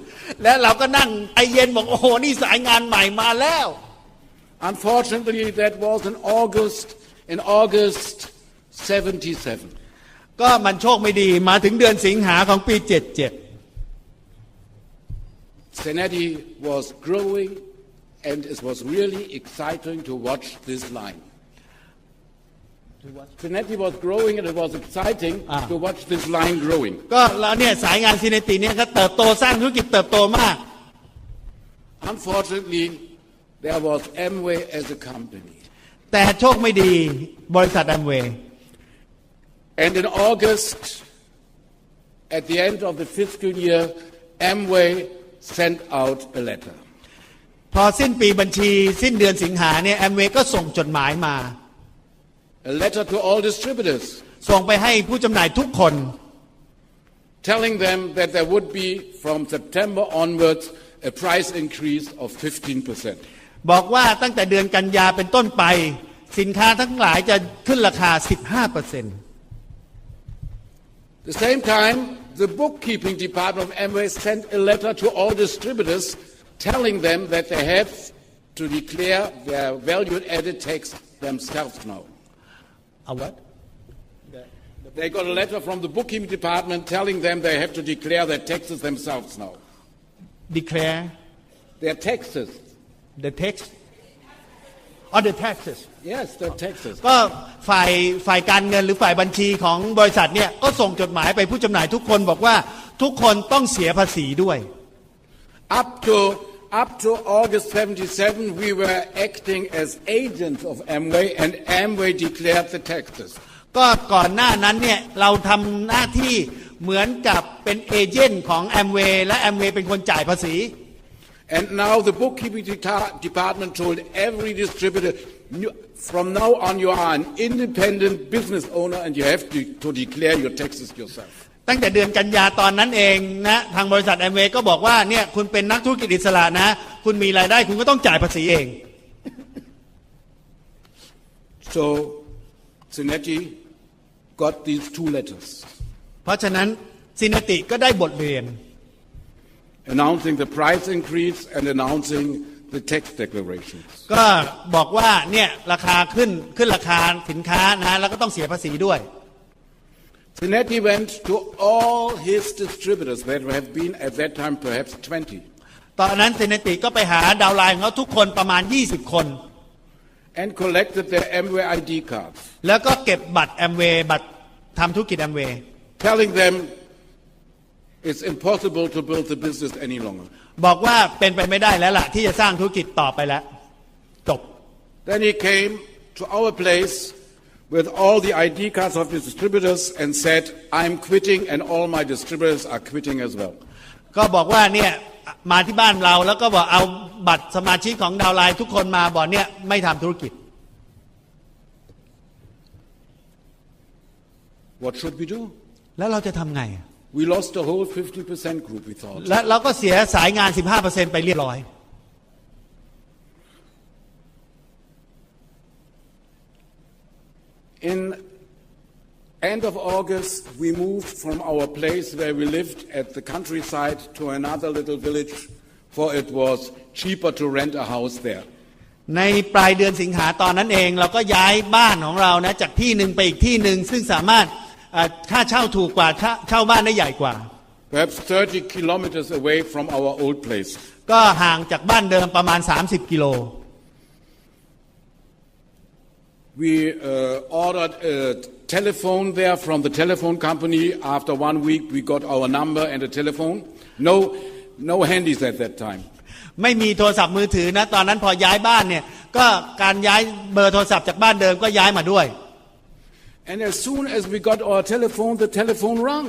และเราก็นั่งไอเย็นบอกโอ้โหนี่สายงานใหม่มาแล้ว Unfortunately, that was in August 77. ก็มันโชคไม่ดีมาถึงเดือนสิงหาของปี77 Tinetti was growing, and it was really exciting to watch this line. Tinetti was growing, and it was exciting to watch this line growing. ก็แล้วเนี่ยสายงานซินเนติเนี่ยก็เติบโตสร้างธุรกิจเติบโตมาก Unfortunately, there was Amway as a company. แต่โชคไม่ดีบริษัทแอมเวย์ And in August, at the end of the fiscal year, Amway sent out a letter. พอสิ้นปีบัญชีสิ้นเดือนสิงหาเนี่ยแอมเวย์ก็ส่งจดหมายมา A letter to all distributors. ส่งไปให้ผู้จำหน่ายทุกคน Telling them that there would be, from September onwards, a price increase of 15%. บอกว่าตั้งแต่เดือนกันยาเป็นต้นไปสินค้าทั้งหลายจะขึ้นราคา 15% At the same time, the bookkeeping department of Amway sent a letter to all distributors telling them that they have to declare their value-added tax themselves now. What? They got a letter from the bookkeeping department telling them they have to declare their taxes themselves now. Declare Their taxes. the text or the taxes Yes, their taxes. ก็ฝ่ายการเงินหรือฝ่ายบัญชีของบริษัทเนี่ยก็ส่งจดหมายไปผู้จำหน่ายทุกคนบอกว่าทุกคนต้องเสียภาษีด้วย Up to August 77, we were acting as agents of Amway, and Amway declared the taxes. ก็ก่อนหน้านั้นเนี่ยเราทำหน้าที่เหมือนกับเป็นเอเจนต์ของแอมเวย์และแอมเวย์เป็นคนจ่ายภาษี And now the bookkeeping department told every distributor, from now on you are an independent business owner and you have to declare your taxes yourself. ตั้งแต่เดือนกันยาตอนนั้นเองนะทางบริษัทแอมเวย์ก็บอกว่าเนี่ยคุณเป็นนักธุรกิจอิสระนะคุณมีรายได้คุณก็ต้องจ่ายภาษีเอง So Zinetti got these two letters เพราะฉะนั้นซินเนติก็ได้บทเรียน announcing the price increase and announcing the tax declarations ก็บอกว่าเนี่ยราคาขึ้นราคาสินค้านะแล้วก็ต้องเสียภาษีด้วย Zinetti went to all his distributors that have been at that time perhaps 20 ตอนนั้นซินเนติก็ไปหาดาวไลน์ของเขาทุกคนประมาณ20คนand collected their Amway ID cards แล้วก็เก็บบัตรแอมเวย์บัตรทำธุรกิจแอมเวย์ telling them it's impossible to build the business any longer บอกว่าเป็นไปไม่ได้แล้วล่ะที่จะสร้างธุรกิจต่อไปแล้วจบ Then he came to our place with all the ID cards of the distributors and said I'm quitting and all my distributors are quitting as well ก็บอกว่าเนี่ยมาที่บ้านเราแล้วก็บอกเอาบัตรสมาชิกของดาวไลน์ทุกคนมาบอกเนี่ยไม่ทำธุรกิจ What should we do แล้วเราจะทำไง We lost the whole 50% group we thought และเราก็เสียสายงาน 15% ไปเรียบร้อย In end of August we moved from our place where we lived at the countryside to another little village for it was cheaper to rent a house there ในปลายเดือนสิงหาตอนนั้นเองเราก็ย้ายบ้านของเรานะจากที่หนึ่งไปอีกที่หนึ่งซึ่งสามารถค่าเช่าถูกกว่าเช่าบ้านได้ใหญ่กว่า Perhaps 30 kilometers away from our old place ก็ห่างจากบ้านเดิมประมาณ30 กิโล We ordered a telephone there from the telephone company. After 1 week, we got our number and a telephone. No handies at that time. ไม่มีโทรศัพท์มือถือนะตอนนั้นพอย้ายบ้านเนี่ยก็การย้ายเบอร์โทรศัพท์จากบ้านเดิมก็ย้ายมาด้วย And as soon as we got our telephone, the telephone rang.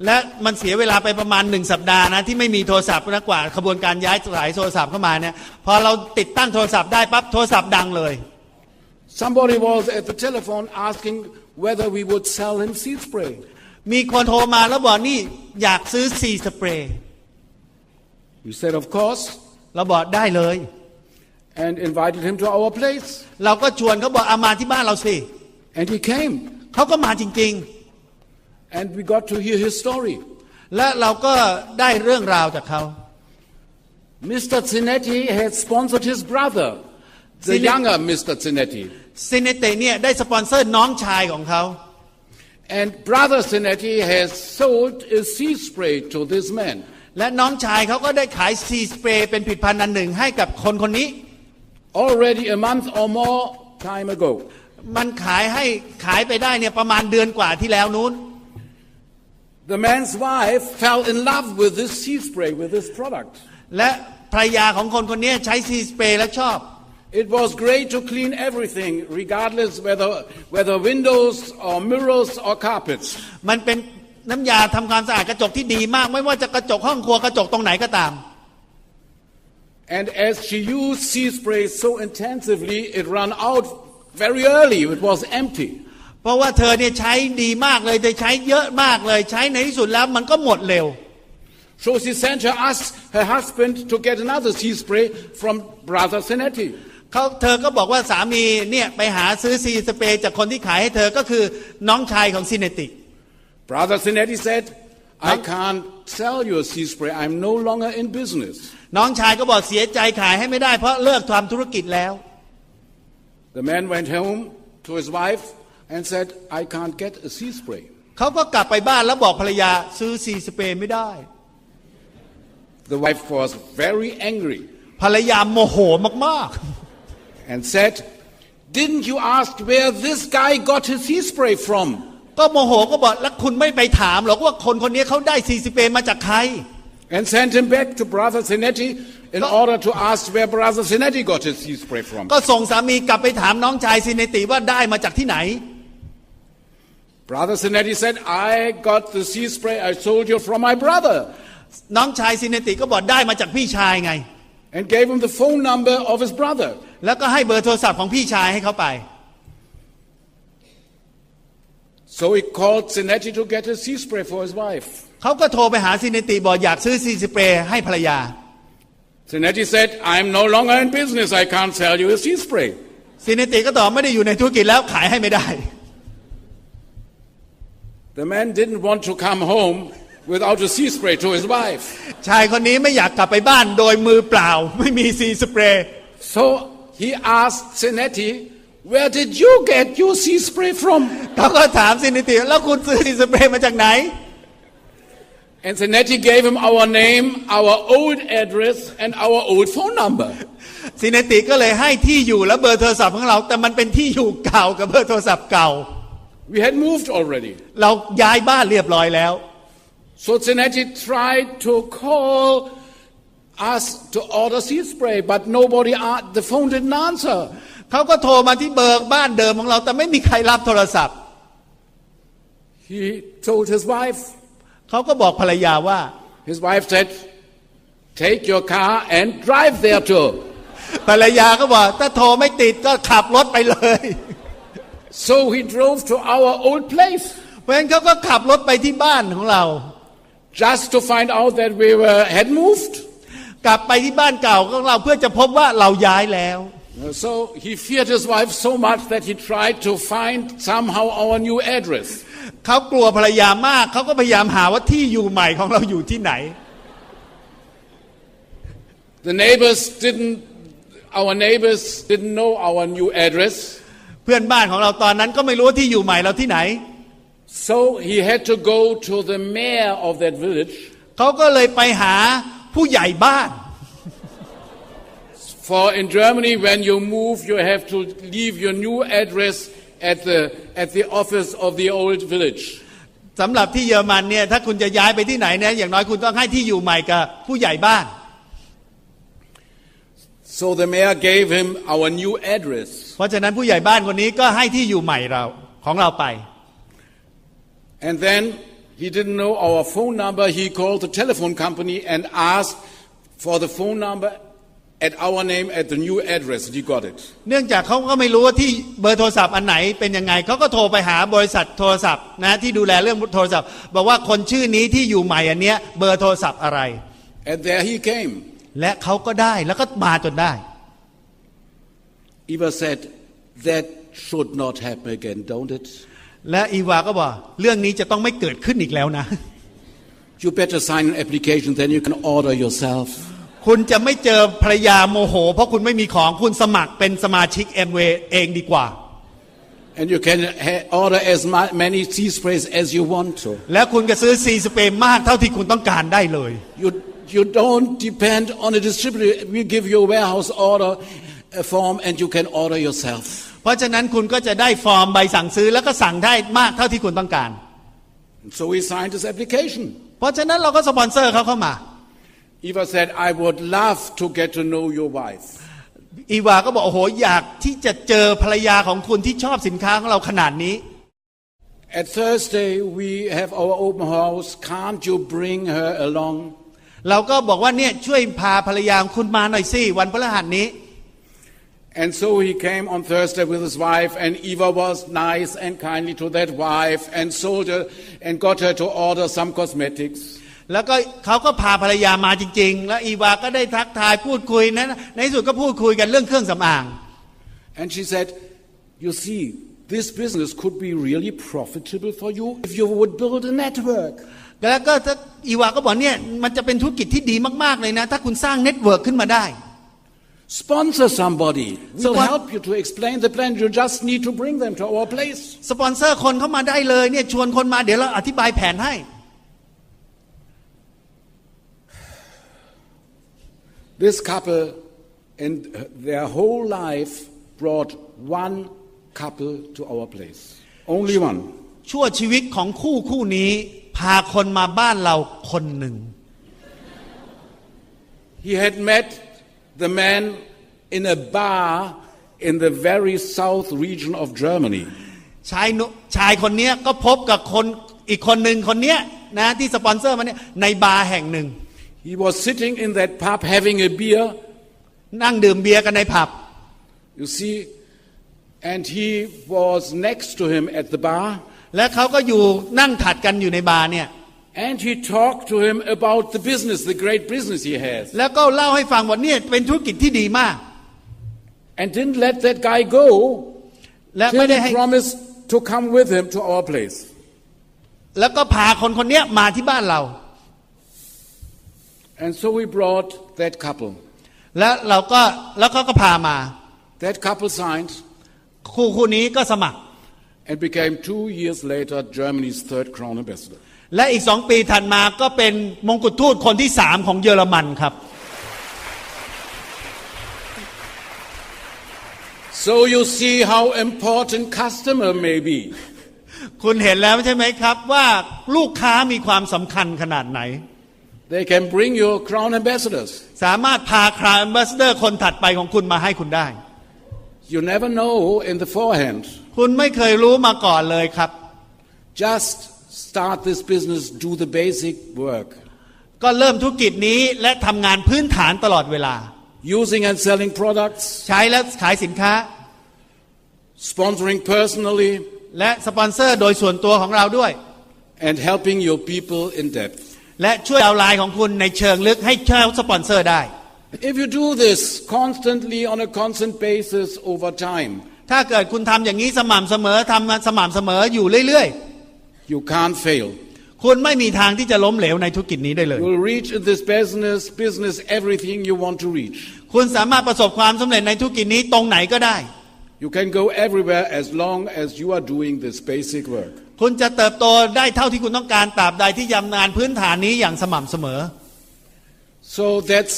และมันเสียเวลาไปประมาณ1 สัปดาห์นะที่ไม่มีโทรศัพท์นะกว่าขบวนการย้ายสายโทรศัพท์เข้ามาเนี่ยพอเราติดตั้งโทรศัพท์ได้ปั๊บโทรศัพท์ดังเลย Somebody was at the telephone asking whether we would sell him seed spray. มีคนโทรมาแล้วบอกนี่อยากซื้อซีสเปรย์ We said of course. เราบอกได้เลย And invited him to our place. เราก็ชวนเขาบอกเอามาที่บ้านเราสิ And he came. เขาก็มาจริง And we got to hear his story. ๆและเราก็ได้เรื่องราวจากเขา Mr. Zinetti had sponsored his brother, the younger Mr. Zinetti. ซินเนติเนี่ยได้สปอนเซอร์น้องชายของเขา And brother Zinetti has sold a sea spray to this man. และน้องชายเขาก็ได้ขายซีสเปรย์เป็นผลิตภัณฑ์อันหนึ่งให้กับคนคนนี้ Already a month or more time ago. มันขายไปได้เนี่ยประมาณเดือนกว่าที่แล้วนู้น The man's wife fell in love with this sea spray, with this product. และภรรยาของคนคนนี้ใช้ซีสเปรย์และชอบ It was great to clean everything, regardless whether windows or mirrors or carpets. มันเป็นน้ำยาทำความสะอาดกระจกที่ดีมากไม่ว่าจะกระจกห้องครัวกระจกตรงไหนก็ตาม And as she used sea spray so intensively, it ran out very early. It was empty. เพราะว่าเธอเนี่ยใช้ดีมากเลยเธอใช้เยอะมากเลยใช้ในที่สุดแล้วมันก็หมดเร็ว So she sent her husband to get another sea spray from brother Zinetti. เธอก็บอกว่าสามีเนี่ยไปหาซื้อซีสเปรย์จากคนที่ขายให้เธอก็คือน้องชายของซินเนติ Brother Zinetti said, I can't sell you a sea spray. I'm no longer in business. น้องชายก็บอกเสียใจขายให้ไม่ได้เพราะเลิกทำธุรกิจแล้ว The man went home to his wife and said, I can't get a sea spray. เขาก็กลับไปบ้านแล้วบอกภรรยาซื้อซีสเปรย์ไม่ได้ The wife was very angry ภรรยาโมโหมากๆ and said, didn't you ask where this guy got his sea spray from? ก็โมโหก็บอกแล้วคุณไม่ไปถามหรอกว่าคนคนนี้เขาได้ซีสเปรย์มาจากใคร And sent him back to brother Zinetti in order to ask where brother Zinetti got his sea spray from. ก็ส่งสามีกลับไปถามน้องชายซินเนติว่าได้มาจากที่ไหน Brother Zinetti said, I got the sea spray I sold you from my brother. น้องชายซินเนติก็บอกได้มาจากพี่ชายไง and gave him the phone number of his brother. แล้วก็ให้เบอร์โทรศัพท์ของพี่ชายให้เขาไป So he called Zanetti to get a sea spray for his wife. เขาก็โทรไปหาซินเนติบอกอยากซื้อซีสเปรย์ให้ภรรยา Zanetti said, I'm no longer in business, I can't sell you a sea spray. ซินเนติก็ตอบไม่ได้อยู่ในธุรกิจแล้วขายให้ไม่ได้ The man didn't want to come home without a sea spray to his wife. ชายคนนี้ไม่อยากกลับไปบ้านโดยมือเปล่าไม่มีซีสเปรย์ So he asked Zanetti, where did you get your sea spray from? เขาก็ถามซินเนติแล้วคุณซื้อซีสเปรย์มาจากไหน And Zanetti gave him our name, our old address, and our old phone number. ซินเนติก็เลยให้ที่อยู่และเบอร์โทรศัพท์ของเราแต่มันเป็นที่อยู่เก่ากับเบอร์โทรศัพท์เก่า We had moved already. เราย้ายบ้านเรียบร้อยแล้ว So Zanetti tried to call us to order sea spray, but the phone didn't answer. เขาก็โทรมาที่เบอร์บ้านเดิมของเราแต่ไม่มีใครรับโทรศัพท์ He told his wife. เขาก็บอกภรรยาว่า His wife said, take your car and drive there too. ภรรยาก็บอกถ้าโทรไม่ติดก็ขับรถไปเลย So he drove to our old place. เพราะฉะนั้นเขาก็ขับรถไปที่บ้านของเรา Just to find out that we had moved. กลับไปที่บ้านเก่าของเราเพื่อจะพบว่าเราย้ายแล้ว So he feared his wife so much that he tried to find somehow our new address. เขากลัวภรรยามากเขาก็พยายามหาว่าที่อยู่ใหม่ของเราอยู่ที่ไหน Our neighbors didn't know our new address. เพื่อนบ้านของเราตอนนั้นก็ไม่รู้ว่าที่อยู่ใหม่เราที่ไหน So he had to go to the mayor of that village. เขาก็เลยไปหาผู้ใหญ่บ้าน For in Germany, when you move, you have to leave your new address at the office of the old village. สำหรับที่เยอรมันเนี่ยถ้าคุณจะย้ายไปที่ไหนเนี่ยอย่างน้อยคุณต้องให้ที่อยู่ใหม่กับผู้ใหญ่บ้าน So the mayor gave him our new address. เพราะฉะนั้นผู้ใหญ่บ้านคนนี้ก็ให้ที่อยู่ใหม่ของเราไป And then he didn't know our phone number. He called the telephone company and asked for the phone number at our name at the new address. He got it. เนื่องจากเขาก็ไม่รู้ว่าที่เบอร์โทรศัพท์อันไหนเป็นยังไงเขาก็โทรไปหาบริษัทโทรศัพท์นะที่ดูแลเรื่องโทรศัพท์บอกว่าคนชื่อนี้ที่อยู่ใหม่อันเนี้ยเบอร์โทรศัพท์อะไร And there he came. และเขาก็ได้แล้วก็มาจนได้ Eva said, that should not happen again, don't it? และอีวาก็บอกเรื่องนี้จะต้องไม่เกิดขึ้นอีกแล้วนะ You better sign an application, then you can order yourself. คุณจะไม่เจอภรรยาโมโหเพราะคุณไม่มีของคุณสมัครเป็นสมาชิกเอ็มเวย์เองดีกว่า And you can order as many sea sprays as you want to. และคุณก็ซื้อซีสเปรย์มากเท่าที่คุณต้องการได้เลย You don't depend on a distributor. We give you a warehouse order form and you can order yourself. เพราะฉะนั้นคุณก็จะได้ฟอร์มใบสั่งซื้อแล้วก็สั่งได้มากเท่าที่คุณต้องการ So we signed this application. เพราะฉะนั้นเราก็สปอนเซอร์เขาเข้ามา Eva said, I would love to get to know your wife. อีวาก็บอกโอ้โหอยากที่จะเจอภรรยาของคุณที่ชอบสินค้าของเราขนาดนี้ At Thursday we have our open house. Can't you bring her along? เราก็บอกว่าเนี่ยช่วยพาภรรยาของคุณมาหน่อยสิวันพฤหัสนี้ And so he came on Thursday with his wife, and Eva was nice and kindly to that wife and sold her and got her to order some cosmetics. แล้วก็เขาก็พาภรรยามาจริงๆแล้วอีวาก็ได้ทักทายพูดคุยนะในที่สุดก็พูดคุยกันเรื่องเครื่องสำอาง And she said, you see, this business could be really profitable for you if you would build a network. แล้วก็อีวาก็บอกเนี่ยมันจะเป็นธุรกิจที่ดีมากๆเลยนะถ้าคุณสร้างเน็ตเวิร์กขึ้นมาได้ Sponsor somebody. We'll help you to explain the plan. You just need to bring them to our place. สปอนเซอร์คนเข้ามาได้เลยเนี่ยชวนคนมาเดี๋ยวเราอธิบายแผนให้ This couple in their whole life brought one couple to our place. Only one. ชั่วชีวิตของคู่นี้พาคนมาบ้านเราคนหนึ่ง He had met the man in a bar in the very south region of Germany. ชายคนนี้ก็พบกับคนอีกคนหนึ่งคนเนี้ยนะที่สปอนเซอร์มาเนี่ยในบาร์แห่งหนึ่ง He was sitting in that pub having a beer นั่งดื่มเบียร์กันในผับ You see, and he was next to him at the bar. และเขาก็อยู่นั่งถัดกันอยู่ในบาร์เนี่ย And he talked to him about the business, the great business he has. แล้วก็เล่าให้ฟังว่าเนี่ยเป็นธุรกิจที่ดีมาก And didn't let that guy go และ till ไม่ได้ he ให้ promised to come with him to our place. แล้วก็พาคนเนี้ยมาที่บ้านเรา And so we brought that couple. แล้วเขาก็พามา That couple signed คู่นี้ก็สมัคร and became 2 years later Germany's third crown ambassador. และอีก2 ปีถัดมาก็เป็นมงกุฎทูตคนที่3ของเยอรมันครับ So you see how important customer may be. คุณเห็นแล้วใช่ไหมครับว่าลูกค้ามีความสำคัญขนาดไหน They can bring you crown ambassadors. สามารถพาคราวแอมบาสเดอร์คนถัดไปของคุณมาให้คุณได้ You never know in the forehand. คุณไม่เคยรู้มาก่อนเลยครับ Just start this business, do the basic work. ก็เริ่มธุรกิจนี้และทำงานพื้นฐานตลอดเวลา Using and selling products, ใช้และขายสินค้า sponsoring personally, และสปอนเซอร์โดยส่วนตัวของเราด้วย and helping your people in depth. และช่วยดาวน์ไลน์ของคุณในเชิงลึกให้เช่าสปอนเซอร์ได้ If you do this constantly on a constant basis over time, ถ้าเกิดคุณทำอย่างนี้สม่ำเสมอทำสม่ำเสมออยู่เรื่อย you can't fail. ๆคุณไม่มีทางที่จะล้มเหลวในธุรกิจนี้ได้เลย You will reach in this business everything you want to reach. คุณสามารถประสบความสำเร็จในธุรกิจนี้ตรงไหนก็ได้ You can go everywhere as long as you are doing this basic work. คุณจะเติบโตได้เท่าที่คุณต้องการตราบใดที่ยำงานพื้นฐานนี้อย่างสม่ำเสมอ So that's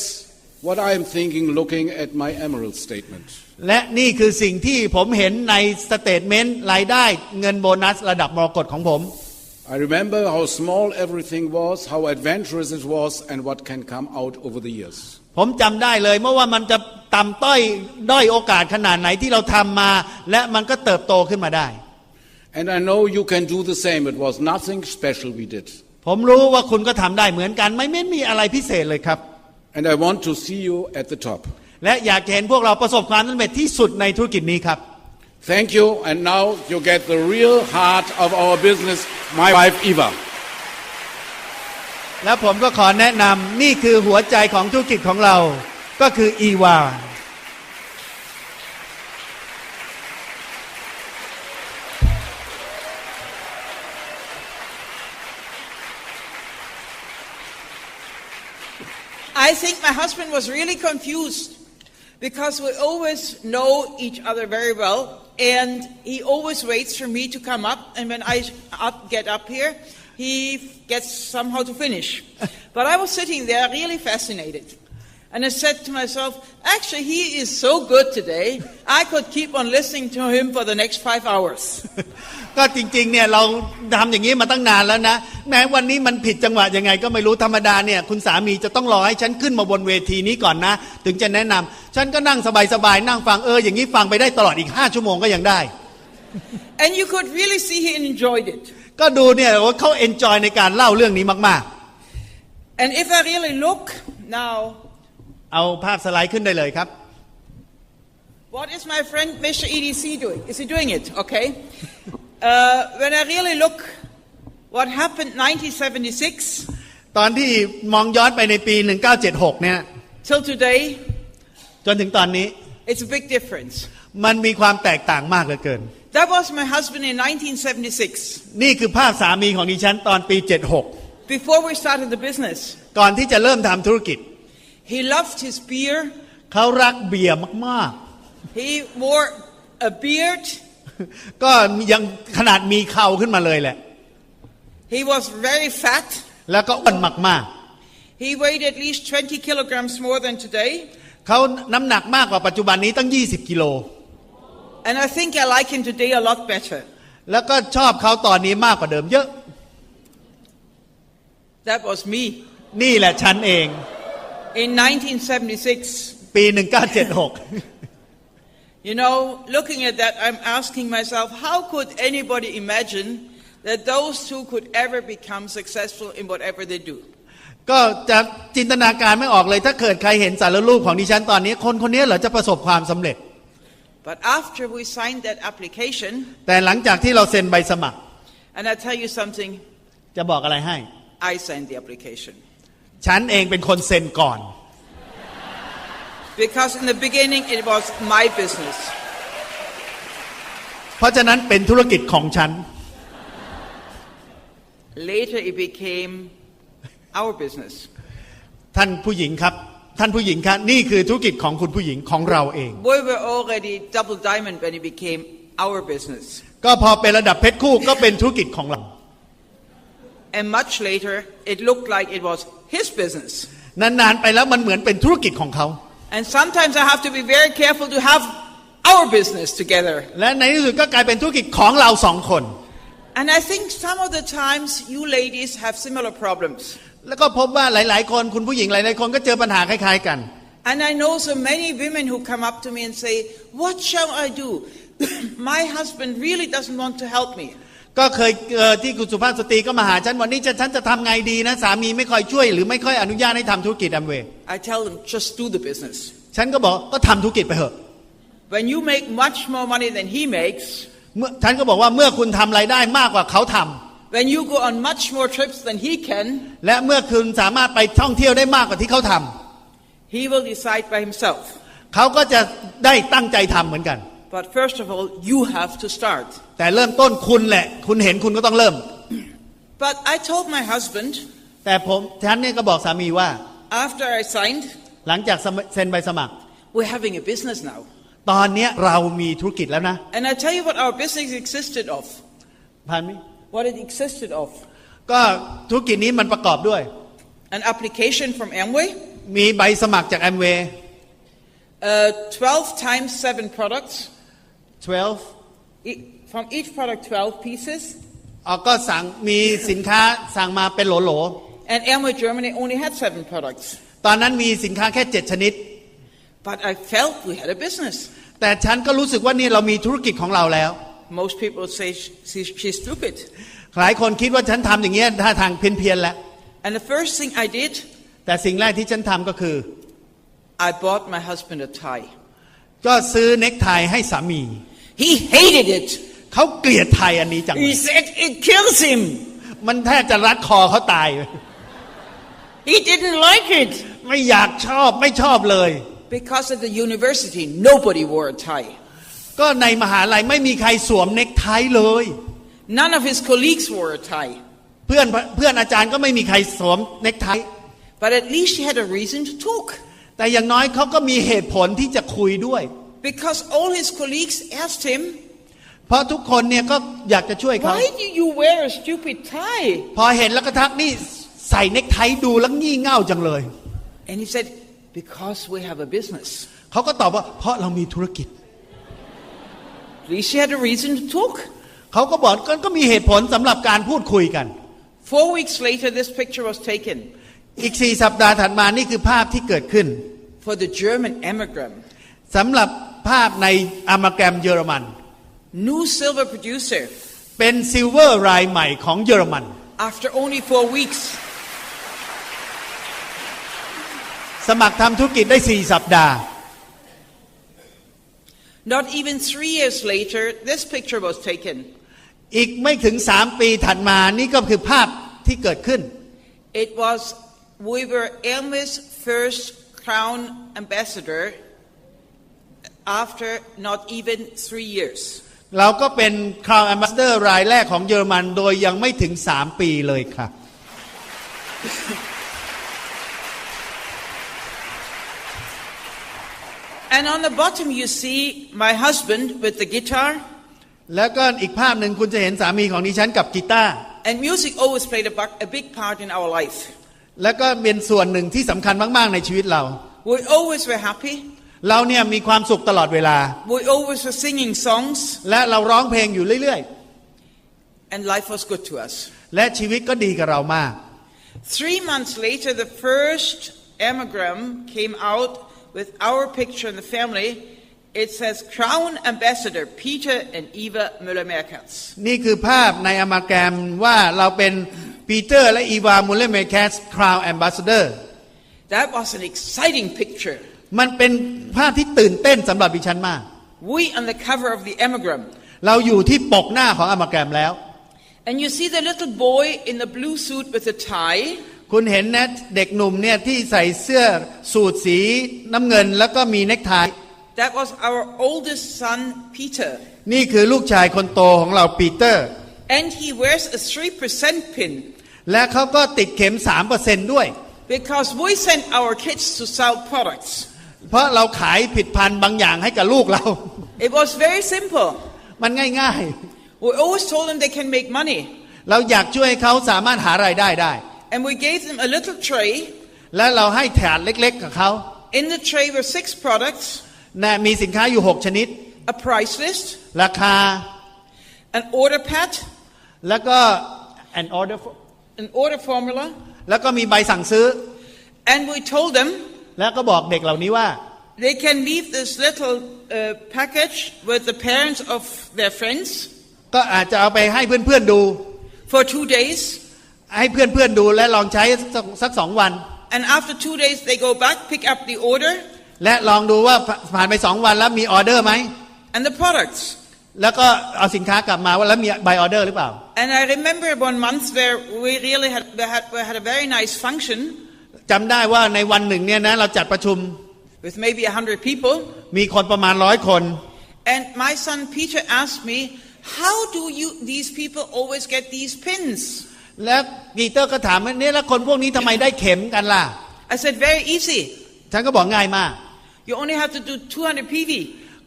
what I am thinking looking at my Emerald statement. และนี่คือสิ่งที่ผมเห็นในสเตทเมนต์รายได้เงินโบนัสระดับมรกตของผม I remember how small everything was, how adventurous it was, and what can come out over the years. ผมจำได้เลยเมื่อว่ามันจะต่ำด้อยโอกาสขนาดไหนที่เราทำมาและมันก็เติบโตขึ้นมาได้ And I know you can do the same. It was nothing special we did. ผมรู้ว่าคุณก็ทำได้เหมือนกันไม่มีอะไรพิเศษเลยครับ And I want to see you at the top. และอยากเห็นพวกเราประสบความสำเร็จที่สุดในธุรกิจนี้ครับ Thank you. And now you get the real heart of our business, my wife Eva. และผมก็ขอแนะนำนี่คือหัวใจของธุรกิจของเราก็คืออีวาI think my husband was really confused because we always know each other very well, and he always waits for me to come up, and when I get up here, he gets somehow to finish. But I was sitting there really fascinated, and I said to myself, actually he is so good today, I could keep on listening to him for the next 5 hours. ก็จริงๆเนี่ยเราทำอย่างนี้มาตั้งนานแล้วนะแม้วันนี้มันผิดจังหวะยังไงก็ไม่รู้ธรรมดาเนี่ยคุณสามีจะต้องรอให้ฉันขึ้นมาบนเวทีนี้ก่อนนะถึงจะแนะนำฉันก็นั่งสบายๆนั่งฟังอย่างนี้ฟังไปได้ตลอดอีก5 ชั่วโมงก็ยังได้ And you could really see he enjoyed it. ก็ดูเนี่ยว่าเขาเอนจอยในการเล่าเรื่องนี้มากๆ And if I really look now, เอาภาพสไลด์ขึ้นได้เลยครับ what is my friend Mr. EDC doing? Is he doing it? Okay. When I really look what happened 1976 ตอนที่มองย้อนไปในปี1976เนี่ย till today, จนถึงตอนนี้ it's a big difference. มันมีความแตกต่างมากเหลือเกิน That was my husband in 1976. นี่คือภาพสามีของดิฉันตอนปี76 Before we started the business, ก่อนที่จะเริ่มทำธุรกิจ he loved his beer. เขารักเบียร์มาก He wore a beard. ๆก็ยังขนาดมีเข่าขึ้นมาเลยแหละ He was very fat. แล้วก็อ้วนมาก He weighed at least 20 kilograms more than today. ๆเขาน้ำหนักมากกว่าปัจจุบันนี้ตั้ง20 กิโล And I think I like him today a lot better. แล้วก็ชอบเขาตอนนี้มากกว่าเดิมเยอะ That was me. นี่แหละฉันเอง In 1976. ปี1976 You know, looking at that, I'm asking myself, how could anybody imagine that those two could ever become successful in whatever they do? ก็จะจินตนาการไม่ออกเลยถ้าเกิดใครเห็นสารรูปของดิฉันตอนนี้คนนี้เหรอจะประสบความสำเร็จ But after we signed that application แต่หลังจากที่เราเซ็นใบสมัคร and I tell you something จะบอกอะไรให้ I signed the application ฉันเองเป็นคนเซ็นก่อน because in the beginning it was my business เพราะฉะนั้นเป็นธุรกิจของฉัน Later it became our business ท่านผู้หญิงครับท่านผู้หญิงครับนี่คือธุรกิจของคุณผู้หญิงของเราเอง We were already double diamond when it became our business ก็พอเป็นระดับเพชรคู่ก็เป็นธุรกิจของเรา And much later it looked like it was his business นานๆไปแล้วมันเหมือนเป็นธุรกิจของเขา And sometimes I have to be very careful to have our business together และในที่สุดก็กลายเป็นธุรกิจของเราสองคน And I think some of the times you ladies have similar problems แล้วก็พบว่าหลายๆคนคุณผู้หญิงหลายๆคนก็เจอปัญหาคล้ายๆกัน And I know so many women who come up to me and say what shall I do My husband really doesn't want to help me ก็เคยที่คุณสุภาพสตรีก็มาหาฉันวันนี้ฉันจะทำไงดีนะสามีไม่ค่อยช่วยหรือไม่ค่อยอนุญาตให้ทำธุรกิจAmway I tell them just do the business ฉันก็บอกก็ทำธุรกิจไปเถอะ When you make much more money than he makes ฉันก็บอกว่าเมื่อคุณทำรายได้มากกว่าเขาทำ When you go on much more trips than he can และเมื่อคุณสามารถไปท่องเที่ยวได้มากกว่าที่เขาทำ He will decide by himself เขาก็จะได้ตั้งใจทำเหมือนกัน But first of all you have to start แต่เริ่มต้นคุณแหละคุณเห็นคุณก็ต้องเริ่ม But I told my husband แต่ฉันเนี่ยก็บอกสามีว่า After I signed หลังจากเซ็นใบสมัคร We're having a business now ตอนนี้เรามีธุรกิจแล้วนะ And I tell you what our business existed of ผ่านไหม What it existed of ก็ธุรกิจนี้มันประกอบด้วย An application from Amway มีใบสมัครจาก Amway 12 times 7 products 12 From each product 12 pieces ก็สั่งมีสินค้าสั่งมาเป็นโหล And Amway Germany only had 7 products ตอนนั้นมีสินค้าแค่7ชนิด But I felt we had a business แต่ฉันก็รู้สึกว่านี่เรามีธุรกิจของเราแล้ว Most people say she's stupid หลายคนคิดว่าฉันทำอย่างเงี้ยท่าทางเพี้ยนๆแล้ว And the first thing I did แต่สิ่งแรกที่ฉันทำก็คือ I bought my husband a tie ก็ซื้อเน็กไทให้สามี He hated it เขาเกลียดไทอันนี้จัง He said it kills him มันแทบจะรัดคอเขาตาย He didn't like it ไม่อยากชอบไม่ชอบเลย Because at the university nobody wore a tie ก็ในมหาลัยไม่มีใครสวมเน็กไทเลย None of his colleagues wore a tie เพื่อนอาจารย์ก็ไม่มีใครสวมเน็กไท But at least he had a reason to talk แต่อย่างน้อยเขาก็มีเหตุผลที่จะคุยด้วย Because all his colleagues asked him เพราะทุกคนเนี่ยก็อยากจะช่วยเขา Why do you wear a stupid tie พอเห็นแล้วก็ทักนี่ใส่เน็กไทดูแล้วงี่เง่าจังเลย And he said Because we have a business เขาก็ตอบว่าเพราะเรามีธุรกิจ At least he had a reason to talk เขาก็บอกก็มีเหตุผลสำหรับการพูดคุยกัน 4 weeks later this picture was taken อีก4 สัปดาห์ถัดมานี่คือภาพที่เกิดขึ้น For the German anagram สำหรับภาพในอะมาแกรมเยอรมัน New silver producer เป็นซิลเวอร์รายใหม่ของเยอรมัน After only 4 weeks สมัครทำธุรกิจได้4 สัปดาห์ Not even 3 years later this picture was taken อีกไม่ถึง3 ปีถัดมานี่ก็คือภาพที่เกิดขึ้น It was we were Amway's first crown ambassador after not even 3 years เราก็เป็น Crown Ambassador รายแรกของเยอรมันโดยยังไม่ถึง3 ปีเลยค่ะ And on the bottom you see my husband with the guitar แล้วก็อีกภาพหนึ่งคุณจะเห็นสามีของดิฉันกับกีตาร์ And music always played a big part in our life แล้วก็เป็นส่วนหนึ่งที่สำคัญมากๆในชีวิตเรา We always were happy เราเนี่ยมีความสุขตลอดเวลา We always were singing songs และเราร้องเพลงอยู่เรื่อย And life was good to us ๆและชีวิตก็ดีกับเรามาก 3 months later the first anagram came out with our picture in the family It says Crown Ambassador Peter and Eva Mueller-Merkatz นี่คือภาพในอะมาแกรมว่าเราเป็น ปีเตอร์และอีวามูเลเมแคสคราวแอมบาสเดอร์ That was an exciting picture. มันเป็นภาพที่ตื่นเต้นสำหรับดิฉันมาก We on the cover of the Emigram. เราอยู่ที่ปกหน้าของอมาแกรมแล้ว And you see the little boy in the blue suit with the tie. คุณเห็นนะเด็กหนุ่มเนี่ยที่ใส่เสื้อสูทสีน้ำเงินแล้วก็มีเนคไท That was our oldest son, Peter. นี่คือลูกชายคนโตของเราปีเตอร์ And he wears a 3% pin. และเขาก็ติดเข็ม 3% ด้วย Because we sent our kids to sell products. เพราะเราขายผลิตภัณฑ์บางอย่างให้กับลูกเรา It was very simple. มันง่าย We always told them they can make money. ๆเราอยากช่วยเขาสามารถหารายได้ได้ And we gave them a little tray. และเราให้ถาดเล็กๆกับเขา In the tray were 6 products. นะมีสินค้าอยู่6ชนิด A price list. ราคา An order pad. แล้วก็ an order formula. แล้วก็มีใบสั่งซื้อ And we told them แล้วก็บอกเด็กเหล่านี้ว่า they can leave this little package with the parents of their friends. ก็อาจจะเอาไปให้เพื่อนๆดู For 2 days. ให้เพื่อนๆดูและลองใช้สัก2 วัน And after 2 days they go back, pick up the order. และลองดูว่าผ่านไป2 วันแล้วมีออเดอร์ไหม And the products. แล้วก็เอาสินค้ากลับมาว่าแล้วมีใบออเดอร์หรือเปล่า And I remember one month where we really had a very nice function. จำได้ว่าในวันหนึ่งเนี่ยนะเราจัดประชุม With maybe 100 people. มีคนประมาณ100 คน And my son Peter asked me, how do these people always get these pins? แล้วปีเตอร์ก็ถามว่าเนี่ยแล้วคนพวกนี้ทำไมได้เข็มกันล่ะ I said, very easy. ฉันก็บอกง่ายมาก You only have to do 200 PV.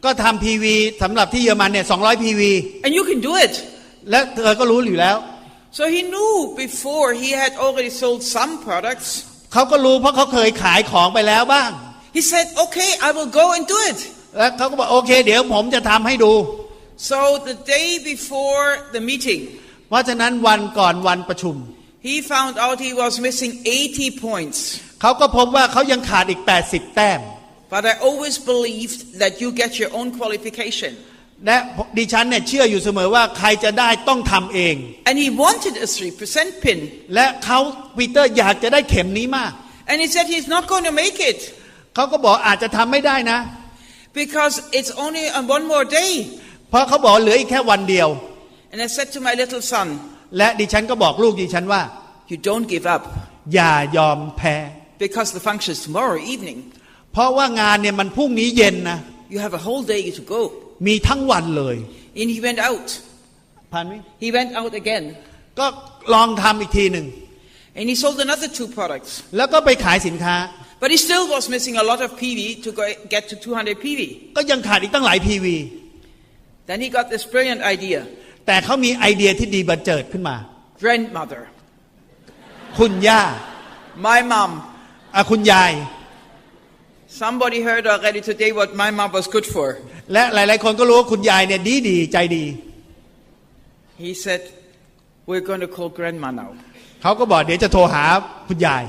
ก็ทำ PV สำหรับที่เยอรมันเนี่ย200 PV And you can do it. และเธอก็รู้อยู่แล้ว So he knew before he had already sold some products. เขาก็รู้เพราะเขาเคยขายของไปแล้วบ้าง He said, okay, I will go and do it. แล้วเขาก็บอกโอเคเดี๋ยวผมจะทำให้ดู So the day before the meeting, เพราะฉะนั้นวันก่อนวันประชุม he found out he was missing 80 points. เขาก็พบว่าเขายังขาดอีก80 แต้ม But I always believed that you get your own qualification. และดิฉันเนี่ยเชื่ออยู่เสมอว่าใครจะได้ต้องทำเอง And he wanted a 3% pin. และเขาปีเตอร์อยากจะได้เข็มนี้มาก And he said he's not going to make it. เขาก็บอกอาจจะทำไม่ได้นะ Because it's only on one more day. เพราะเขาบอกเหลืออีกแค่วันเดียว And I said to my little son, และดิฉันก็บอกลูกดิฉันว่า you don't give up. อย่ายอมแพ้ Because the function is tomorrow evening. เพราะว่างานเนี่ยมันพรุ่งนี้เย็นนะ You have a whole day to go. มีทั้งวันเลย And he went out. ผ่านไหม He went out again. ก็ลองทำอีกทีหนึ่ง And he sold another 2 products. แล้วก็ไปขายสินค้า But he still was missing a lot of PV to get to 200 PV. ก็ยังขาดอีกตั้งหลาย PV. Then he got this brilliant idea. แต่เขามีไอเดียที่ดีบันเจิดขึ้นมา Grandmother. คุณย่า My mom. คุณยาย Somebody heard already today what my mom was good for. และหลายๆคนก็รู้ว่าคุณยายเนี่ยดีใจดี He said, we're going to call grandma now. เขาก็บอกเดี๋ยวจะโทรหาคุณยาย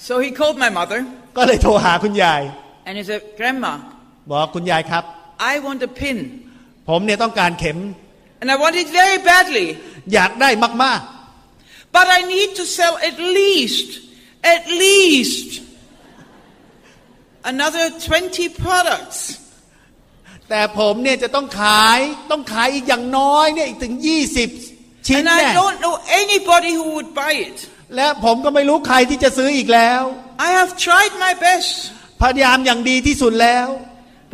So he called my mother. ก็เลยโทรหาคุณยาย And he said, Grandma, บอกคุณยายครับ I want a pin. ผมเนี่ยต้องการเข็ม And I want it very badly. อยากได้มาก But I need to sell at least another 20 products. แต่ผมเนี่ยจะต้องขายอีกอย่างน้อยเนี่ยอีกถึง20 ชิ้น And แน่ I don't know anybody who would buy it. และผมก็ไม่รู้ใครที่จะซื้ออีกแล้ว I have tried my best. พยายามอย่างดีที่สุดแล้ว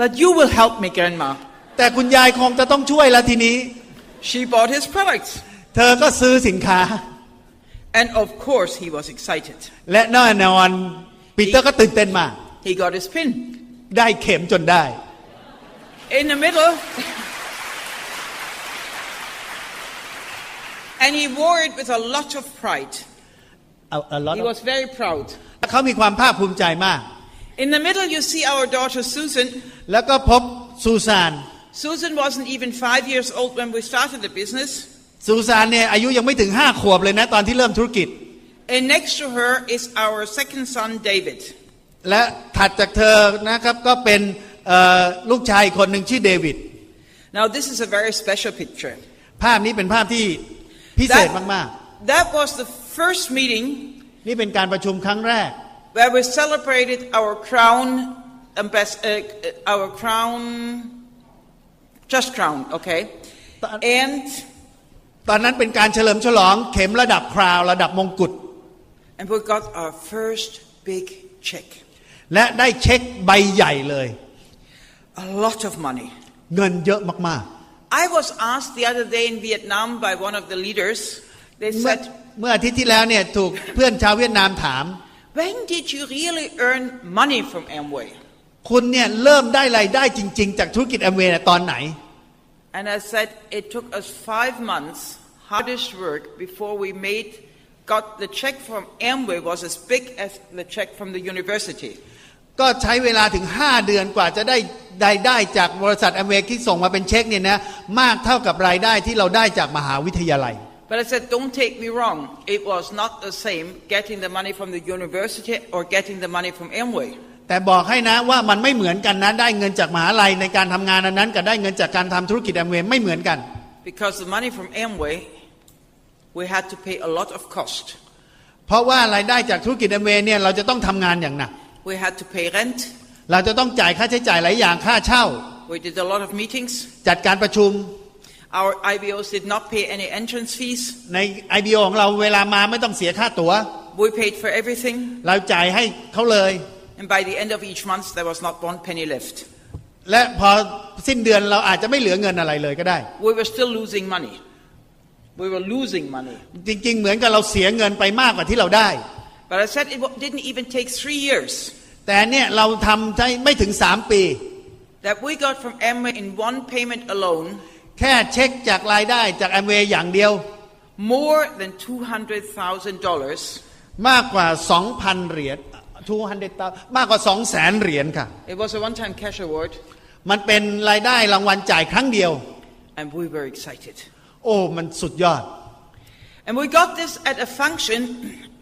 But you will help me, Grandma. แต่คุณยายคงจะต้องช่วยแล้วทีนี้ She bought his products. เธอก็ซื้อสินค้า And of course he was excited. และแน่นอนปีเตอร์ก็ตื่นเต้นมาก He got his pin. ได้เข็มจนได้ In the middle. And he wore it with a lot of pride. He was very proud. เขามีความภาคภูมิใจมาก In the middle you see our daughter Susan. แล้วก็พบซูซาน Susan wasn't even 5 years old when we started the business. ซูซานเนี่ยอายุยังไม่ถึง5 ขวบเลยนะตอนที่เริ่มธุรกิจ And next to her is our second son David. และถัดจากเธอนะครับก็เป็นลูกชายคนหนึ่งชื่อเดวิด Now this is a very special picture. ภาพนี้เป็นภาพที่พิเศษมาก That was the first meeting นี่เป็นการประชุมครั้งแรก where we celebrated our crown just crown, okay? And ตอนนั้นเป็นการเฉลิมฉลองเข็มระดับคราวระดับมงกุฎ we got our first big check. และได้เช็คใบใหญ่เลย A lot of money. เงินเยอะมาก I was asked the other day in Vietnam by one of the leaders. They ๆ said, เมื่ออาทิตย์ที่แล้วเนี่ยถูกเพื่อนชาวเวียดนามถาม when did you really earn money from Amway? คุณเนี่ยเริ่มได้รายได้จริงๆจากธุรกิจแอมเวย์ตอนไหน And I said it took us 5 months hardest work before we got the check from Amway was as big as the check from the university. ก็ใช้เวลาถึง5 เดือนกว่าจะได้รายได้จากบริษัทแอมเวย์ที่ส่งมาเป็นเช็คเนี่ยนะมากเท่ากับรายได้ที่เราได้จากมหาวิทยาลัย But I said, don't take me wrong. It was not the same getting the money from the university or getting the money from Amway. แต่บอกให้นะว่ามันไม่เหมือนกันนะได้เงินจากมหาลัยในการทำงานนั้นกับได้เงินจากการทำธุรกิจแอมเวย์ไม่เหมือนกัน Because the money from Amway, we had to pay a lot of cost. เพราะว่ารายได้จากธุรกิจแอมเวย์เนี่ยเราจะต้องทำงานอย่างหนัก We had to pay rent. เราจะต้องจ่ายค่าใช้จ่ายหลายอย่างค่าเช่า We did a lot of meetings. จัดการประชุม Our IBOs did not pay any entrance fees. ใน IBO ของเราเวลามาไม่ต้องเสียค่าตั๋ว We paid for everything. เราจ่ายให้เขาเลย And by the end of each month, there was not 1 penny left. และพอสิ้นเดือนเราอาจจะไม่เหลือเงินอะไรเลยก็ได้ We were still losing money. We were losing money. จริงๆเหมือนกับเราเสียเงินไปมากกว่าที่เราได้ But I said it didn't even take 3 years. แต่เนี่ยเราทำได้ไม่ถึง3 ปี That we got from Amway in one payment alone. แค่เช็คจากรายได้จากแอมเวย์อย่างเดียว More than $200,000. มากกว่า 2,000 เหรียญ200,000มากกว่า 200,000 เหรียญค่ะ It was a one-time cash award. มันเป็นรายได้รางวัลจ่ายครั้งเดียว And we were excited. โอ้มันสุดยอด And we got this at a function,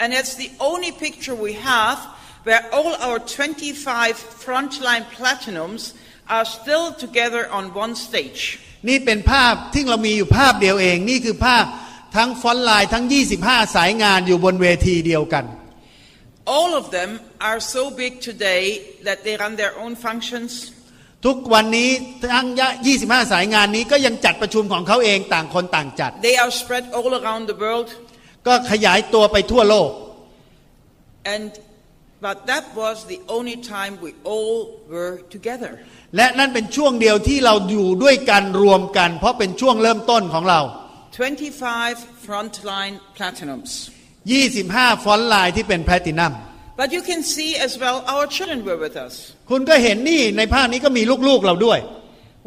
and it's the only picture we have where all our 25 frontline platinums are still together on one stage. นี่เป็นภาพที่เรามีอยู่ภาพเดียวเองนี่คือภาพทั้งฟอนต์ไลน์ทั้ง25สายงานอยู่บนเวทีเดียวกัน All of them are so big today that they run their own functions. ทุกวันนี้ทั้ง25สายงานนี้ก็ยังจัดประชุมของเขาเองต่างคนต่างจัด They are spread all around the world. ก็ขยายตัวไปทั่วโลก But that was the only time we all were together. และนั่นเป็นช่วงเดียวที่เราอยู่ด้วยกันรวมกันเพราะเป็นช่วงเริ่มต้นของเรา 25 frontline platinums. 25ฟอนต์ไลน์ที่เป็นแพลตินัม But you can see as well our children were with us. คุณก็เห็นนี่ในภาพนี้ก็มีลูกๆเราด้วย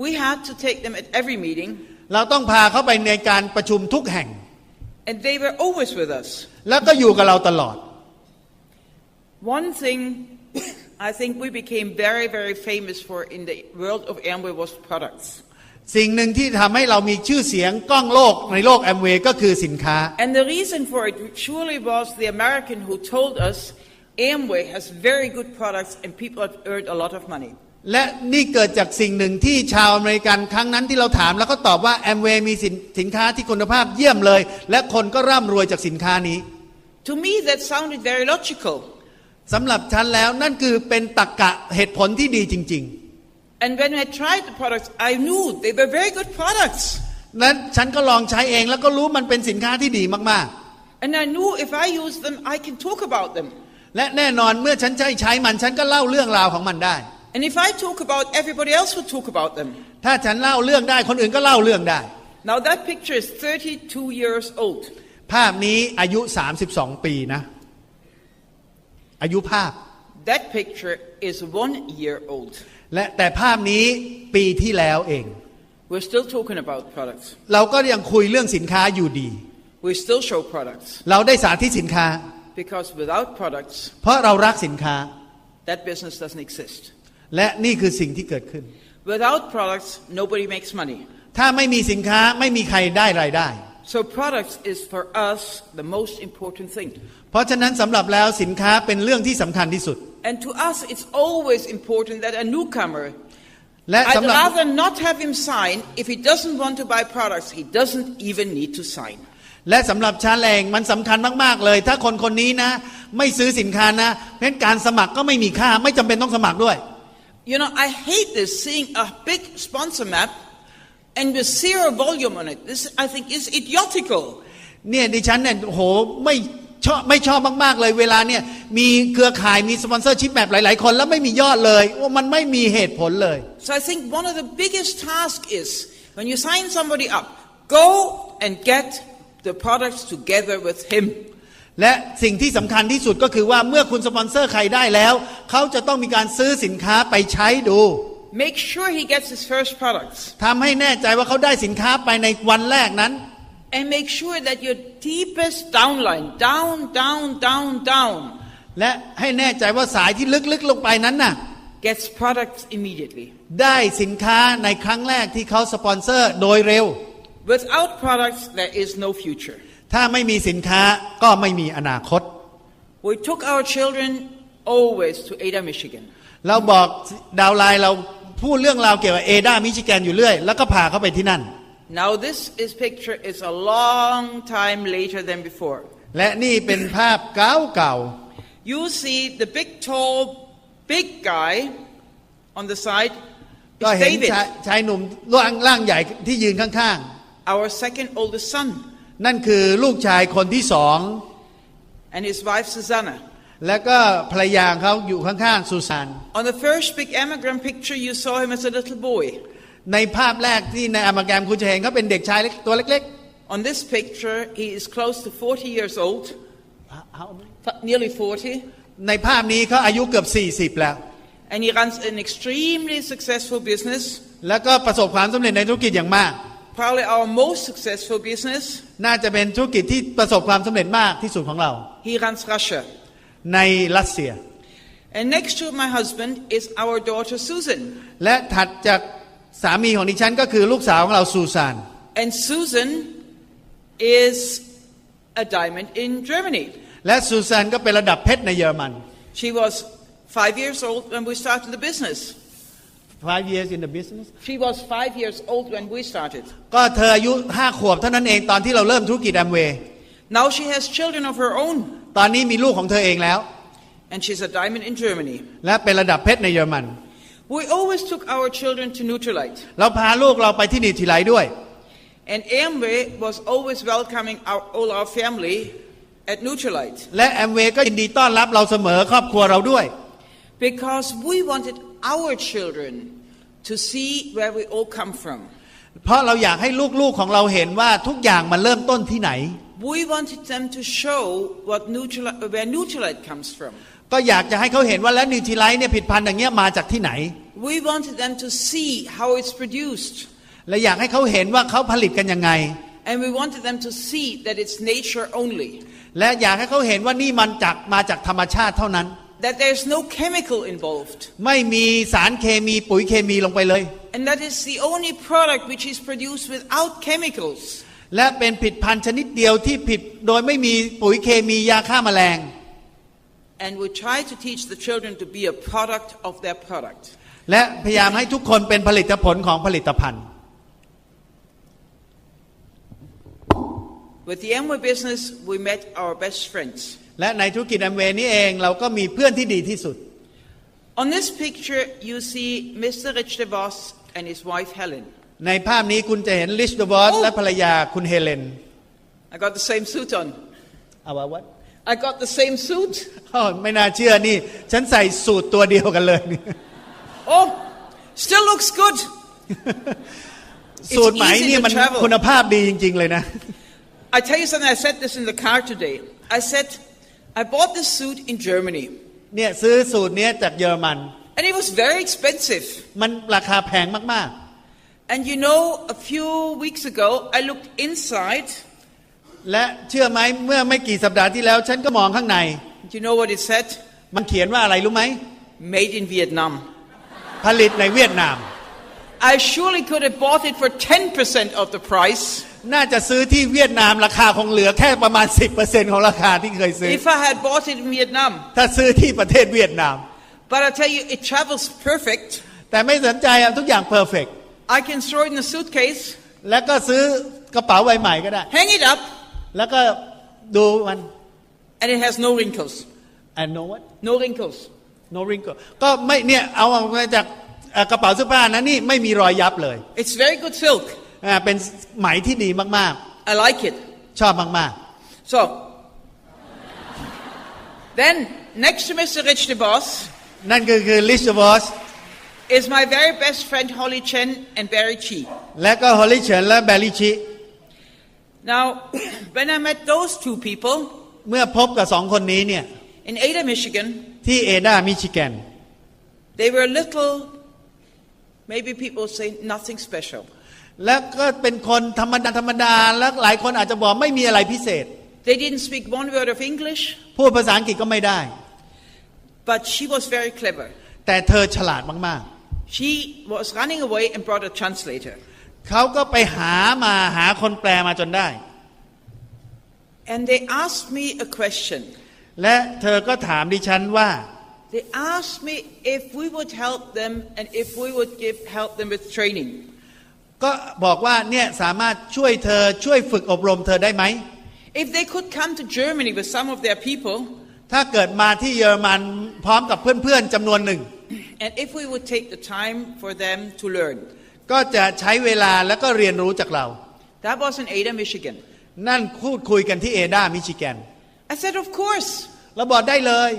We had to take them at every meeting. เราต้องพาเขาไปในการประชุมทุกแห่ง And they were always with us. แล้วก็อยู่กับเราตลอด One thing I think we became very, very famous for in the world of Amway was products. สิ่งหนึ่งที่ทำให้เรามีชื่อเสียงก้องโลกในโลกแอมเวย์ก็คือสินค้า And the reason for it surely was the American who told us Amway has very good products and people have earned a lot of money. และนี่เกิดจากสิ่งหนึ่งที่ชาวอเมริกันครั้งนั้นที่เราถามแล้วก็ตอบว่าแอมเวย์มีสินค้าที่คุณภาพเยี่ยมเลยและคนก็ร่ำรวยจากสินค้านี้ To me that sounded very logical. สำหรับฉันแล้วนั่นคือเป็นตรรกะเหตุผลที่ดีจริง And when I tried the products, I knew they were very good products. ๆนั้นฉันก็ลองใช้เองแล้วก็รู้มันเป็นสินค้าที่ดีมาก And I knew if I use them, I can talk about them. ๆและแน่นอนเมื่อฉันใช้มันฉันก็เล่าเรื่องราวของมันได้ And if I talk about, everybody else would talk about them. ถ้าฉันเล่าเรื่องได้คนอื่นก็เล่าเรื่องได้ Now that picture is 32 years old. ภาพนี้อายุ32ปีนะอายุภาพ That picture is 1 year old. และแต่ภาพนี้ปีที่แล้วเอง We're still talking about products. เราก็ยังคุยเรื่องสินค้าอยู่ดี We still show products. เราได้สาธิตสินค้า Because without products, เพราะเรารักสินค้า that business doesn't exist. และนี่คือสิ่งที่เกิดขึ้น Without products, nobody makes money. ถ้าไม่มีสินค้าไม่มีใครได้รายได้ So products is for us the most important thing. เพราะฉะนั้นสำหรับแล้วสินค้าเป็นเรื่องที่สำคัญที่สุด And to us, it's always important that a newcomer, และ I'd สำหรับ rather not have him sign. If he doesn't want to buy products, he doesn't even need to sign. และสำหรับฉันเองมันสำคัญมากๆเลยถ้าคนคนนี้นะไม่ซื้อสินค้านะเพราะฉะนั้นการสมัครก็ไม่มีค่าไม่จำเป็นต้องสมัครด้วย You know, I hate this, seeing a big sponsor map and with zero volume on it. This, I think, is idiotical. เนี่ยดิฉันเนี่ยโหไม่ชอบมากๆเลยเวลาเนี่ยมีเครือข่ายมีสปอนเซอร์ชิพแบบหลายๆคนแล้วไม่มียอดเลยว่ามันไม่มีเหตุผลเลย So I think one of the biggest tasks is when you sign somebody up, go and get the products together with him. และสิ่งที่สำคัญที่สุดก็คือว่าเมื่อคุณสปอนเซอร์ใครได้แล้วเขาจะต้องมีการซื้อสินค้าไปใช้ดู Make sure he gets his first products. ทำให้แน่ใจว่าเขาได้สินค้าไปในวันแรกนั้น And make sure that your deepest downline, down, และให้แน่ใจว่าสายที่ลึกๆลงไปนั้นน่ะ gets products immediately. ได้สินค้าในครั้งแรกที่เขาสปอนเซอร์โดยเร็ว Without products, there is no future. ถ้าไม่มีสินค้าก็ไม่มีอนาคต We took our children always to Ada, Michigan. เราบอกดาวไลน์เราพูดเรื่องราวเกี่ยวกับเอดามิชิแกนอยู่เรื่อยแล้วก็พาเขาไปที่นั่น Now this picture is a long time later than before. และนี่เป็นภาพเก่า You see the big tall big guy on the side ๆก็ is เห็น David, ชายหนุ่มร่างใหญ่ที่ยืนข้าง our second oldest son, ๆนั่นคือลูกชายคนที่สอง and his wife Susanna. แล้วก็ภรรยาเขาอยู่ข้างๆซูซาน On the first big anagram picture, you saw him as a little boy. ในภาพแรกที่ในอะมาแกรมคุณจะเห็นเขาเป็นเด็กชายตัวเล็ก On this picture, he is close to 40 years old, ๆ nearly 40, ในภาพนี้เขาอายุเกือบ40แล้ว and he runs an extremely successful business, แล้วก็ประสบความสำเร็จในธุรกิจอย่างมาก probably our most successful business. น่าจะเป็นธุรกิจที่ประสบความสำเร็จมากที่สุดของเรา He runs Russia. ในรัสเซีย And next to my husband is our daughter Susan. และถัดจากสามีของดิฉันก็คือลูกสาวของเราซูซาน And Susan is a diamond in Germany. และซูซานก็เป็นระดับเพชรในเยอรมัน She was 5 years old when we started the business. 5 years in the business She was 5 years old when we started. ก็เธออายุ5 ขวบเท่านั้นเองตอนที่เราเริ่มธุรกิจแอมเวย์ Now she has children of her own. ตอนนี้มีลูกของเธอเองแล้ว And she's a diamond in Germany. และเป็นระดับเพชรในเยอรมัน We always took our children to Nutrilite. เราพาลูกเราไปที่นิติไลด้วย And Amway was always welcoming all our family at Nutrilite. และแอมเวย์ก็ยินดีต้อนรับเราเสมอครอบครัวเราด้วย Because we wanted our children to see where we all come from. เพราะเราอยากให้ลูกๆของเราเห็นว่าทุกอย่างมันเริ่มต้นที่ไหน We wanted them to show where Nutrilite comes from. ก็อยากจะให้เขาเห็นว่าแล้วนิติไลเนี่ยผลิตภัณฑ์อย่างเงี้ยมาจากที่ไหน We wanted them to see how it's produced. และอยากให้เขาเห็นว่าเขาผลิตกันยังไง And we wanted them to see that it's nature only. และอยากให้เขาเห็นว่านี่มันมาจากธรรมชาติเท่านั้น That there's no chemical involved. ไม่มีสารเคมีปุ๋ยเคมีลงไปเลย And that is the only product which is produced without chemicals. และเป็นผลิตภัณฑ์ชนิดเดียวที่ผลิตโดยไม่มีปุ๋ยเคมียาฆ่าแมลง And we try to teach the children to be a product of their product. และพยายามให้ทุกคนเป็นผลิตผลของผลิตภัณฑ์ With the Amway business, we met our best friends. และในธุรกิจแอมเวย์นี้เองเราก็มีเพื่อนที่ดีที่สุด On this picture, you see Mr. Rich DeVos and his wife Helen. ในภาพนี้คุณจะเห็นลิชเดวอสและภรรยาคุณเฮเลน I got the same suit on. เอาว่าวัด I got the same suit. ไม่น่าเชื่อนี่ฉันใส่สูตรตัวเดียวกันเลย Oh, still looks good. สูตรไหมนี่มันคุณภาพดีจริงๆเลยนะ I tell you something, I said this in the car today. I said, I bought this suit in Germany. เนี่ยซื้อสูตรนี้จากเยอรมัน And it was very expensive. มันราคาแพงมาก And you know, a few weeks ago, I looked inside. ๆและเชื่อไหมเมื่อไม่กี่สัปดาห์ที่แล้วฉันก็มองข้างใน Do you know what it said? มันเขียนว่าอะไรรู้ไหม Made in Vietnam. ผลิตในเวียดนาม I surely could have bought it for 10% of the price. น่าจะซื้อที่เวียดนามราคาคงเหลือแค่ประมาณ 10% ของราคาที่เคยซื้อ If I had bought it in Vietnam. ถ้าซื้อที่ประเทศเวียดนาม But I tell you, it travels perfect. แต่ไม่สนใจทุกอย่างเพอร์เฟกต์ I can throw it in a suitcase. แล้วก็ซื้อกระเป๋าใบใหม่ก็ได้ Hang it up. แล้วก็ดูมัน And it has no wrinkles. and no what No wrinkles. no wrinkle ก็ไม่เนี่ยเอาออกมาจากกระเป๋าเสื้อผ้านะนี่ไม่มีรอยยับเลย It's very good silk. เป็นไหมที่ดีมาก I like it. ๆชอบมาก So, then next to Mr. Rich the Boss ๆนั่นคือ Rich Boss is my very best friend Holly Chen and Barry Chi. และก็ Holly Chen และ Barry Chi Now, when I met those two people เมื่อพบกับสองคนนี้เนี่ย in Ada, Michigan, ที่เอดามิชิแกน they were little, maybe people say nothing special. และก็เป็นคนธรรมดาและหลายคนอาจจะบอกไม่มีอะไรพิเศษ They didn't speak one word of English, พูดภาษาอังกฤษก็ไม่ได้ but she was very clever. แต่เธอฉลาดมาก She was running away and brought a translator. ๆเขาก็ไปหาคนแปลมาจนได้ And they asked me a question. และเธอก็ถามดิฉันว่า They asked me if we would help them and if we would help them with training. ก็บอกว่าเนี่ยสามารถช่วยฝึกอบรมเธอได้ไหม If they could come to Germany with some of their people, ถ้าเกิดมาที่เยอรมันพร้อมกับเพื่อนๆจำนวนหนึ่ง and if we would take the time for them to learn. ก็จะใช้เวลาแล้วก็เรียนรู้จากเรา That was in Ada, Michigan. นั่นพูดคุยกันที่เอดามิชิแกน I said, of course. เราบอกได้เลย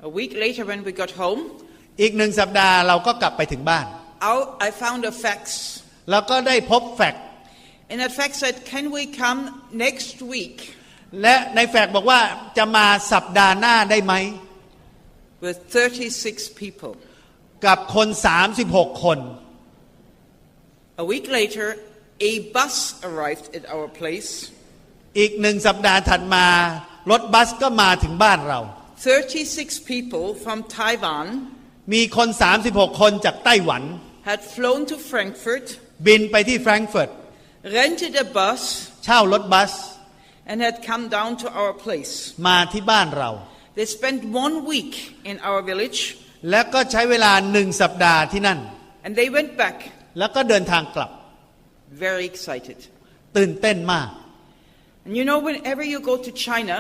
A week later when we got home, อีก1 สัปดาห์เราก็กลับไปถึงบ้าน I found a fax. แล้วก็ได้พบแฟกซ์ And that fax said, can we come next week และในแฟกซ์บอกว่าจะมาสัปดาห์หน้าได้ไหม with 36 people. กับคน36 คน A week later, a bus arrived at our place. อีก1 สัปดาห์ถัดมารถบัสก็มาถึงบ้านเรา 36 people from Taiwan มีคน 36 คนจากไต้หวัน had flown to Frankfurt, บินไปที่แฟรงก์เฟิร์ต rented a bus, เช่ารถบัส and had come down to our place. มาที่บ้านเรา They spent 1 week in our village, และก็ใช้เวลา1 สัปดาห์ที่นั่น and they went back แล้วก็เดินทางกลับ very excited. ตื่นเต้นมาก And you know, whenever you go to China,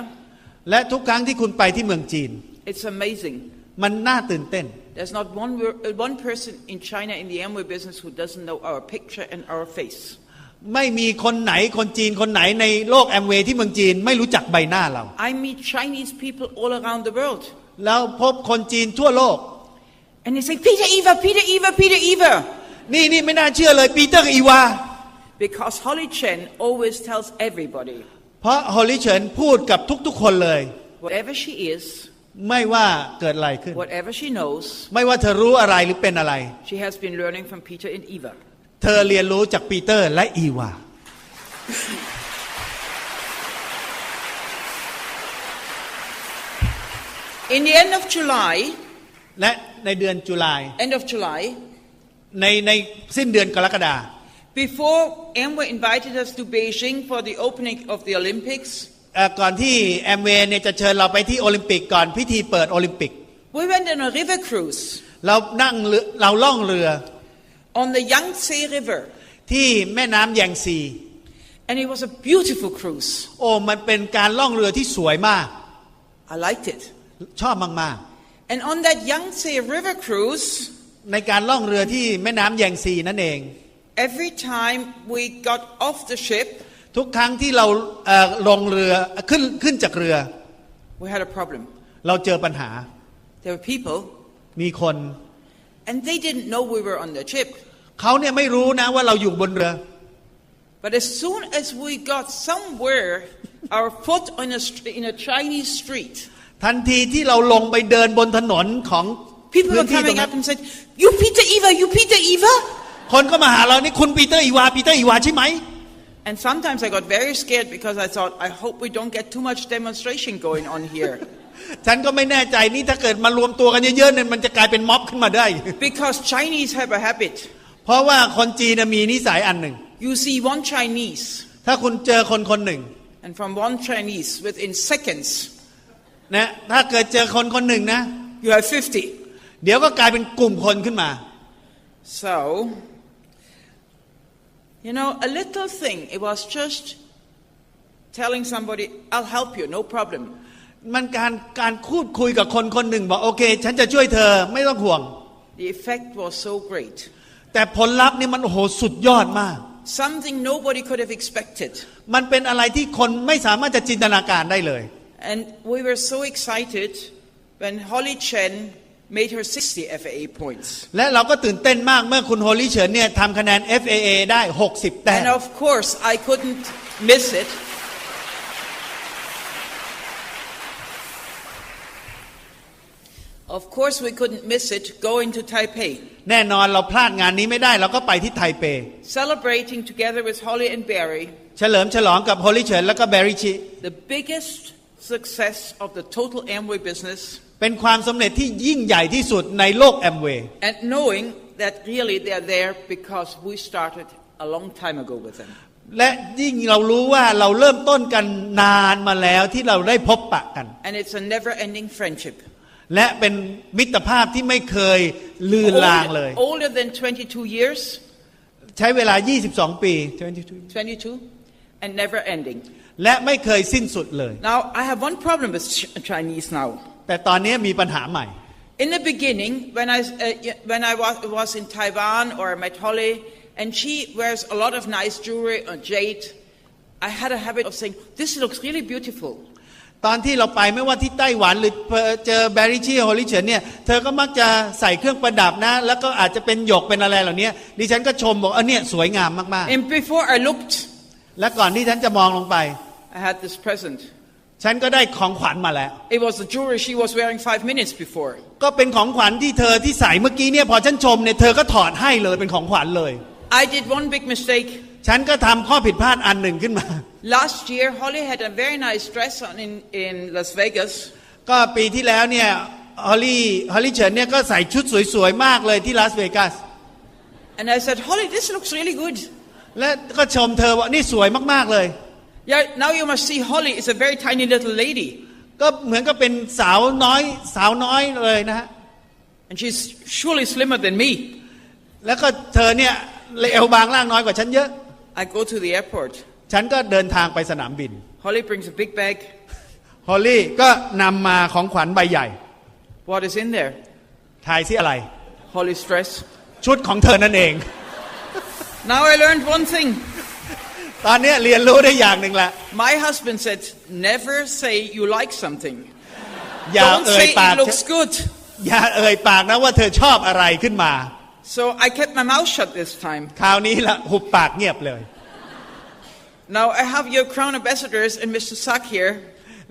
และทุกครั้งที่คุณไปที่เมืองจีน it's amazing. มันน่าตื่นเต้น There's not one person in China in the Amway business who doesn't know our picture and our face. ไม่มีคนจีนคนไหนในโลกแอมเวย์ที่เมืองจีนไม่รู้จักใบหน้าเรา I meet Chinese people all around the world. แล้วพบคนจีนทั่วโลก And they say, Peter Eva, Peter Eva, Peter Eva. นี่ไม่น่าเชื่อเลยปีเตอร์กับอีวา Because Holly Chen always tells everybody, เพราะฮอลลี่เฉินพูดกับทุกๆคนเลย whatever she is, ไม่ว่าเกิดอะไรขึ้น whatever she knows, ไม่ว่าเธอรู้อะไรหรือเป็นอะไร she has been learning from Peter and Eva. เธอเรียนรู้จากปีเตอร์และอีวา In the end of July, และในเดือนตุลา end of July, ในสิ้นเดือนกรกฎา before Amway invited us to Beijing for the opening of the Olympics, ก่อนที่แอมเวย์เนี่ยจะเชิญเราไปที่โอลิมปิกก่อนพิธีเปิดโอลิมปิก we went on a river cruise เราล่องเรือ on the Yangtze River. ที่แม่น้ำแยงซี And it was a beautiful cruise. โอ้มันเป็นการล่องเรือที่สวยมาก I liked it. ชอบมาก And on that Yangtze River cruise, ๆในการล่องเรือที่แม่น้ำแยงซีนั่นเอง every time we got off the ship, ทุกครั้งที่เราลงเรือขึ้นจากเรือ we had a problem. เราเจอปัญหา There were people, มีคน and they didn't know we were on the ship. เขาเนี่ยไม่รู้นะว่าเราอยู่บนเรือ But as soon as we got somewhere, our foot in a Chinese street, ทันทีที่เราลงไปเดินบนถนนของ people พื้ were นที่ตรง coming นั้ up น and said, "You Peter Eva, you Peter Eva." คนก็มาหาเรานี่คุณปีเตอร์อีวาใช่ไหม And sometimes I got very scared because I thought, I hope we don't get too much demonstration going on here. ฉันก็ไม่แน่ใจนี่ถ้าเกิดมารวมตัวกันเยอะๆเนี่ยมันจะกลายเป็นม็อบขึ้นมาได้ Because Chinese have a habit. เพราะว่าคนจีนมีนิสัยอันหนึ่ง You see one Chinese, ถ้าคุณเจอคนหนึ่ง and from one Chinese, within seconds, นะถ้าเกิดเจอคนหนึ่งนะ you have 50. เดี๋ยวก็กลายเป็นกลุ่มคนขึ้นมา So, you know, a little thing, it was just telling somebody, I'll help you, no problem. มันการพูดคุยกับคนคนหนึ่งบอกโอเคฉันจะช่วยเธอไม่ต้องห่วง The effect was so great. แต่ผลลัพธ์นี่มันโอ้โหสุดยอดมาก Something nobody could have expected. มันเป็นอะไรที่คนไม่สามารถจะจินตนาการได้เลย And we were so excited when Holly Chen made her 60 FAA points. และเราก็ตื่นเต้นมากเมื่อคุณโฮลี่เฉินเนี่ยทำคะแนน FAA ได้60แต้ม And of course I couldn't miss it. Of course we couldn't miss it going to Taipei. แน่นอนเราพลาดงานนี้ไม่ได้เราก็ไปที่ไทเป Celebrating together with Holly and Barry. เฉลิมฉลองกับโฮลี่เฉินแล้วก็แบริชิ The biggest success of the total Amway business. เป็นความสำเร็จที่ยิ่งใหญ่ที่สุดในโลกแอมเวย์ And knowing that really they're there because we started a long time ago with them. และยิ่งเรารู้ว่าเราเริ่มต้นกันนานมาแล้วที่เราได้พบปะกัน And it's a never-ending friendship. และเป็นมิตรภาพที่ไม่เคยลือลางเลย Older than 22 years. ใช้เวลา22ปี22 and never-ending. และไม่เคยสิ้นสุดเลย Now I have one problem with Chinese now. แต่ตอนนี้มีปัญหาใหม่ In the beginning, when I was in Taiwan or I met Holly, and she wears a lot of nice jewelry or jade, I had a habit of saying, "This looks really beautiful." ตอนที่เราไปไม่ว่าที่ไต้หวันหรือเจอแบริชีโฮลิเฉินเนี่ยเธอก็มักจะใส่เครื่องประดับนะแล้วก็อาจจะเป็นหยกเป็นอะไรเหล่านี้ดิฉันก็ชมบอกเนี่ยสวยงามมาก And before I looked, ๆและก่อนที่ฉันจะมองลงไป I had this present. ฉันก็ได้ของขวัญมาแล้ว It was the jewelry she was wearing 5 minutes before. ก็เป็นของขวัญที่เธอที่ใส่เมื่อกี้เนี่ยพอฉันชมเนี่ยเธอก็ถอดให้เลยเป็นของขวัญเลย I did one big mistake. ฉันก็ทำข้อผิดพลาดอันหนึ่งขึ้นมา Last year, Holly had a very nice dress on in Las Vegas. ก็ปีที่แล้วเนี่ยฮอลลี่เฉินเนี่ยก็ใส่ชุดสวยๆมากเลยที่ลาสเวกัส And I said, Holly, this looks really good. และก็ชมเธอว่านี่สวยมากๆเลย Yeah, now you must see Holly is a very tiny little lady. ก็เหมือนกับเป็นสาวน้อยเลยนะฮะ And she's surely slimmer than me. แล้วก็เธอเนี่ยเอวบางร่างน้อยกว่าฉันเยอะ I go to the airport. ฉันก็เดินทางไปสนามบิน Holly brings a big bag. ฮอลลี่ก็นำมาของขวัญใบใหญ่ What is in there? ทายซิอะไร Holly's dress. ชุดของเธอนั่นเอง Now I learned one thing. ตอนนี้เรียนรู้ได้อย่างหนึ่งละ My husband said, never say you like something. อย่า Don't เอ่ย say ปาก it looks good. อย่าเอ่ยปากนะว่าเธอชอบอะไรขึ้นมา So I kept my mouth shut this time. คราวนี้ละหุบปากเงียบเลย Now I have your crown ambassadors and Mr. Sak here.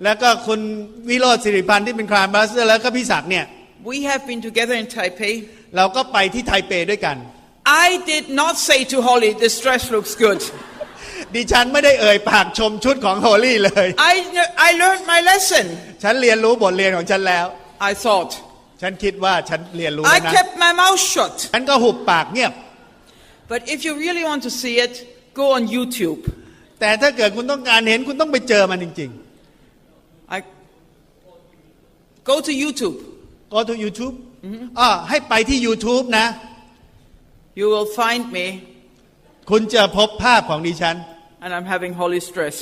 แล้วก็คุณวิโรจน์สิริพันธ์ที่เป็นครานบัสเตอร์แล้วก็พี่ศักดิ์เนี่ย We have been together in Taipei. เราก็ไปที่ไทเปด้วยกัน I did not say to Holly, this dress looks good. ดิฉันไม่ได้เอ่ยปากชมชุดของฮอลลี่เลย I learned my lesson. ฉันเรียนรู้บทเรียนของฉันแล้ว I thought. ฉันคิดว่าฉันเรียนรู้ I แล้วนะ kept my mouth shut. ฉันก็หุบปากเงียบ But if you really want to see it, go on YouTube. แต่ถ้าเกิดคุณต้องการเห็นคุณต้องไปเจอมันจริง Go to YouTube. ๆ Go to YouTube ให้ไปที่ YouTube นะ You will find me. คุณจะพบภาพของดิฉัน And I'm having Holly's dress.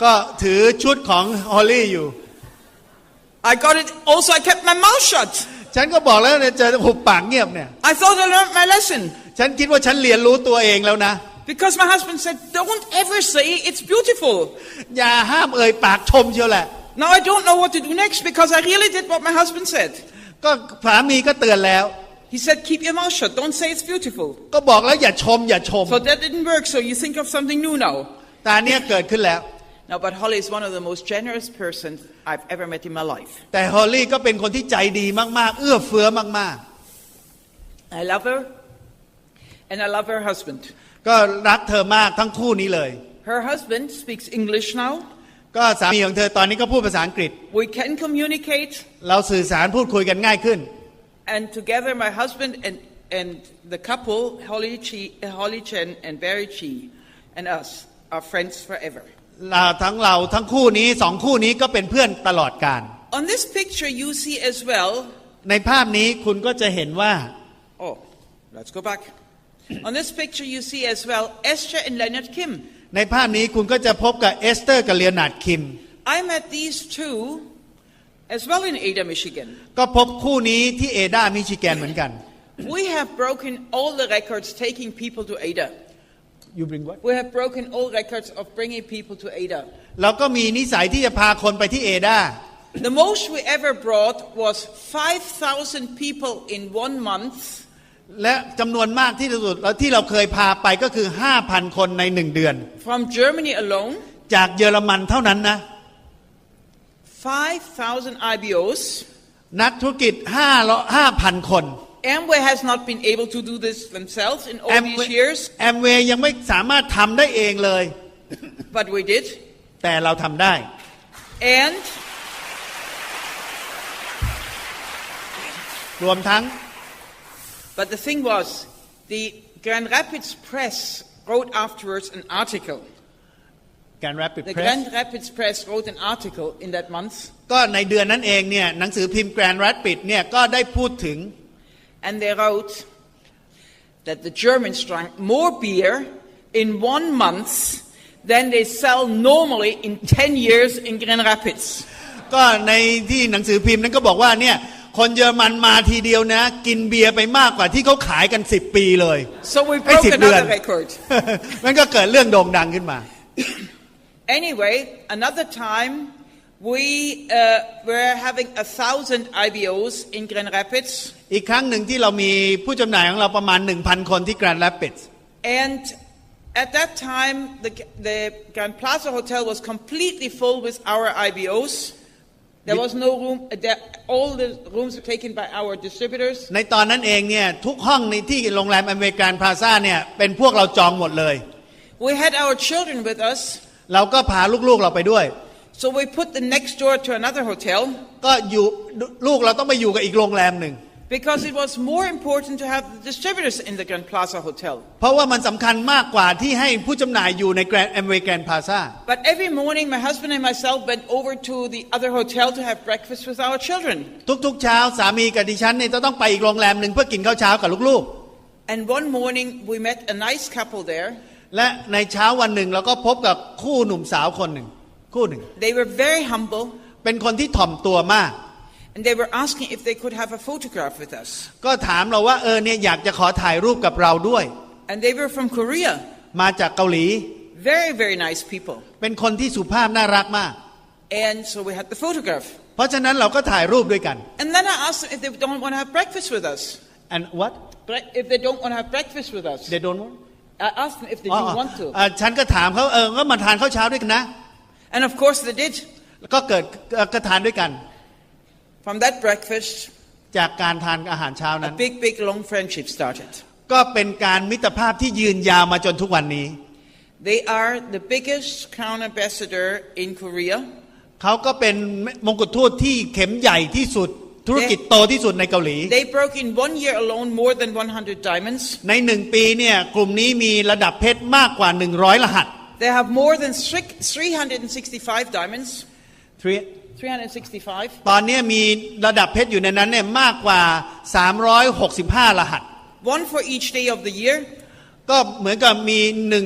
ก็ถือชุดของฮอลลี่อยู่ I got it. Also, I kept my mouth shut. ฉันก็บอกแล้วเนี่ยจะหุบปากเงียบเนี่ย I thought I learned my lesson. ฉันคิดว่าฉันเรียนรู้ตัวเองแล้วนะ Because my husband said, don't ever say it's beautiful. อย่าห้ามเอ่ยปากชมเชียวแหละ Now I don't know what to do next because I really did what my husband said. ก็สามีก็เตือนแล้ว He said, keep your mouth shut. Don't say it's beautiful. ก็บอกแล้วอย่าชม So that didn't work. So you think of something new now. แต่อันเนี้ยเกิดขึ้นแล้ว Now, but Holly is one of the most generous persons I've ever met in my life. แต่ฮอลลี่ก็เป็นคนที่ใจดีมากๆเอื้อเฟื้อมาก I love her, and I love her husband. ๆก็รักเธอมากทั้งคู่นี้เลย Her husband speaks English now. ก็สามีของเธอตอนนี้ก็พูดภาษาอังกฤษ We can communicate. เราสื่อสารพูดคุยกันง่ายขึ้น And together, my husband and the couple, Holly Chen and Barry Chi, and us are friends forever. เราทั้งคู่นี้สองคู่นี้ก็เป็นเพื่อนตลอดกาล On this picture, you see as well. ในภาพนี้คุณก็จะเห็นว่า Oh, let's go back. On this picture, you see as well Esther and Leonard Kim. ในภาพนี้คุณก็จะพบกับเอสเตอร์กับเลโอนาร์ดคิม I met these two as well in Ada, Michigan. ก็พบคู่นี้ที่เอดามิชิแกนเหมือนกัน We have broken all the records taking people to Ada. You bring what? We have broken all records of bringing people to Ada. เราก็มีนิสัยที่จะพาคนไปที่เอดา The most we ever brought was 5,000 people in 1 month. และจำนวนมากที่สุดแล้วที่เราเคยพาไปก็คือ 5,000 คนใน1 เดือน From Germany alone. จากเยอรมันเท่านั้นนะ 5,000 IBOs. นักธุรกิจ 5,000 คน Amway has not been able to do this themselves in all these years. Amway ยังไม่สามารถทำได้เองเลย But we did. แต่เราทำได้ And รวมทั้ง But the thing was, the Grand Rapids Press wrote afterwards an article. The Grand Rapids Press wrote an article in that month. ก็ในเดือนนั้นเองเนี่ยหนังสือพิมพ์ Grand Rapids เนี่ยก็ได้พูดถึง And they wrote that the Germans drank more beer in 1 month than they sell normally in 10 years in Grand Rapids. ก็ในที่หนังสือพิมพ์นั้นก็บอกว่าเนี่ยคนเยอรมันมาทีเดียวนะกินเบียร์ไปมากกว่าที่เขาขายกัน10 ปีเลย So we broke another record. มันก็เกิดเรื่องโด่งดังขึ้นมา Anyway, another time we were having 1,000 IBOs in Grand Rapids. อีกครั้งหนึ่งที่เรามีผู้จำหน่ายของเราประมาณ 1,000 คนที่ Grand Rapids. And at that time, the Grand Plaza Hotel was completely full with our IBOs. There was no room. All the rooms were taken by our distributors. ในตอนนั้นเองเนี่ยทุกห้องในที่โรงแรมอเมริกันพลาซ่าเนี่ยเป็นพวกเราจองหมดเลย We had our children with us. เราก็พาลูกๆเราไปด้วย So we put them next door to another hotel. ก็อยู่ลูกเราต้องไปอยู่กับอีกโรงแรมหนึ่ง Because it was more important to have the distributors in the Grand Plaza Hotel. เพราะว่ามันสำคัญมากกว่าที่ให้ผู้จำหน่ายอยู่ใน Grand American Plaza. But every morning, my husband and myself went over to the other hotel to have breakfast with our children. ทุกๆเช้าสามีกับดิฉันเนี่ยจะต้องไปอีกโรงแรมหนึ่งเพื่อกินข้าวเช้ากับลูก And one morning, we met a nice couple there. ๆและในเช้าวันหนึ่งเราก็พบกับคู่หนุ่มสาวคนหนึ่งคู่หนึ่ง They were very humble. เป็นคนที่ถ่อมตัวมาก And they were asking if they could have a photograph with us. ก็ถามเราว่าเนี่ยอยากจะขอถ่ายรูปกับเราด้วย And they were from Korea. มาจากเกาหลี Very, very nice people. เป็นคนที่สุภาพน่ารักมาก And so we had the photograph. เพราะฉะนั้นเราก็ถ่ายรูปด้วยกัน And then I asked them if they don't want to have breakfast with us. and what If they don't want to have breakfast with us. they don't want I asked them if they didn't want to. ฉันก็ถามเขาก็มาทานข้าวเช้าด้วยกันนะ And of course they did. ก็เกิดก็ทานด้วยกัน From that breakfast, จากการทานอาหารเช้านั้น a big, long friendship started. ก็เป็นการมิตรภาพที่ยืนยาวมาจนทุกวันนี้ They are the biggest crown ambassador in Korea. เขาก็เป็นมงกุฎทูตที่เข็มใหญ่ที่สุดธุรกิจโตที่สุดในเกาหลี They broke in 1 year alone more than 100 diamonds. ใน1 ปีเนี่ยกลุ่มนี้มีระดับเพชรมากกว่า100รหัส They have more than 365 diamonds. 365. ตอนนี้มีระดับเพชรอยู่ในนั้นเนี่ยมากกว่า365รหัส One for each day of the year. ก็เหมือนกับมี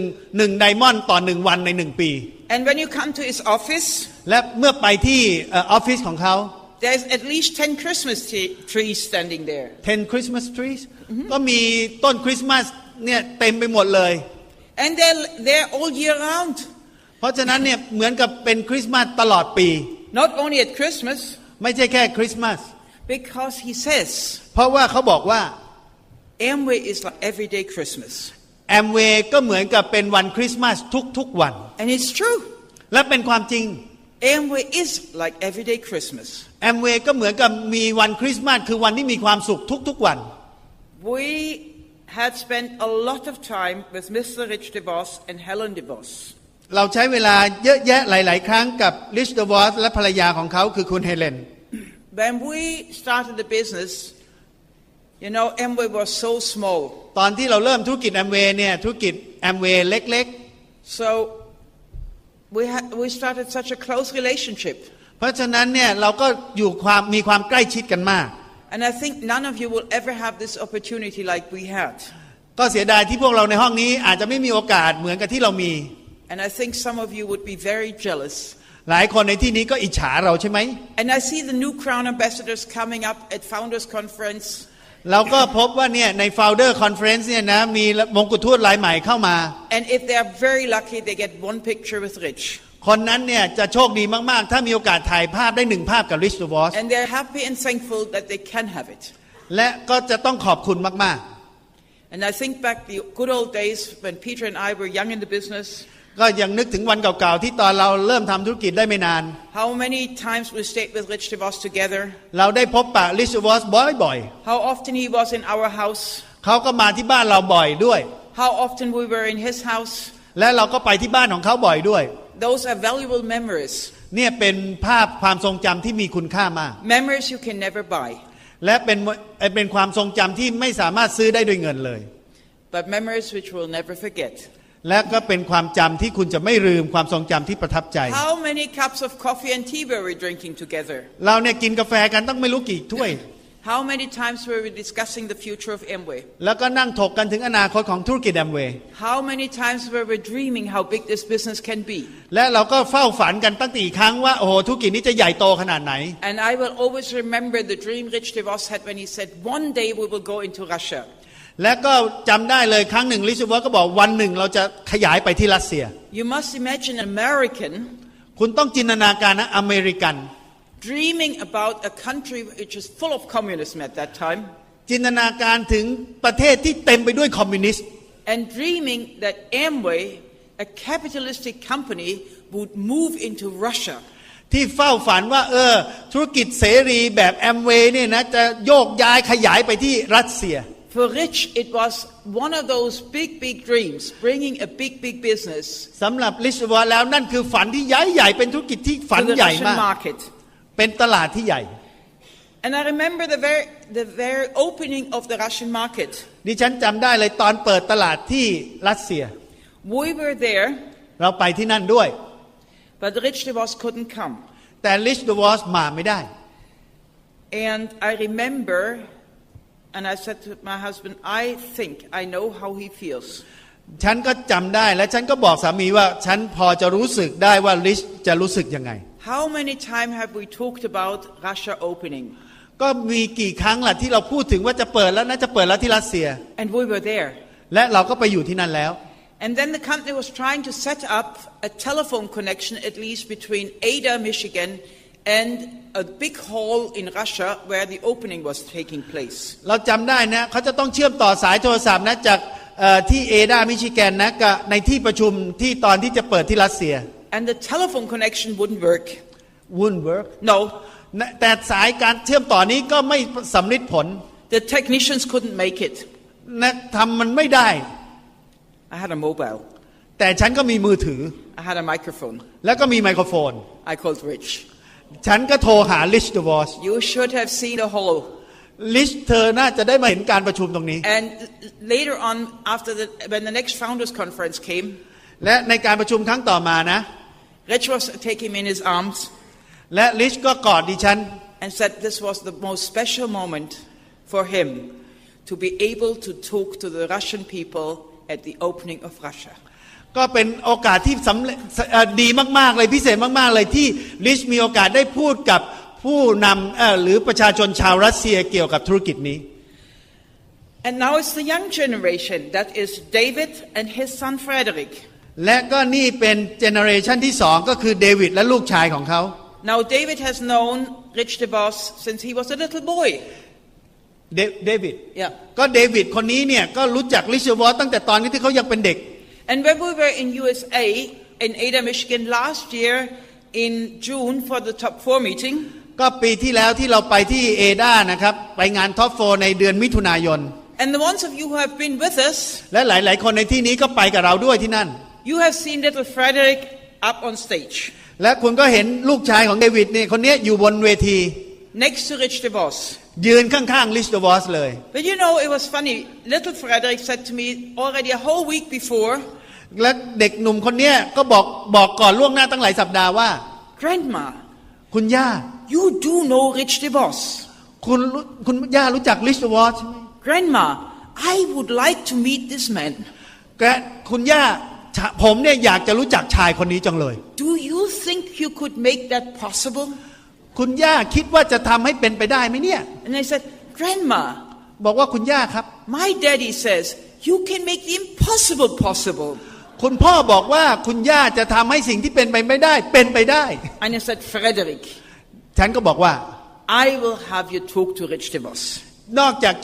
1ไดมอนด์ต่อ1วันใน1 ปี And when you come to his office, และเมื่อไปที่ออฟฟิศของเขา there's at least 10 Christmas trees standing there. 10 Christmas trees ก็มีต้นคริสต์มาสเนี่ยเต็มไปหมดเลย And they're all year round. เพราะฉะนั้นเนี่ยเหมือนกับเป็นคริสต์มาสตลอดปี Not only at Christmas. ไม่ใช่แค่คริสต์มาส Because he says, เพราะว่าเขาบอกว่า Amway is like everyday Christmas. แอมเวย์ก็เหมือนกับเป็นวันคริสต์มาสทุกๆวัน And it's true. และเป็นความจริง Amway is like everyday Christmas. แอมเวย์ก็เหมือนกับมีวันคริสต์มาสคือวันที่มีความสุขทุกๆวัน We had spent a lot of time with Mr. Rich DeVos and Helen DeVos. เราใช้เวลาเยอะแยะหลายๆครั้งกับริชเดวอสและภรรยาของเขาคือคุณเฮเลน When we started the business, you know, Amway was so small. ตอนที่เราเริ่มธุรกิจแอมเวย์เนี่ยธุรกิจแอมเวย์เล็ก So we started such a close relationship. ๆเพราะฉะนั้นเนี่ยเราก็มีความใกล้ชิดกันมาก And I think none of you will ever have this opportunity like we had. ก็เสียดายที่พวกเราในห้องนี้อาจจะไม่มีโอกาสเหมือนกับที่เรามี And I think some of you would be very jealous. หลายคนในที่นี้ก็อิจฉาเราใช่ไหม And I see the new Crown ambassadors coming up at Founders Conference. เราก็พบว่าเนี่ยใน Founder Conference เนี่ยนะมีมงกุฎทูตรายใหม่เข้ามา And if they are very lucky, they get one picture with Rich. คนนั้นเนี่ยจะโชคดีมากๆถ้ามีโอกาสถ่ายภาพได้1ภาพกับ Rich DeVos And they're happy and thankful that they can have it. และก็จะต้องขอบคุณมาก And I think back the good old days when Peter and I were young in the business. ๆก็ยังนึกถึงวันเก่าๆที่ตอนเราเริ่มทำธุรกิจได้ไม่นาน How many times we stayed with Rich DeVos together. เราได้พบปะ Rich DeVos บ่อย How often he was in our house. ๆเขาก็มาที่บ้านเราบ่อยด้วย How often we were in his house. และเราก็ไปที่บ้านของเขาบ่อยด้วย Those are valuable memories. เนี่ยเป็นภาพความทรงจำที่มีคุณค่ามาก Memories you can never buy. และเป็นความทรงจำที่ไม่สามารถซื้อได้ด้วยเงินเลย But memories which we'll never forget. และก็เป็นความจำที่คุณจะไม่ลืมความทรงจำที่ประทับใจ How many cups of coffee and tea were we drinking together? เราเนี่ยกินกาแฟกันต้องไม่รู้กี่ถ้วย How many times were we discussing the future of Amway? แล้วก็นั่งถกกันถึงอนาคตของธุรกิจแอมเวย์ How many times were we dreaming how big this business can be? และเราก็เฝ้าฝันกันตั้งแต่อีกครั้งว่าโอ้โหธุรกิจนี้จะใหญ่โตขนาดไหน And I will always remember the dream Rich DeVos had when he said, one day we will go into Russia. และก็จำได้เลยครั้งหนึ่งลิชวอร์ก็บอกวันหนึ่งเราจะขยายไปที่รัสเซีย You must imagine an American คุณต้องจินตนาการนะอเมริกัน dreaming about a country which is full of communism at that time. จินตนาการถึงประเทศที่เต็มไปด้วยคอมมิวนิสต์ And dreaming that Amway, a capitalistic company, would move into Russia. ที่เฝ้าฝันว่าธุรกิจเสรีแบบแอมเวย์เนี่ยนะจะโยกย้ายขยายไปที่รัสเซีย For Rich, it was one of those big dreams, bringing a big business สำหรับลิชวอร์แล้วนั่นคือฝันที่ใหญ่เป็นธุรกิจที่ฝัน to the ใหญ่ Russian มาก market. เป็นตลาดที่ใหญ่ And I remember the very opening of the Russian market. ดิฉันจำได้เลยตอนเปิดตลาดที่รัสเซีย We were there, เราไปที่นั่นด้วย but Rich DeVos couldn't come. แต่ลิชเดวอสมาไม่ได้ And I remember, and I said to my husband, I think I know how he feels. ฉันก็จำได้และฉันก็บอกสามีว่าฉันพอจะรู้สึกได้ว่าลิชจะรู้สึกยังไง How many times have we talked about Russia opening? ก็มีกี่ครั้งล่ะที่เราพูดถึงว่าจะเปิดแล้วนะจะเปิดแล้วที่รัสเซีย And we were there. และเราก็ไปอยู่ที่นั่นแล้ว And then the company was trying to set up a telephone connection at least between Ada, Michigan and a big hall in Russia where the opening was taking place. เราจำได้นะเขาจะต้องเชื่อมต่อสายโทรศัพท์นะจากที่เอดามิชิแกนนะกับในที่ประชุมที่ตอนที่จะเปิดที่รัสเซีย And the telephone connection wouldn't work. wouldn't work No. แต่สายการเชื่อมต่อนี้ก็ไม่สำเร็จผล The technicians couldn't make it. นะทำมันไม่ได้ I had a mobile. แต่ฉันก็มีมือถือ I had a microphone. แล้วก็มีไมโครโฟน I called Rich. ฉันก็โทรหาลิชเดวอส You should have seen the hall. ลิชเธอน่าจะได้มาเห็นการประชุมตรงนี้ And later on, when the next founders conference came, และในการประชุมครั้งต่อมานะ Rich was taking me in his arms และลิชก็กอดดิฉัน and said this was the most special moment for him to be able to talk to the Russian people at the opening of Russia. ก็เป็นโอกาสที่ดีมากๆเลยพิเศษมากๆเลยที่ลิชมีโอกาสได้พูดกับผู้นำหรือประชาชนชาวรัสเซียเกี่ยวกับธุรกิจนี้ And now it's the young generation that is David and his son Frederick. และก็นี่เป็นเจเนอเรชันที่สองก็คือเดวิดและลูกชายของเขา Now David has known Rich DeVos since he was a little boy. เดวิด Yeah. ก็เดวิดคนนี้เนี่ยก็รู้จักลิชวอสตั้งแต่ตอนที่เขายังเป็นเด็ก And when we were in USA, in Ada, Michigan last year in June for the top 4 meeting, ก็ปีที่แล้วที่เราไปที่เอดานะครับไปงานท็อป4ในเดือนมิถุนายน and the ones of you who have been with us, และหลายๆคนในที่นี้ก็ไปกับเราด้วยที่นั่น you have seen little Frederick up on stage และคุณก็เห็นลูกชายของเดวิดเนี่ยคนนี้อยู่บนเวที next to Rich DeVos. ยืนข้างๆลิชเดวอสเลย But you know, it was funny. Little Frederick said to me already a whole week before, และเด็กหนุ่มคนนี้ก็บอกก่อนล่วงหน้าตั้งหลายสัปดาห์ว่า Grandma, คุณย่า you do know Rich DeVos. คุณย่ารู้จักลิชเดวอสใช่ไหม Grandma, I would like to meet this man. คุณย่า ผมเนี่ยอยากจะรู้จักชายคนนี้จังเลย Do you think you could make that possible? คุณย่าคิดว่าจะทำให้เป็นไปได้ไหมเนี่ย And I said, Grandma, บอกว่าคุณย่าครับ my daddy says you can make the impossible possible. คุณพ่อบอกว่าคุณย่าจะทำให้สิ่งที่เป็นไปไม่ได้เป็นไปได้ And I said, Frederick, ฉันก็บอกว่า I will have you talk to Rich DeVos. นอกจาก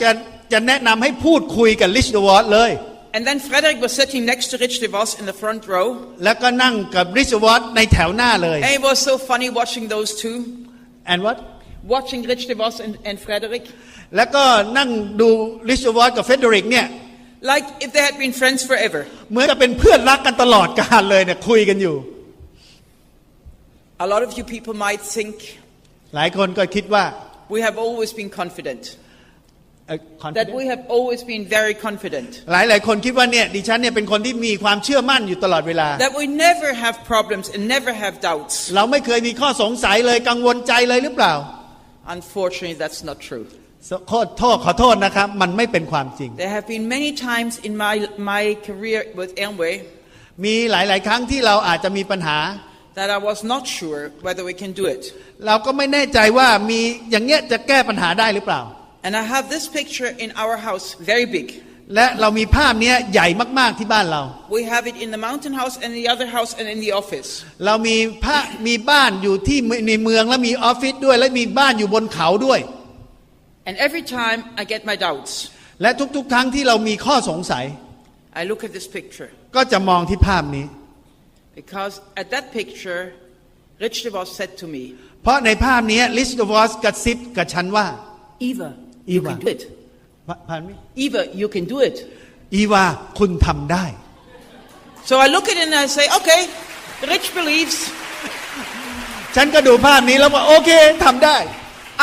จะแนะนำให้พูดคุยกับริชเดวอร์ดเลย And then Frederick was sitting next to Rich DeVos in the front row. แล้วก็นั่งกับริชเดวอร์ดในแถวหน้าเลย And it was so funny watching those two. and what Watching Rich DeVos and Frederick. แล้วก็นั่งดูริชเดวอร์ดกับเฟเดริกเนี่ย Like if they had been friends forever. เหมือนกับเป็นเพื่อนรักกันตลอดกาลเลยเนี่ยคุยกันอยู่ A lot of you people might think หลายคนก็คิดว่า we have always been confident. That we have always been very confident. หลายคนคิดว่าเนี่ยดิฉันเนี่ยเป็นคนที่มีความเชื่อมั่นอยู่ตลอดเวลา That we never have problems and never have doubts. เราไม่เคยมีข้อสงสัยเลยกังวลใจเลยหรือเปล่า Unfortunately, that's not true. ขอโทษนะครับมันไม่เป็นความจริง There have been many times in my career with Amway มีหลายครั้งที่เราอาจจะมีปัญหา that I was not sure whether we can do it. เราก็ไม่แน่ใจว่ามีอย่างเงี้ยจะแก้ปัญหาได้หรือเปล่า And I have this picture in our house, very big. และเรามีภาพนี้ใหญ่มากๆที่บ้านเรา We have it in the mountain house and the other house and in the office. เรามีบ้านอยู่ที่ในเมืองและมีออฟฟิศด้วยและมีบ้านอยู่บนเขาด้วย And every time I get my doubts, และทุกครั้งที่เรามีข้อสงสัย I look at this picture. ก็จะมองที่ภาพนี้ Because at that picture, Rich DeVos said to me, เพราะในภาพนี้ลิชเดวอสกระซิบกับฉันว่า Eva, you can do it. ผ่านไหม Eva, you can do it. อีวาคุณทำได้ So I look at it and I say, okay, Rich believes. ฉันก็ดูภาพนี้แล้วว่าโอเคทำได้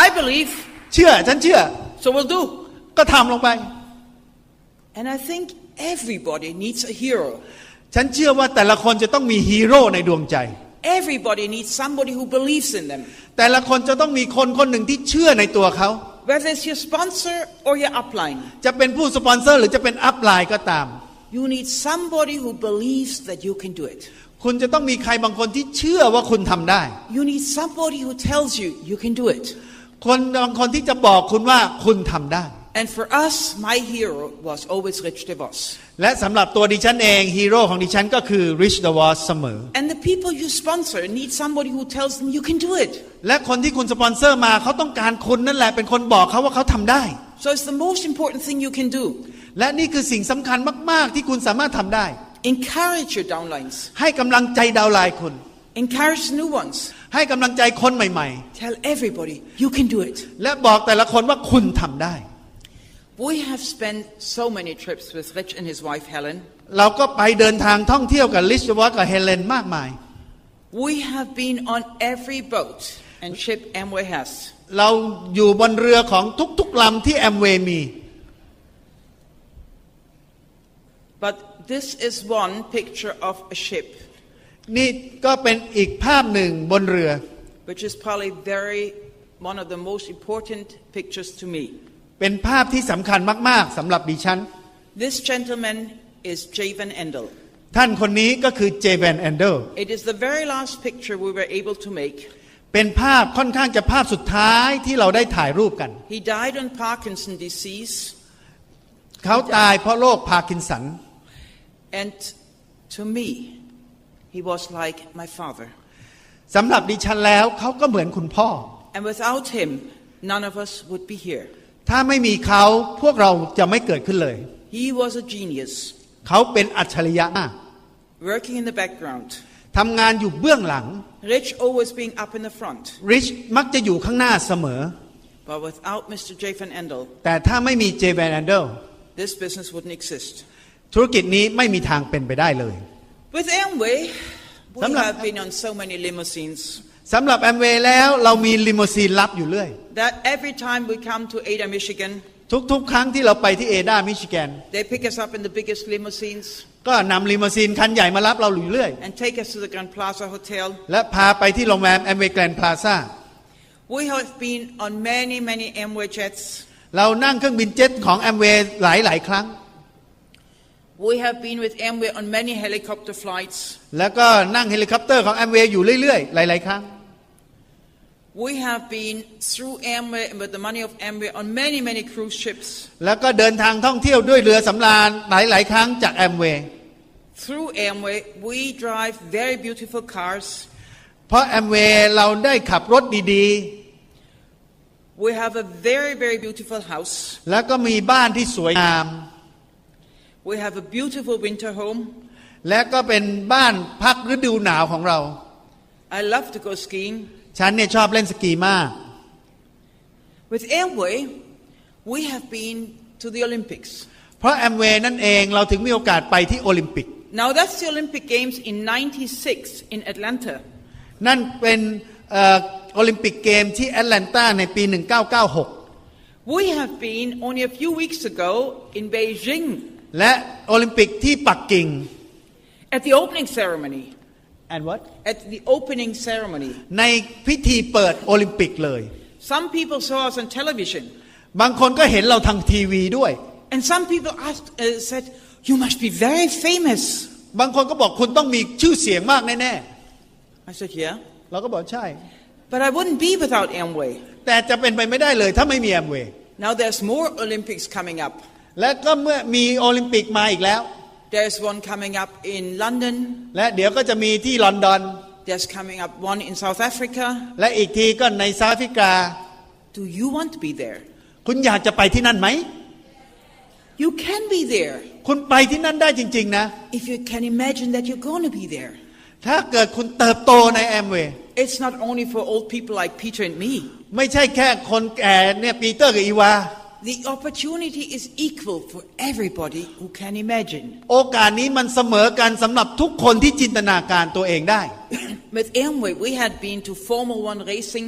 I believe. ฉันเชื่อ So we'll do. ก็ทำลงไป And I think everybody needs a hero. ฉันเชื่อว่าแต่ละคนจะต้องมีฮีโร่ในดวงใจ Everybody needs somebody who believes in them. แต่ละคนจะต้องมีคนหนึ่งที่เชื่อในตัวเขา Whether it's your sponsor or your upline. จะเป็นผู้สปอนเซอร์หรือจะเป็นอัพไลน์ก็ตาม You need somebody who believes that you can do it. คุณจะต้องมีใครบางคนที่เชื่อว่าคุณทำได้ You need somebody who tells you you can do it. คนบางคนที่จะบอกคุณว่าคุณทำได้ And for us, my hero was always Rich DeVos. และสำหรับตัวดิฉันเองฮีโร่ของดิฉันก็คือ Rich DeVos เสมอ And the people you sponsor need somebody who tells them you can do it. และคนที่คุณสปอนเซอร์มาเขาต้องการคุณนั่นแหละเป็นคนบอกเขาว่าเขาทำได้ So it's the most important thing you can do. และนี่คือสิ่งสำคัญมากๆที่คุณสามารถทำได้ Encourage your downlines. ให้กำลังใจดาวน์ไลน์คุณ Encourage new ones. ให้กำลังใจคนใหม่ Tell everybody you can do it. ๆ และบอกแต่ละคนว่าคุณทำได้ We have spent so many trips with Rich and his wife Helen. เราก็ไปเดินทางท่องเที่ยวกับลิชวอตกับเฮเลนมากมาย We have been on every boat and ship Amway has. เราอยู่บนเรือของทุกๆลำที่แอมเวย์มี But this is one picture of a ship. นี่ก็เป็นอีกภาพหนึ่งบนเรือ Which is probably one of the most important pictures to me. เป็นภาพที่สำคัญมากๆสำหรับดิฉัน This gentleman is J. Van Endel. ท่านคนนี้ก็คือเจแวนแอนเดล It is the very last picture we were able to make. เป็นภาพค่อนข้างจะภาพสุดท้ายที่เราได้ถ่ายรูปกัน He died on Parkinson disease. เขาตายเพราะโรคพาร์กินสัน And to me, he was like my father. สำหรับดิฉันแล้วเขาก็เหมือนคุณพ่อ And without him, none of us would be here. ถ้าไม่มีเขาพวกเราจะไม่เกิดขึ้นเลย He was a genius. เขาเป็นอัจฉริยะมาก Working in the background. ทำงานอยู่เบื้องหลัง Rich always being up in the front. ริชมักจะอยู่ข้างหน้าเสมอ But without Mr. J. Van Endel, แต่ถ้าไม่มีเจแวนแอนเดล this business wouldn't exist. ธุรกิจนี้ไม่มีทางเป็นไปได้เลย With Amway, we have been on so many limousines. สำหรับแอมเวย์แล้วเรามีลิมูซีนรับอยู่เรื่อย That every time we come to Ada, Michigan, ทุกครั้งที่เราไปที่เอดามิชิแกน they pick us up in the biggest limousines ก็นำลิมูซีนคันใหญ่มารับเราอยู่เรื่อย and take us to the Grand Plaza Hotel. และพาไปที่โรงแรมแอมเวย์แกรนด์พลาซ่า We have been on many Amway jets. เรานั่งเครื่องบินเจ็ตของแอมเวย์หลายครั้ง We have been with Amway on many helicopter flights. แล้วก็นั่งเฮลิคอปเตอร์ของแอมเวย์อยู่เรื่อยๆหลายๆครั้ง We have been through Amway and with the money of Amway on many cruise ships. แล้วก็เดินทางท่องเที่ยวด้วยเรือสำราญหลายๆครั้งจากแอมเวย์ Through Amway, we drive very beautiful cars. เพราะแอมเวย์เราได้ขับรถดีๆ We have a very beautiful house. แล้วก็มีบ้านที่สวยงาม We have a beautiful winter home. และก็เป็นบ้านพักฤดูหนาวของเรา I love to go skiing. ฉันเนี่ยชอบเล่นสกีมาก With Amway, we have been to the Olympics. เพราะแอมเวย์นั่นเองเราถึงมีโอกาสไปที่โอลิมปิก Now that's the Olympic Games in '96 in Atlanta. นั่นเป็นโอลิมปิกเกมที่แอตแลนตาในปี 1996 We have been only a few weeks ago in Beijing. และโอลิมปิกที่ปักกิ่ง At the opening ceremony. and what At the opening ceremony. ในพิธีเปิดโอลิมปิกเลย Some people saw us on television. บางคนก็เห็นเราทางทีวีด้วย And some people said, you must be very famous. บางคนก็บอกคุณต้องมีชื่อเสียงมากแน่ I said, yeah. ๆเราก็บอกใช่ But I wouldn't be without Amway. แต่จะเป็นไปไม่ได้เลยถ้าไม่มีแอมเวย์ Now there's more Olympics coming up. และก็เมื่อมีโอลิมปิกมาอีกแล้ว There's one coming up in London. และเดี๋ยวก็จะมีที่ลอนดอน There's coming up one in South Africa. และอีกทีก็ในเซาท์แอฟริกา Do you want to be there? คุณอยากจะไปที่นั่นไหม You can be there. คุณไปที่นั่นได้จริงๆนะ If you can imagine that you're going to be there. ถ้าเกิดคุณเติบโตในแอมเวย์ It's not only for old people like Peter and me. ไม่ใช่แค่คนแก่เนี่ยปีเตอร์กับอีวา The opportunity is equal for everybody who can imagine. โอกาสนี้มันเสมอกันสำหรับทุกคนที่จินตนาการตัวเองได้ With Amway, we had been to Formula 1 racing,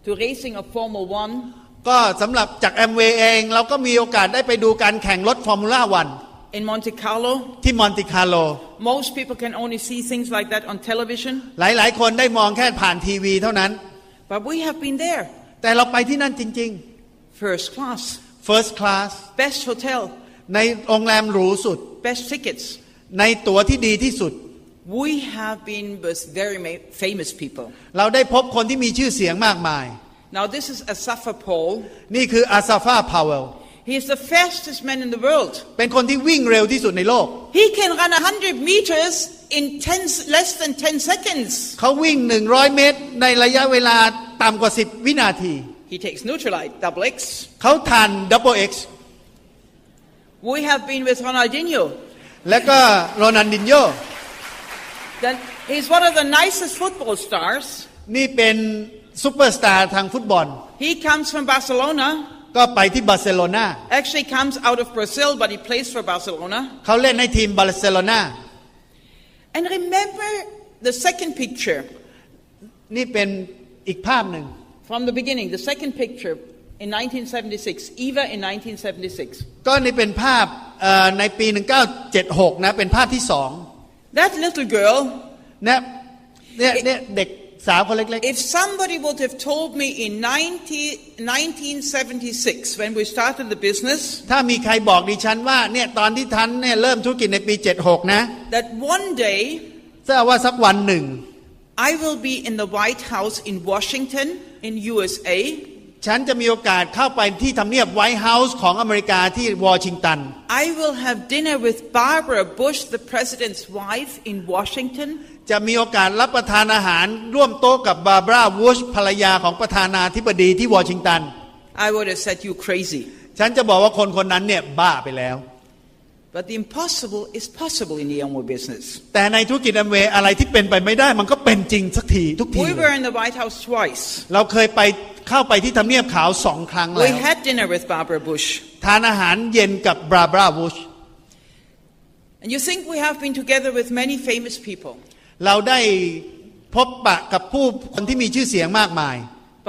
to racing of Formula 1. ก็สำหรับจากแอมเวย์เองเราก็มีโอกาสได้ไปดูการแข่งรถฟอร์มูล่าวัน In Monte Carlo. ที่มอนติคาร์โล Most people can only see things like that on television. หลายๆคนได้มองแค่ผ่านทีวีเท่านั้น But we have been there. แต่เราไปที่นั่นจริง First class. ๆ First Class Best hotel. ในโรงแรมหรูสุด Best tickets. ในตั๋วที่ดีที่สุด We have been with very famous people. เราได้พบคนที่มีชื่อเสียงมากมาย Now this is Asafa Paul. นี่คืออาซาฟาพาวเวล He is the fastest man in the world. เป็นคนที่วิ่งเร็วที่สุดในโลก He can run 100 meters in less than 10 seconds. เขาวิ่ง100 เมตรในระยะเวลาต่ำกว่า10 วินาที He takes Nutrilite, double X. เขาทาน Double X We have been with Ronaldinho. และก็โรนัลดินโญ่ Then he's one of the nicest football stars. นี่เป็นซูเปอร์สตาร์ทางฟุตบอล He comes from Barcelona. ก็ไปที่บาร์เซโลนา Actually comes out of Brazil, but he plays for Barcelona. เขาเล่นให้ทีมบาร์เซโลนา And remember the second picture นี่เป็นอีกภาพหนึ่ง from the beginning. The second picture in 1976. Eva in 1976. ก็นี่เป็นภาพในปี 1976 นะเป็นภาพที่สอง That little girl. เนี่ยเด็กสาวคนเล็ก If somebody would have told me in 1976 when we started the business ๆถ้ามีใครบอกดิฉันว่าเนี่ยตอนที่ท่านเนี่ยเริ่มธุรกิจในปี 76 นะ that one day ทราบว่าสักวันหนึ่ง I will be in the White House in Washington in USA ฉันจะมีโอกาสเข้าไปที่ทำเนียบไวท์เฮาส์ของอเมริกาที่วอชิงตัน I will have dinner with Barbara Bush, the president's wife, in Washington. จะมีโอกาสรับประทานอาหารร่วมโต๊ะกับบาร์บราวูชภรรยาของประธานาธิบดีที่วอชิงตัน I would have said you crazy. ฉันจะบอกว่าคนคนนั้นเนี่ยบ้าไปแล้ว But the impossible is possible in the Amway business. แต่ในธุรกิจแอมเวย์อะไรที่เป็นไปไม่ได้มันก็เป็นจริงสักทีทุกที We were in the White House twice. เราเคยไปเข้าไปที่ทำเนียบขาว2 ครั้งแล้ว We had dinner with Barbara Bush. ทานอาหารเย็นกับบาร์บราวูช And you think we have been together with many famous people. เราได้พบปะกับผู้คนที่มีชื่อเสียงมากมาย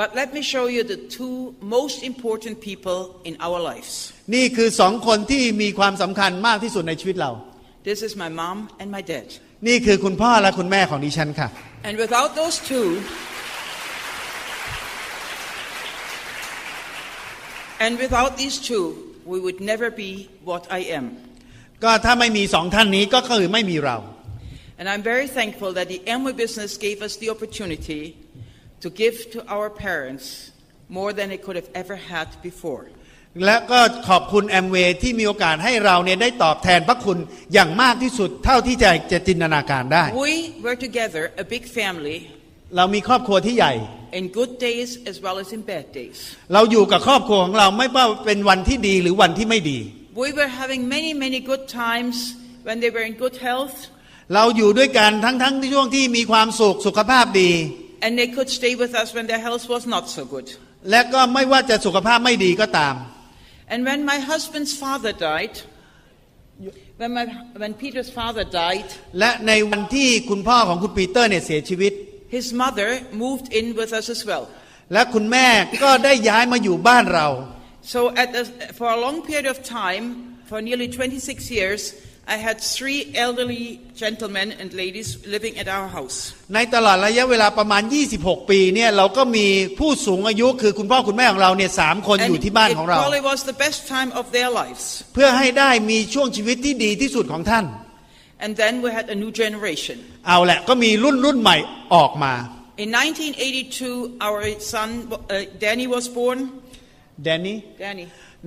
But let me show you the two most important people in our lives. นี่คือ2 คนที่มีความสำคัญมากที่สุดในชีวิตเรา This is my mom and my dad. นี่คือคุณพ่อและคุณแม่ของดิฉันค่ะ And without those two, and without these two, we would never be what I am. ก็ถ้าไม่มีสองท่านนี้ก็คือไม่มีเรา And I'm very thankful that the Amway business gave us the opportunity to give to our parents more than they could have ever had before. และก็ขอบคุณแอมเวย์ที่มีโอกาสให้เราเนี่ยได้ตอบแทนพระคุณอย่างมากที่สุดเท่าที่จะจินตนาการได้ We were together a big family. เรามีครอบครัวที่ใหญ่ In good days as well as in bad days. เราอยู่กับครอบครัวของเราไม่ว่าเป็นวันที่ดีหรือวันที่ไม่ดี We were having many good times when they were in good health. เราอยู่ด้วยกันทั้งที่ช่วงที่มีความสุขภาพดี And they could stay with us when their health was not so good. และก็ไม่ว่าจะสุขภาพไม่ดีก็ตาม And when my husband's father died, when Peter's father died, และในวันที่คุณพ่อของคุณปีเตอร์เนี่ยเสียชีวิต his mother moved in with us as well. และคุณแม่ก็ได้ย้ายมาอยู่บ้านเรา So for a long period of time, for nearly 26 years, I had 3 elderly gentlemen and ladies living at our house. ในตลอดระยะเวลาประมาณ26ปีเนี่ยเราก็มีผู้สูงอายุคือคุณพ่อคุณแม่ของเราเนี่ย3คนอยู่ที่บ้านของเรา It probably was the best time of their lives. เพื่อให้ได้มีช่วงชีวิตที่ดีที่สุดของท่าน And then we had a new generation. เอาแหละก็มีรุ่นใหม่ออกมา In 1982, our son Danny was born. Danny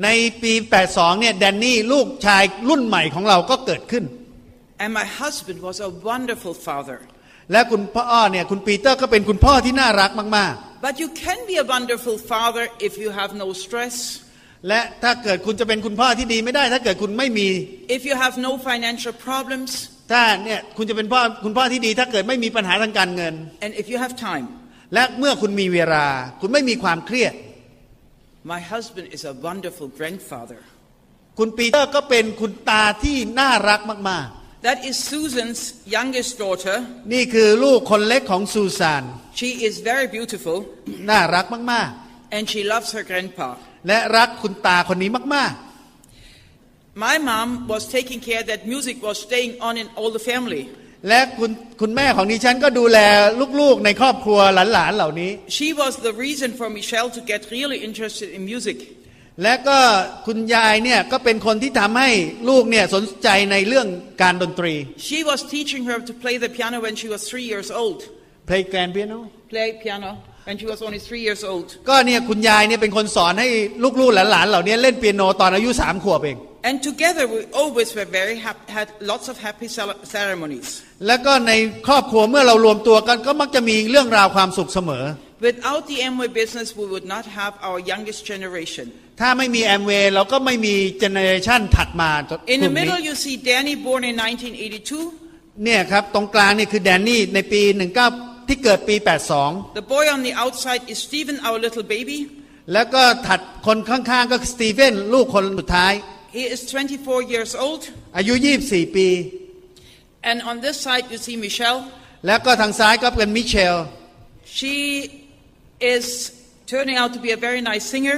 ในปี 82 เนี่ยแดนนี่ลูกชายรุ่นใหม่ของเราก็เกิดขึ้น And my husband was a wonderful father. และคุณพ่อเนี่ยคุณปีเตอร์ก็เป็นคุณพ่อที่น่ารักมาก But you can be a wonderful father if you have no stress. ๆและถ้าเกิดคุณจะเป็นคุณพ่อที่ดีไม่ได้ถ้าเกิดคุณไม่มี If you have no financial problems. ถ้าเนี่ยคุณจะเป็นคุณพ่อที่ดีถ้าเกิดไม่มีปัญหาทางการเงิน And if you have time. และเมื่อคุณมีเวลาคุณไม่มีความเครียด My husband is a wonderful grandfather. คุณปีเตอร์ก็เป็นคุณตาที่น่ารักมาก That is Susan's youngest daughter. ๆนี่คือลูกคนเล็กของซูซาน She is very beautiful. น่ารักมาก And she loves her grandpa. ๆและรักคุณตาคนนี้มาก My mom was taking care that music was staying on in all the family. ๆและคุณแม่ของดิฉันก็ดูแลลูกๆในครอบครัวหลานๆเหล่านี้ She was the reason for Michelle to get really interested in music. และก็คุณยายเนี่ยก็เป็นคนที่ทำให้ลูกเนี่ยสนใจในเรื่องการดนตรี She was teaching her to play the piano when she was 3 years old. play grand piano Play piano when she was only 3 years old. ก็เนี่ยคุณยายเนี่ยเป็นคนสอนให้ลูกๆหลานๆเหล่านี้เล่นเปียโนตอนอายุ3 ขวบเอง And together we always were had lots of happy ceremonies. แล้วก็ในครอบครัวเมื่อเรารวมตัวกันก็มักจะมีเรื่องราวความสุขเสมอ Without the Amway business, we would not have our youngest generation. ถ้าไม่มีแอมเวย์เราก็ไม่มีเจเนอเรชันถัดมา In the middle, you see Danny born in 1982. เนี่ยครับตรงกลางนี่คือแดนนี่ในปี19ที่เกิดปี82 The boy on the outside is Stephen, our little baby. แล้วก็ถัดคนข้างๆก็สตีเฟนลูกคนสุดท้าย He is 24 years old. อายุ24 ปี And on this side, you see Michelle. แล้วก็ทางซ้ายก็เป็นมิเชล She is turning out to be a very nice singer.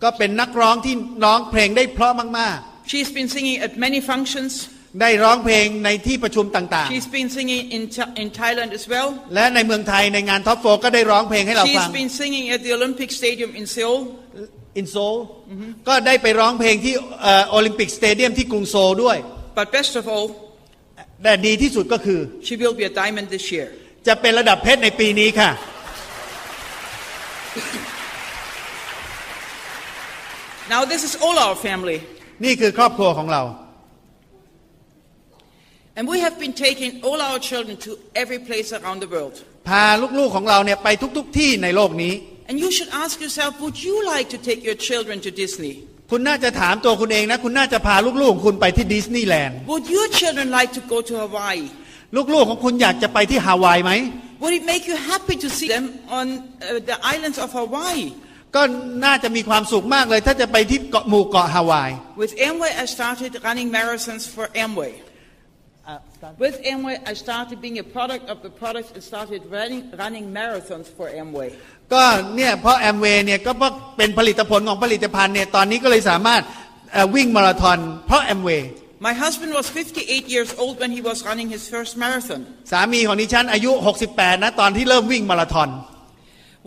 ก็เป็นนักร้องที่ร้องเพลงได้เพราะมาก She's been singing at many functions. ๆได้ร้องเพลงในที่ประชุมต่าง She's been singing in Thailand as well. ๆและในเมืองไทยในงานท็อปโฟก็ได้ร้องเพลงให้เราฟัง She's been singing at the Olympic Stadium in Seoul. อินโซลก็ได้ไปร้องเพลงที่โอลิมปิกสเตเดียมที่กรุงโซลด้วย But best of all, แต่ดีที่สุดก็คือ she will be a diamond this year. จะเป็นระดับเพชรในปีนี้ค่ะ Now this is all our family. นี่คือครอบครัวของเรา And we have been taking all our children to every place around the world. พาลูกๆของเราเนี่ยไปทุกๆที่ในโลกนี้ And you should ask yourself, would you like to take your children to Disney? คุณน่าจะถามตัวคุณเองนะคุณน่าจะพาลูกๆของคุณไปที่ดิสนีย์แลนด์ Would your children like to go to Hawaii? ลูกๆของคุณอยากจะไปที่ฮาวายไหม Would it make you happy to see them on the islands of Hawaii? ก็น่าจะมีความสุขมากเลยถ้าจะไปที่หมู่เกาะฮาวาย With Amway, I started running marathons for Amway. With Amway, I started being a product of the product and started running marathons for Amway. ก็เนี่ยเพราะแอมเวย์เนี่ยก็เพราะเป็นผลิตผลของผลิตภัณฑ์เนี่ยตอนนี้ก็เลยสามารถวิ่งมาราธอนเพราะแอมเวย์ My husband was 58 years old when he was running his first marathon. สามีของดิฉันอายุ68นะตอนที่เริ่มวิ่งมาราธอน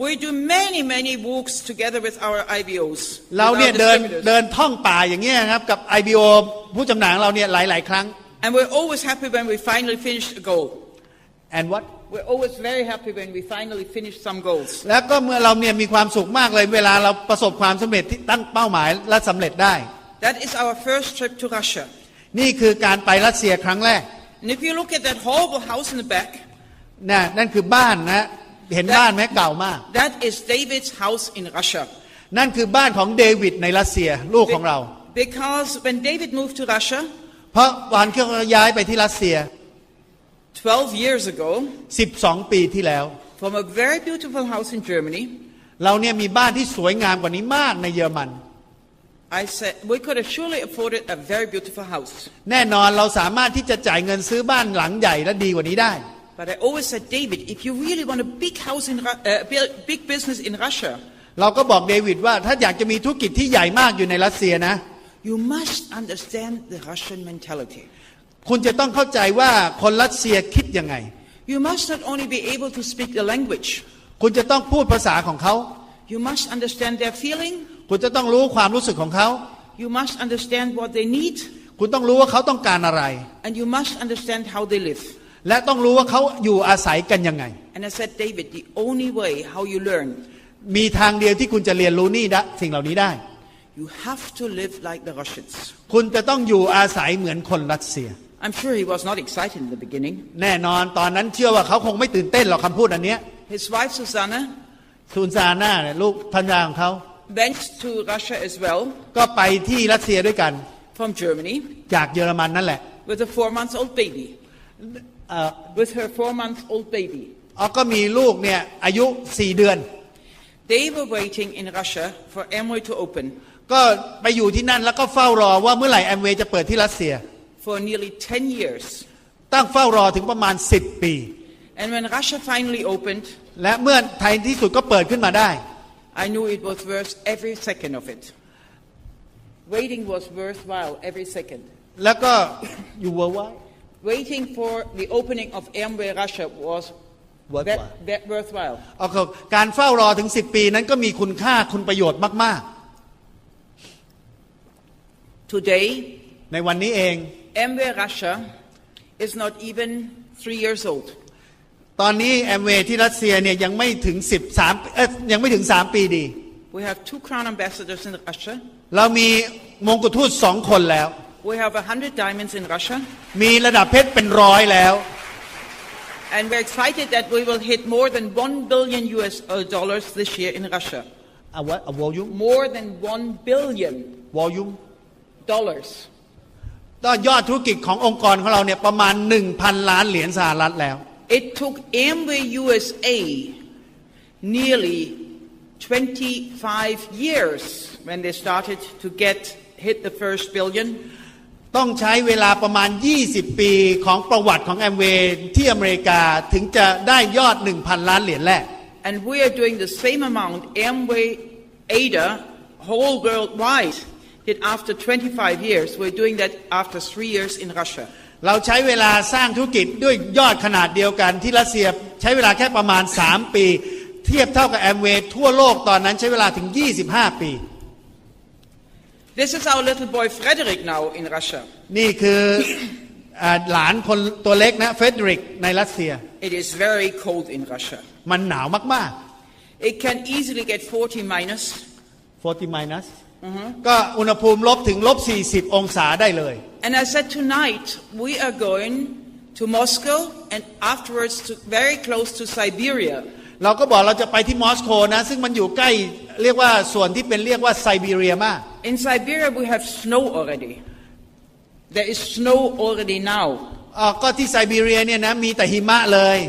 We do many walks together with our IBOs. เราเนี่ย with our เดิน distributors. ท่องป่าอย่างเงี้ยครับกับ IBO ผู้จำหน่ายของเราเนี่ยหลายครั้ง And we're always happy when we finally finish a goal. and what We're always very happy when we finally finish some goals. แล้วก็เมื่อเราเนี่ยมีความสุขมากเลยเวลาเราประสบความสำเร็จที่ตั้งเป้าหมายและสำเร็จได้ That is our first trip to Russia. นี่คือการไปรัสเซียครั้งแรก And if you look at that horrible house in the back, นั่นคือบ้านนะเห็นบ้านไหมเก่ามาก that is David's house in Russia. นั่นคือบ้านของเดวิดในรัสเซียลูกของเรา Because when David moved to Russia เพราะวันที่เขาย้ายไปที่รัสเซีย 12 years ago, 12 ปีที่แล้ว from a very beautiful house in Germany, เราเนี่ยมีบ้านที่สวยงามกว่านี้มากในเยอรมัน I said we could have surely afforded a very beautiful house. แน่นอนเราสามารถที่จะจ่ายเงินซื้อบ้านหลังใหญ่และดีกว่านี้ได้ But I always said, David, if you really want a big house in big business in Russia, เราก็บอกเดวิดว่าถ้าอยากจะมีธุรกิจที่ใหญ่มากอยู่ในรัสเซียนะ you must understand the Russian mentality. คุณจะต้องเข้าใจว่าคนรัสเซียคิดยังไง You must not only be able to speak the language, คุณจะต้องพูดภาษาของเขา you must understand their feeling, คุณจะต้องรู้ความรู้สึกของเขา you must understand what they need, คุณต้องรู้ว่าเขาต้องการอะไร and you must understand how they live. และต้องรู้ว่าเขาอยู่อาศัยกันยังไง And I said, David, the only way how you learn, มีทางเดียวที่คุณจะเรียนรู้นี่ได้สิ่งเหล่านี้ได้ you have to live like the Russians. คุณจะต้องอยู่อาศัยเหมือนคนรัสเซีย I'm sure he was not excited in the beginning. แน่นอนตอนนั้นเชื่อว่าเขาคงไม่ตื่นเต้นหรอกคำพูดอันเนี้ย His wife, Susanna, ซูซาน่าเนี่ยลูกภรรยาของเขา went to Russia as well ก็ไปที่รัสเซียด้วยกัน from Germany จากเยอรมันนั่นแหละ with a 4-month-old baby. With her 4-month-old baby. ก็มีลูกเนี่ยอายุ4 เดือน They were waiting in Russia for Amway to open ก็ไปอยู่ที่นั่นแล้วก็เฝ้ารอว่าเมื่อไหร่แอมเวย์จะเปิดที่รัสเซีย for nearly 10 years. ตั้งเฝ้ารอถึงประมาณ10 ปี And when Russia finally opened, และเมื่อไทยที่สุดก็เปิดขึ้นมาได้ I knew it was worth every second of it. Waiting was worthwhile every second. แล้วก็อยู่ว่า Waiting for the opening of Amway Russia was worthwhile. การเฝ้ารอถึง10 ปีนั้นก็มีคุณค่าคุณประโยชน์มาก Today, ๆ ในวันนี้เอง Amway Russia is not even 3 years old. ตอนนี้แอมเวย์ที่รัสเซียเนี่ยยังไม่ถึงยังไม่ถึง3 ปีดี We have 2 crown ambassadors in Russia. เรามีมงกุฎทูต2 คนแล้ว We have 100 diamonds in Russia. มีระดับเพชรเป็น100แล้ว And we're excited that we will hit more than $1 billion this year in Russia. A volume More than $1 billion. ก็ยอดธุรกิจขององค์กรของเราเนี่ยประมาณ 1,000 ล้านเหรียญสหรัฐแล้ว It took Amway USA nearly 25 years when they started to hit the first billion. ต้องใช้เวลาประมาณ20 ปีของประวัติของแอมเวย์ที่อเมริกาถึงจะได้ยอด 1,000 ล้านเหรียญแรก And we are doing the same amount Amway Ada whole worldwide did after 25 years. We're doing that after 3 years in Russia. เราใช้เวลาสร้างธุรกิจด้วยยอดขนาดเดียวกันที่รัสเซียใช้เวลาแค่ประมาณ3 ปีเทียบเท่ากับแอมเวย์ทั่วโลกตอนนั้นใช้เวลาถึง25 ปี This is our little boy Frederick now in Russia. นี่คือหลานคนตัวเล็กนะเฟเดริกในรัสเซีย It is very cold in Russia. มันหนาวมาก It can easily get 40 minus. 40 minus ก็อุณหภูมิลบถึง-40 องศาได้เลย And I said tonight we are going to Moscow and afterwards to very close to Siberia. เราก็บอกเราจะไปที่มอสโกนะซึ่งมันอยู่ใกล้เรียกว่าส่วนที่เป็นเรียกว่าไซบีเรียมาก In Siberia we have snow already. There is snow already now. ก็ที่ไซบีเรียเนี่ยนะมีแต่หิมะเลย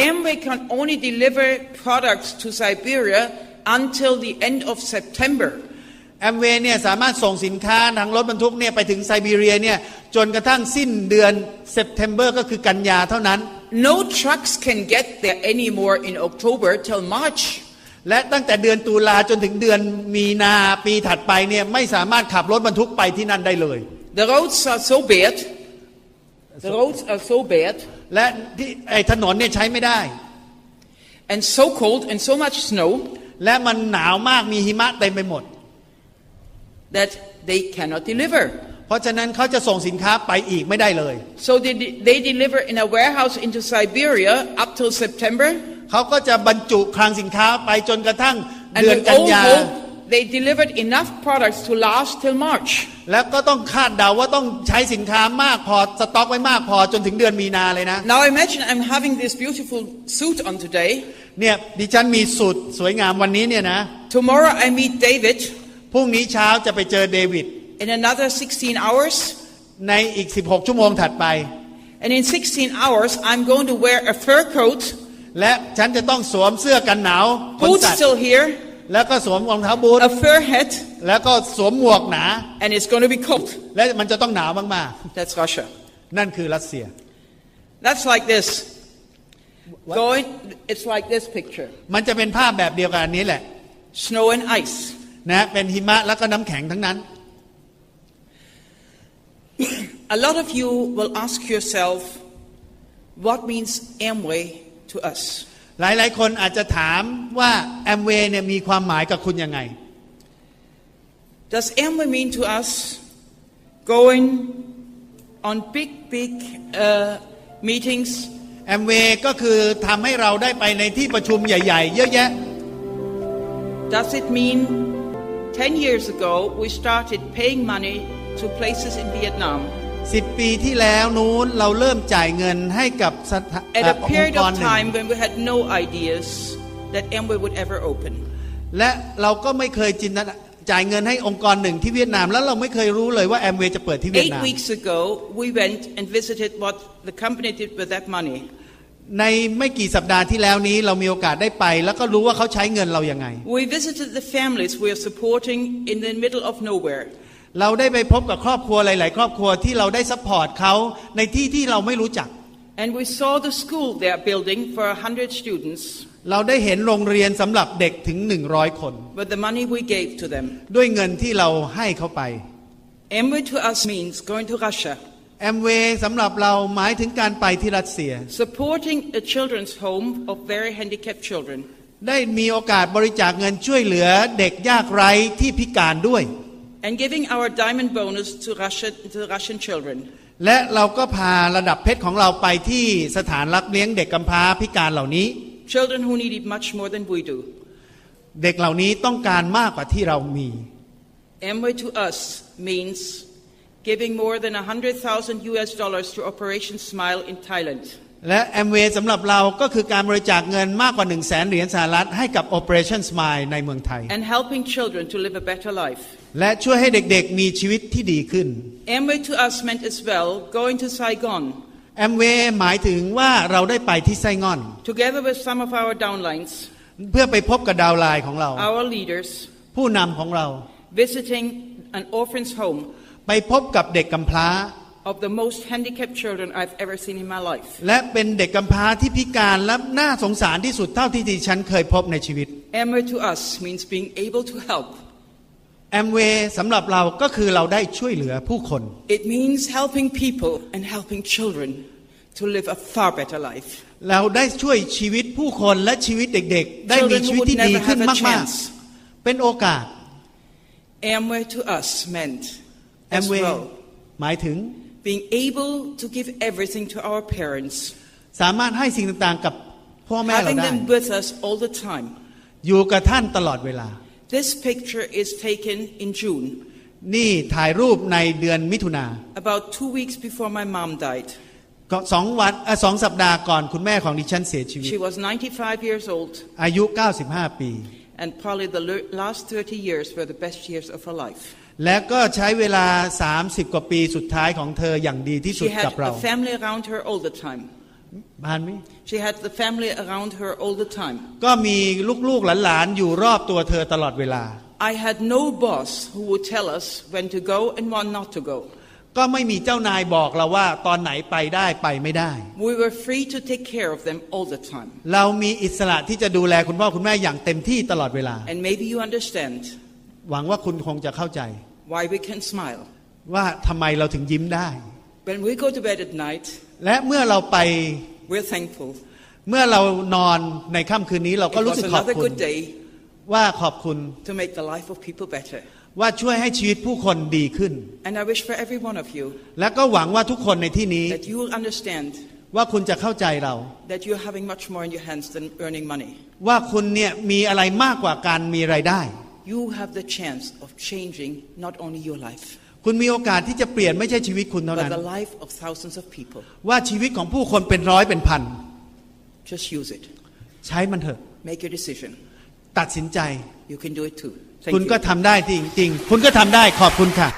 Amway can only deliver products to Siberia until the end of September. แอมเวย์เนี่ยสามารถส่งสินค้าทางรถบรรทุกเนี่ยไปถึงไซบีเรียเนี่ยจนกระทั่งสิ้นเดือนเซปเทมเบอร์ก็คือกันยาเท่านั้น No trucks can get there anymore in October till March. และตั้งแต่เดือนตุลาจนถึงเดือนมีนาปีถัดไปเนี่ยไม่สามารถขับรถบรรทุกไปที่นั่นได้เลย The roads are so bad. The roads are so bad. และที่ถนนเนี่ยใช้ไม่ได้ and so cold and so much snow และมันหนาวมากมีหิมะเต็มไปหมด that they cannot deliver. เพราะฉะนั้นเขาจะส่งสินค้าไปอีกไม่ได้เลย So they deliver in a warehouse into Siberia up till September. เขาก็จะบรรจุคลังสินค้าไปจนกระทั่ง And เดือน we กัน all ยา hope they delivered enough products to last till March. แล้วก็ต้องคาดเดาว่าต้องใช้สินค้ามากพอสต็อกไว้มากพอจนถึงเดือนมีนาเลยนะ Now imagine I'm having this beautiful suit on today. เนี่ยดิฉันมีสูทสวยงามวันนี้เนี่ยนะ Tomorrow I meet David. พรุ่งนี้เช้าจะไปเจอเดวิด In another 16 hours. ในอีก16ชั่วโมงถัดไป And in 16 hours I'm going to wear a fur coat. และฉันจะต้องสวมเสื้อกันหนาวขน Boots สัตว์ still here. แล้วก็สวมรองเท้าบูท A fur hat. แล้วก็สวมหมวกหนา And it's going to be cold. และมันจะต้องหนาวมาก That's Russia. ๆนั่นคือรัสเซีย That's like this. It's like this picture. มันจะเป็นภาพแบบเดียวกันอันนี้แหละ Snow and ice. นะเป็นหิมะแล้วก็น้ำแข็งทั้งนั้น A lot of you will ask yourself, what means Amway to us? หลายๆคนอาจจะถามว่าแอมเวย์เนี่ยมีความหมายกับคุณยังไง Does Amway mean to us going on big meetings? แอมเวย์ก็คือทำให้เราได้ไปในที่ประชุมใหญ่ๆเยอะแยะ Does it mean 10 years ago we started paying money to places in Vietnam? 10 ปีที่แล้วนู้นเราเริ่มจ่ายเงินให้กับองค์กร At a period ห of นึ่ง time when we had no ideas that Amway would ever open. และเราก็ไม่เคยจินตนาจ่ายเงินให้องค์กรหนึ่งที่เวียดนามแล้วเราไม่เคยรู้เลยว่าแอมเวย์จะเปิดที่เวียดนาม 8 weeks ago we went and visited what the company did with that money. ในไม่กี่สัปดาห์ที่แล้วนี้เรามีโอกาสได้ไปแล้วก็รู้ว่าเขาใช้เงินเรายังไง We visited the families we are supporting in the middle of nowhere. เราได้ไปพบกับครอบครัวหลายๆครอบครัวที่เราได้ซัพพอร์ตเขาในที่ที่เราไม่รู้จัก And we saw the school they are building for 100 students. เราได้เห็นโรงเรียนสำหรับเด็กถึง100คน With the money we gave to them. ด้วยเงินที่เราให้เขาไป Amway to us means going to Russia. แอมเวย์สำหรับเราหมายถึงการไปที่รัสเซีย Supporting a children's home of very handicapped children. ได้มีโอกาสบริจาคเงินช่วยเหลือเด็กยากไร้ที่พิการด้วย And giving our diamond bonus to Russian children. และเราก็พาระดับเพชรของเราไปที่สถานรับเลี้ยงเด็กกำพร้าพิการเหล่านี้ Children who need it much more than we do. เด็กเหล่านี้ต้องการมากกว่าที่เรามี Amway to us means giving more than $100,000 to Operation Smile in Thailand. และแอมเวย์สำหรับเราก็คือการบริจาคเงินมากกว่า100,000 เหรียญสหรัฐให้กับ Operation Smile ในเมืองไทย And helping children to live a better life. และช่วยให้เด็กๆมีชีวิตที่ดีขึ้น Amway to us meant as well going to Saigon. แอมเวย์หมายถึงว่าเราได้ไปที่ไซงอน Together with some of our downlines. เพื่อไปพบกับดาวไลน์ของเรา Our leaders. ผู้นำของเรา Visiting an orphan's home. ไปพบกับเด็กกำพร้า Of the most handicapped children I've ever seen in my life. และเป็นเด็กกำพร้าที่พิการและน่าสงสารที่สุดเท่าที่ดิฉันเคยพบในชีวิต Amway to us means being able to help. แอมเวย์สำหรับเราก็คือเราได้ช่วยเหลือผู้คน It means helping people and helping children to live a far better life. เราได้ช่วยชีวิตผู้คนและชีวิตเด็กๆได้มีชีวิตที่ดีขึ้นมากๆเป็นโอกาส Amway to us meant แอม as เวย์ well หมายถึง being able to give everything to our parents. สามารถให้สิ่งต่างๆกับพ่อแม่เรา Having ได้ them with us all the time. อยู่กับท่านตลอดเวลา This picture is taken in June. นี่ถ่ายรูปในเดือนมิถุนา About 2 weeks before my mom died. ก็2 สัปดาห์ก่อนคุณแม่ของดิฉันเสียชีวิต She was 95 years old. อายุ95 ปี And probably the last 30 years were the best years of her life. และก็ใช้เวลา30 กว่าปีสุดท้ายของเธออย่างดีที่สุด She had กับเรา a family around her all the time. บ้านมิ She had the family around her all the time. ก็มีลูกๆหลานๆอยู่รอบตัวเธอตลอดเวลา I had no boss who would tell us when to go and when not to go. ก็ไม่มีเจ้านายบอกเราว่าตอนไหนไปได้ไปไม่ได้ We were free to take care of them all the time. เรามีอิสระที่จะดูแลคุณพ่อคุณแม่อย่างเต็มที่ตลอดเวลา And maybe you understand หวังว่าคุณคงจะเข้าใจ why we can smile. ว่าทำไมเราถึงยิ้มได้ When we go to bed at night, และเมื่อเราไป we're thankful. เมื่อเรานอนในค่ำคืนนี้เราก็ It รู้ was สึกขอบ another คุณ good day ว่าขอบคุณ to make the life of people better. ว่าช่วยให้ชีวิตผู้คนดีขึ้น And I wish for every one of you และก็หวังว่าทุกคนในที่นี้ that you will understand ว่าคุณจะเข้าใจเรา that you're having much more in your hands than earning money. ว่าคุณเนี่ยมีอะไรมากกว่าการมีรายได้ You have the chance of changing not only your life, คุณมีโอกาสที่จะเปลี่ยนไม่ใช่ชีวิตคุณเท่า but นั้น the life of thousands of people. ว่าชีวิตของผู้คนเป็นร้อยเป็นพัน Just use it. ใช้มันเถอะ Make your decision. ตัดสินใจ You can do it too. คุณ Thank ก็ you. ทำได้จริงๆคุณก็ทำได้ขอบคุณค่ะ